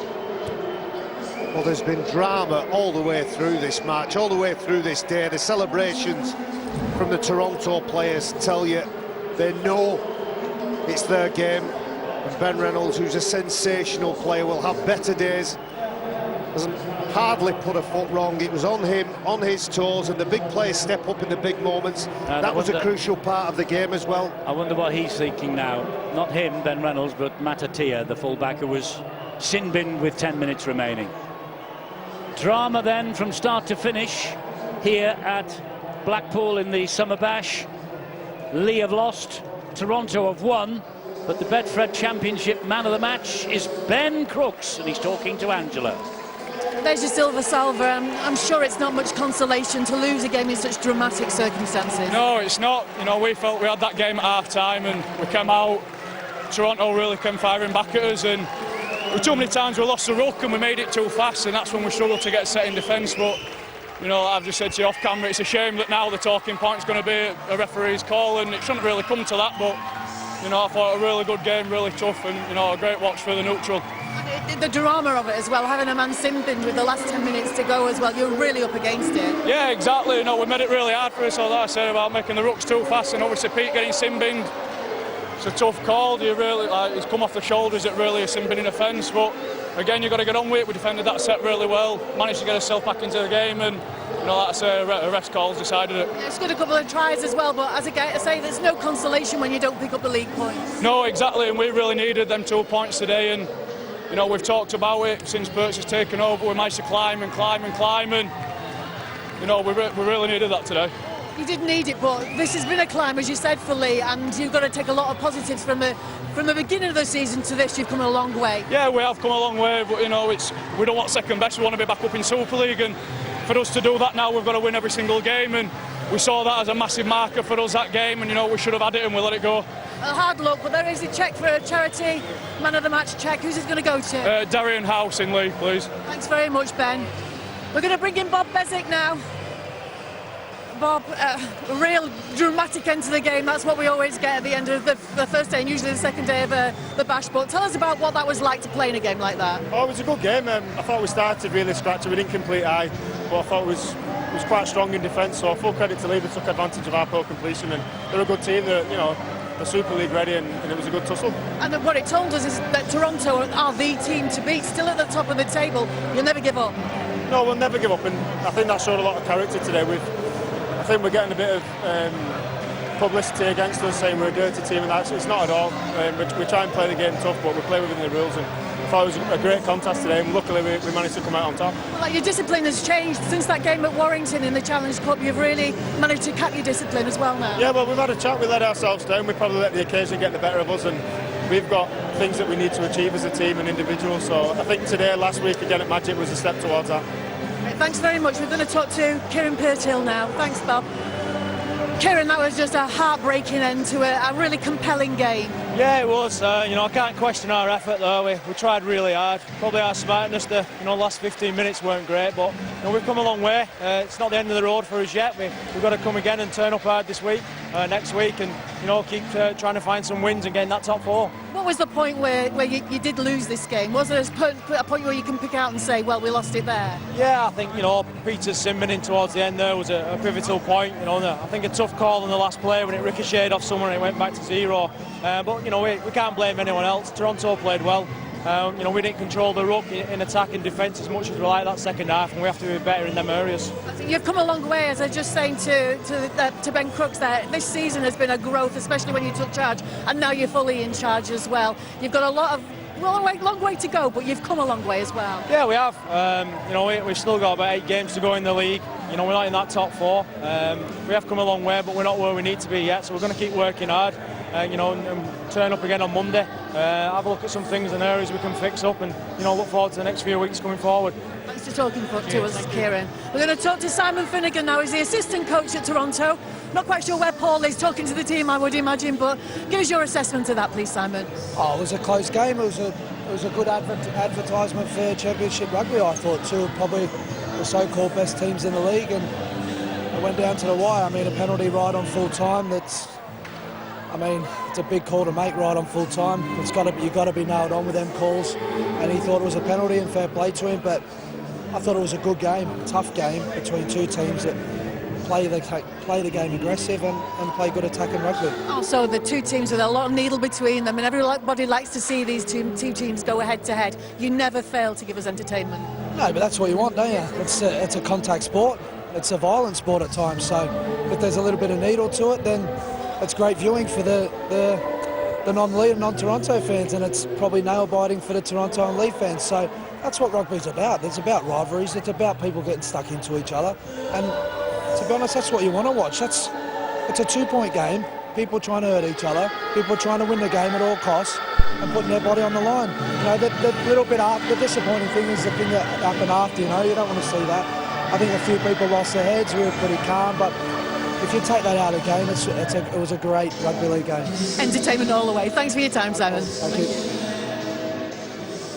Well, there's been drama all the way through this match, all the way through this day. The celebrations from the Toronto players tell you they know it's their game. And Ben Reynolds, who's a sensational player, will have better days. Doesn't hardly put a foot wrong. It was on him, on his toes, and the big players step up in the big moments. That was a crucial part of the game as well. I wonder what he's thinking now. Not him, Ben Reynolds, but Matatia, the fullback, who was sin-binned with 10 minutes remaining. Drama then from start to finish here at Blackpool in the Summer Bash. Leigh have lost, Toronto have won, but the Betfred Championship man of the match is Ben Crooks, and he's talking to Angela. There's your silver salver. I'm sure it's not much consolation to lose a game in such dramatic circumstances. No, it's not. You know, we felt we had that game at half-time and we came out. Toronto really came firing back at us, and there were too many times we lost the ruck and we made it too fast, and that's when we struggled to get set in defence. But, you know, I've just said to you off camera, it's a shame that now the talking point's going to be a referee's call, and it shouldn't really come to that. But, you know, I thought a really good game, really tough, and, you know, a great watch for the neutral. The drama of it as well, having a man sin-binned with the last 10 minutes to go as well, you're really up against it. Yeah, exactly. You know, we made it really hard for us, all that I said about making the rucks too fast, and obviously Pete getting sin-binned. It's a tough call. Do you really, he's come off the shoulders at really a sin-binning offence, but again, you've got to get on with it. We defended that set really well, managed to get ourselves back into the game, and, you know, like I say, a ref call's decided it. It's got a couple of tries as well, but as I say, there's no consolation when you don't pick up the league points. No, exactly, and we really needed them 2 points today, and You know, we've talked about it since Bert's has taken over. We managed to climb and climb and climb, and you know, we really needed that today. You did need it, but this has been a climb, as you said, for Leigh, and you've got to take a lot of positives from the beginning of the season to this. You've come a long way. Yeah, we have come a long way, but you know, we don't want second best. We want to be back up in Super League, and for us to do that now, we've got to win every single game, and we saw that as a massive marker for us that game, and you know, we should have had it and we let it go. A hard luck, but there is a cheque for a charity man of the match cheque. Who's it going to go to? Darien House in Leigh, please. Thanks very much, Ben. We're going to bring in Bob Bezic now. Bob, a real dramatic end to the game. That's what we always get at the end of the first day and usually the second day of the bash. But tell us about what that was like to play in a game like that. Oh, it was a good game. I thought we started really scratchy. We didn't complete high, but I thought it was quite strong in defence. So full credit to Leigh. They took advantage of our poor completion, and they're a good team. They're, you know, the Super League ready, and it was a good tussle. And what it told us is that Toronto are the team to beat. Still at the top of the table. You'll never give up. No, we'll never give up, and I think that showed a lot of character today. I think we're getting a bit of publicity against us, saying we're a dirty team, and that's it's not at all. We try and play the game tough, but we play within the rules. And I thought it was a great contest today, and luckily we managed to come out on top. Well, like, your discipline has changed since that game at Warrington in the Challenge Cup. You've really managed to cap your discipline as well now. Yeah, well, we've had a chat. We let ourselves down. We probably let the occasion get the better of us, and we've got things that we need to achieve as a team and individual. So I think today, last week again at Magic, was a step towards that. Right, thanks very much. We're going to talk to Kieran Peartill now. Thanks, Bob. Kieran, that was just a heartbreaking end to a really compelling game. Yeah, it was. You know, I can't question our effort though. We tried really hard. Probably our smartness. The last 15 minutes weren't great, but you know, we've come a long way. It's not the end of the road for us yet. We've got to come again and turn up hard this week, next week, and you know, keep trying to find some wins and get in that top four. What was the point where you did lose this game? Was there a point where you can pick out and say, well, we lost it there? Yeah, I think, you know, Peter's simming in towards the end there was a pivotal point. You know, I think a tough call on the last play when it ricocheted off someone and it went back to 0. But, you know, we can't blame anyone else. Toronto played well. You know, we didn't control the ruck in attack and defence as much as we like that second half, and we have to be better in them areas. You've come a long way, as I was just saying to Ben Crooks there. This season has been a growth, especially when you took charge, and now you're fully in charge as well. You've got a long way to go, but you've come a long way as well. Yeah, we have. You know, we've still got about 8 games to go in the league. You know, we're not in that top 4. We have come a long way, but we're not where we need to be yet, so we're going to keep working hard. You know, and turn up again on Monday. Have a look at some things and areas we can fix up, and you know, look forward to the next few weeks coming forward. Thanks for talking to us, Kieran. We're going to talk to Simon Finnegan now. He's the assistant coach at Toronto. Not quite sure where Paul is, talking to the team, I would imagine, but give us your assessment of that, please, Simon. Oh, it was a close game. It was a good advertisement for Championship rugby. I thought two of probably the so-called best teams in the league, and it went down to the wire. I mean, a penalty right on full time. It's a big call to make right on full time. You've got to be nailed on with them calls, and he thought it was a penalty, and fair play to him. But I thought it was a good game, a tough game between two teams that play the game aggressive and play good attacking rugby. Also, the two teams with a lot of needle between them, and everybody likes to see these two teams go head to head. You never fail to give us entertainment. No, but that's what you want, don't you? It's a contact sport. It's a violent sport at times. So if there's a little bit of needle to it, then it's great viewing for the non-Leigh and non-Toronto fans, and it's probably nail-biting for the Toronto and Leigh fans. So that's what rugby's about. It's about rivalries. It's about people getting stuck into each other. And to be honest, that's what you want to watch. It's a 2-point game. People trying to hurt each other. People trying to win the game at all costs and putting their body on the line. You know, the little bit after, the disappointing thing is the thing that happened after. You know, you don't want to see that. I think a few people lost their heads. We were pretty calm, but if you take that out of the game, it was a great rugby league game. Entertainment all the way. Thanks for your time, Simon. Thank you.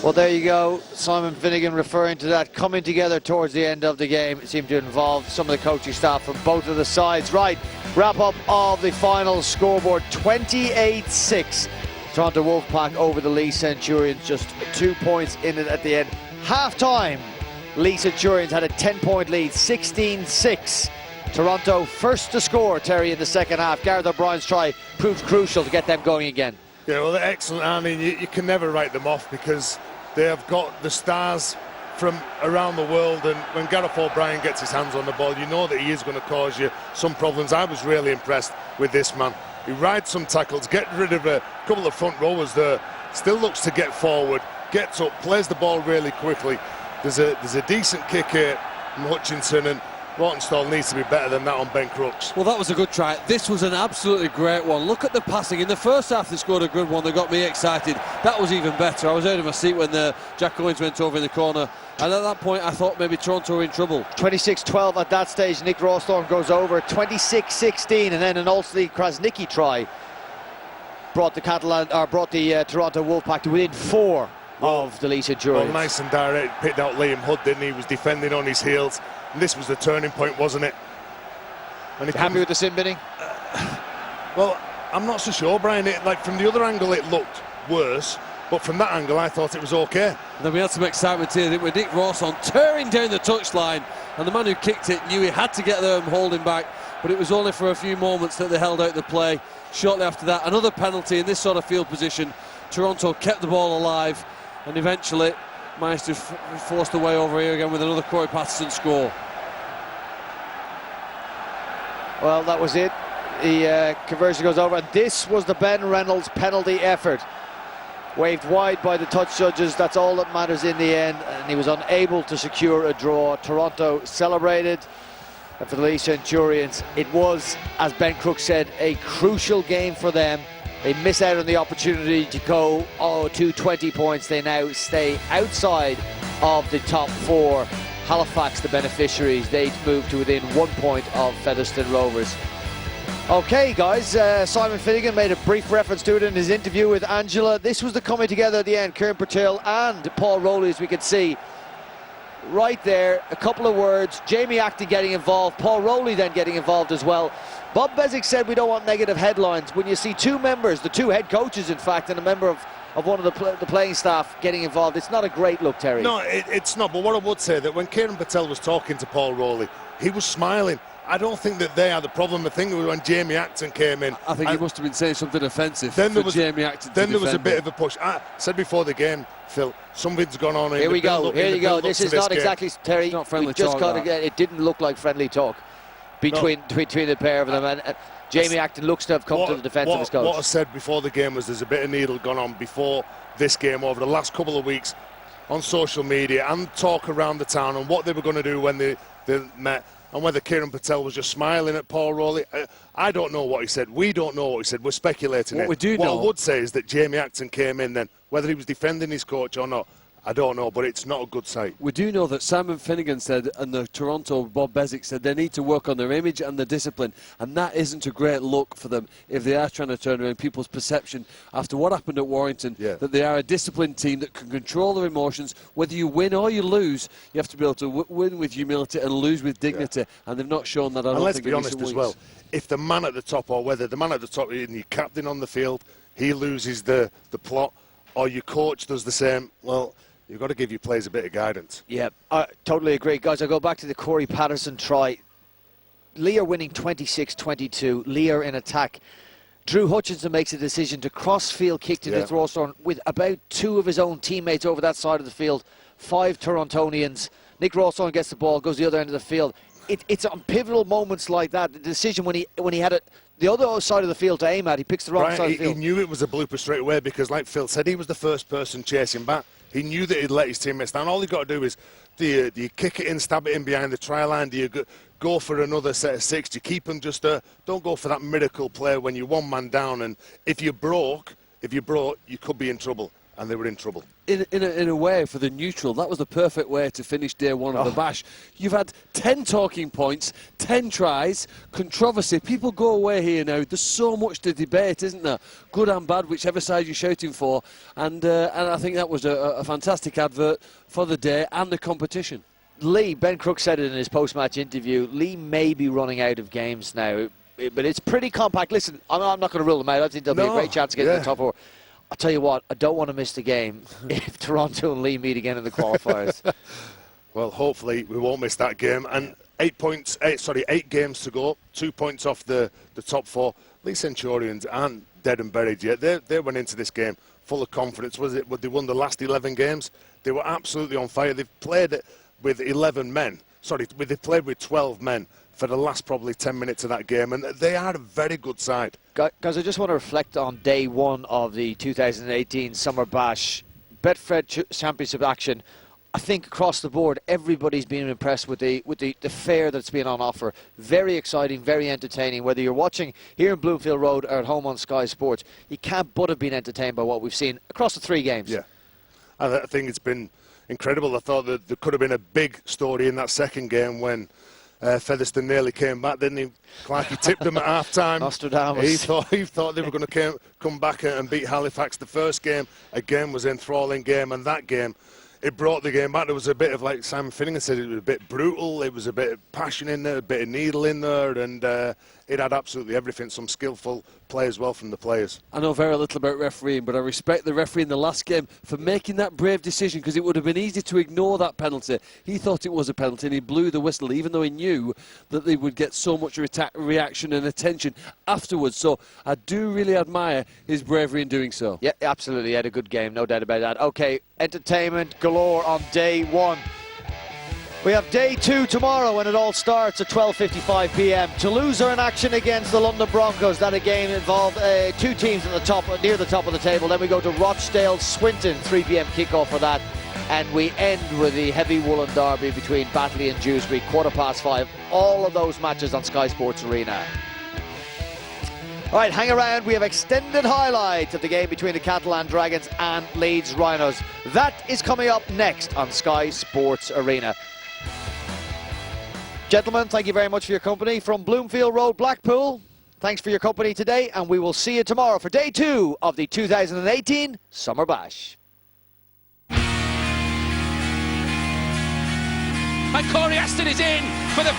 Well, there you go. Simon Finnegan referring to that coming together towards the end of the game. It seemed to involve some of the coaching staff from both of the sides. Right, wrap up of the final scoreboard, 28-6. Toronto Wolfpack over the Leigh Centurions, just 2 points in it at the end. Half-time, Leigh Centurions had a 10-point lead, 16-6. Toronto first to score, Terry, in the second half. Gareth O'Brien's try proved crucial to get them going again. Yeah, well, they're excellent. I mean, you can never write them off because they have got the stars from around the world, and when Gareth O'Brien gets his hands on the ball, you know that he is going to cause you some problems. I was really impressed with this man. He rides some tackles, get rid of a couple of front rowers there, still looks to get forward, gets up, plays the ball really quickly. There's a decent kick here from Hutchinson, and Rottenstall needs to be better than that on Ben Crooks. Well, that was a good try. This was an absolutely great one. Look at the passing. In the first half, they scored a good one that got me excited. That was even better. I was out of my seat when Jack Owens went over in the corner. And at that point, I thought maybe Toronto were in trouble. 26-12 at that stage. Nick Rawsthorne goes over. 26-16, and then an Olsley Krasnicki try brought the Toronto Wolfpack to within 4 of the Leigh Centurions. Well, nice and direct. Picked out Liam Hood, didn't he? He was defending on his heels. And this was the turning point, wasn't it? And happy with the sin binning? Well, I'm not so sure, Brian. Like from the other angle, it looked worse. But from that angle, I thought it was okay. And then we had some excitement here with Nick Rawsthorne tearing down the touchline, and the man who kicked it knew he had to get there and hold him back, but it was only for a few moments that they held out the play. Shortly after that, another penalty in this sort of field position. Toronto kept the ball alive and eventually managed to force the way over here again with another Corey Patterson score. Well, that was it. The conversion goes over, and this was the Ben Reynolds penalty effort. Waved wide by the touch judges, that's all that matters in the end, and he was unable to secure a draw. Toronto celebrated, and for the Leigh Centurions, it was, as Ben Crooks said, a crucial game for them. They miss out on the opportunity to go to 20 points. They now stay outside of the top 4. Halifax, the beneficiaries, they move to within 1 point of Featherstone Rovers. Okay, guys, Simon Finnegan made a brief reference to it in his interview with Angela. This was the coming together at the end. Kieran Purtill and Paul Rowley, as we could see right there. A couple of words. Jamie Acton getting involved. Paul Rowley then getting involved as well. Bob Bezic said we don't want negative headlines. When you see 2 members, the 2 head coaches, in fact, and a member of one of the playing staff getting involved, it's not a great look, Terry. No, it's not. But what I would say, that when Kieran Purtill was talking to Paul Rowley, he was smiling. I don't think that they are the problem. I think it was when Jamie Acton came in. I think he must have been saying something offensive Jamie Acton. Then there was a bit of a push. I said before the game, Phil, something's gone on. Here we go. Here you go. This is not exactly, Terry. It's not friendly we just talk, got to get. It didn't look like friendly talk between the pair of them. And Jamie Acton looks to have come to the defence of his coach. What I said before the game was there's a bit of needle gone on before this game over the last couple of weeks on social media and talk around the town and what they were going to do when they met. And whether Kieran Purtill was just smiling at Paul Rowley, I don't know what he said. We don't know what he said. We're speculating. What I would say is that Jamie Acton came in then. Whether he was defending his coach or not, I don't know, but it's not a good sight. We do know that Simon Finnegan said, and the Toronto Bob Bezic said, they need to work on their image and their discipline, and that isn't a great look for them if they are trying to turn around people's perception after what happened at Warrington, that they are a disciplined team that can control their emotions. Whether you win or you lose, you have to be able to win with humility and lose with dignity, and they've not shown that. And let's be honest as well, if the man at the top, or whether the man at the top and your captain on the field, he loses the plot, or your coach does the same, well, you've got to give your players a bit of guidance. Yeah, I totally agree. Guys, I go back to the Corey Patterson try. Leigh are winning 26-22. Leigh are in attack. Drew Hutchinson makes a decision to cross-field kick to Nick Rawsthorne with about 2 of his own teammates over that side of the field. 5 Torontonians. Nick Rawsthorne gets the ball, goes the other end of the field. It's on pivotal moments like that. The decision when he had it the other side of the field to aim at, he picks the wrong side of the field. He knew it was a blooper straight away because, like Phil said, he was the first person chasing back. He knew that he'd let his teammates down. All you've got to do is, do you kick it in, stab it in behind the try line? Do you go for another set of 6? Do you keep them just don't go for that miracle play when you're 1 man down. And if you broke, you could be in trouble. And they were in trouble. In a way, for the neutral, that was the perfect way to finish day 1 of the bash. You've had 10 talking points, 10 tries, controversy. People go away here now. There's so much to debate, isn't there? Good and bad, whichever side you're shouting for. And I think that was a fantastic advert for the day and the competition. Leigh, Ben Crooks said it in his post-match interview, Leigh may be running out of games now, but it's pretty compact. Listen, I'm not going to rule them out. I think there'll be a great chance to get to the top 4. I'll tell you what, I don't want to miss the game if Toronto and Leigh meet again in the qualifiers. Well, hopefully we won't miss that game. And 8 games to go, 2 points off the top 4. Leigh Centurions aren't dead and buried yet. They went into this game full of confidence. They won the last 11 games. They were absolutely on fire. They've played with 11 men. They played with 12 men for the last probably 10 minutes of that game, and they are a very good side. Guys, I just want to reflect on day 1 of the 2018 Summer Bash. Betfred Championship action, I think across the board, everybody's been impressed with the fare that's been on offer. Very exciting, very entertaining. Whether you're watching here in Bloomfield Road or at home on Sky Sports, you can't but have been entertained by what we've seen across the 3 games. Yeah, I think it's been incredible. I thought that there could have been a big story in that second game when Featherstone nearly came back, didn't he? Like he tipped them at half-time. Nostradamus. He thought they were going to come back and beat Halifax. The first game, again, was an enthralling game, and that game, it brought the game back. There was a bit of, like Simon Finnegan said, it was a bit brutal. It was a bit of passion in there, a bit of needle in there, and it had absolutely everything. Some skillful play as well from the players. I know very little about refereeing, but I respect the referee in the last game for making that brave decision, because it would have been easy to ignore that penalty. He thought it was a penalty and he blew the whistle, even though he knew that they would get so much reaction and attention afterwards. So I do really admire his bravery in doing so. Yeah, absolutely. He had a good game, no doubt about that. Okay, entertainment galore on day 1. We have day 2 tomorrow when it all starts at 12:55 p.m. Toulouse are in action against the London Broncos. That again involved 2 teams at the top, near the top of the table. Then we go to Rochdale Swinton, 3 p.m. kickoff for that. And we end with the heavy woolen derby between Batley and Dewsbury, 5:15. All of those matches on Sky Sports Arena. All right, hang around. We have extended highlights of the game between the Catalan Dragons and Leeds Rhinos. That is coming up next on Sky Sports Arena. Gentlemen, thank you very much for your company. From Bloomfield Road, Blackpool, thanks for your company today, and we will see you tomorrow for day 2 of the 2018 Summer Bash. And Corey Aston is in for the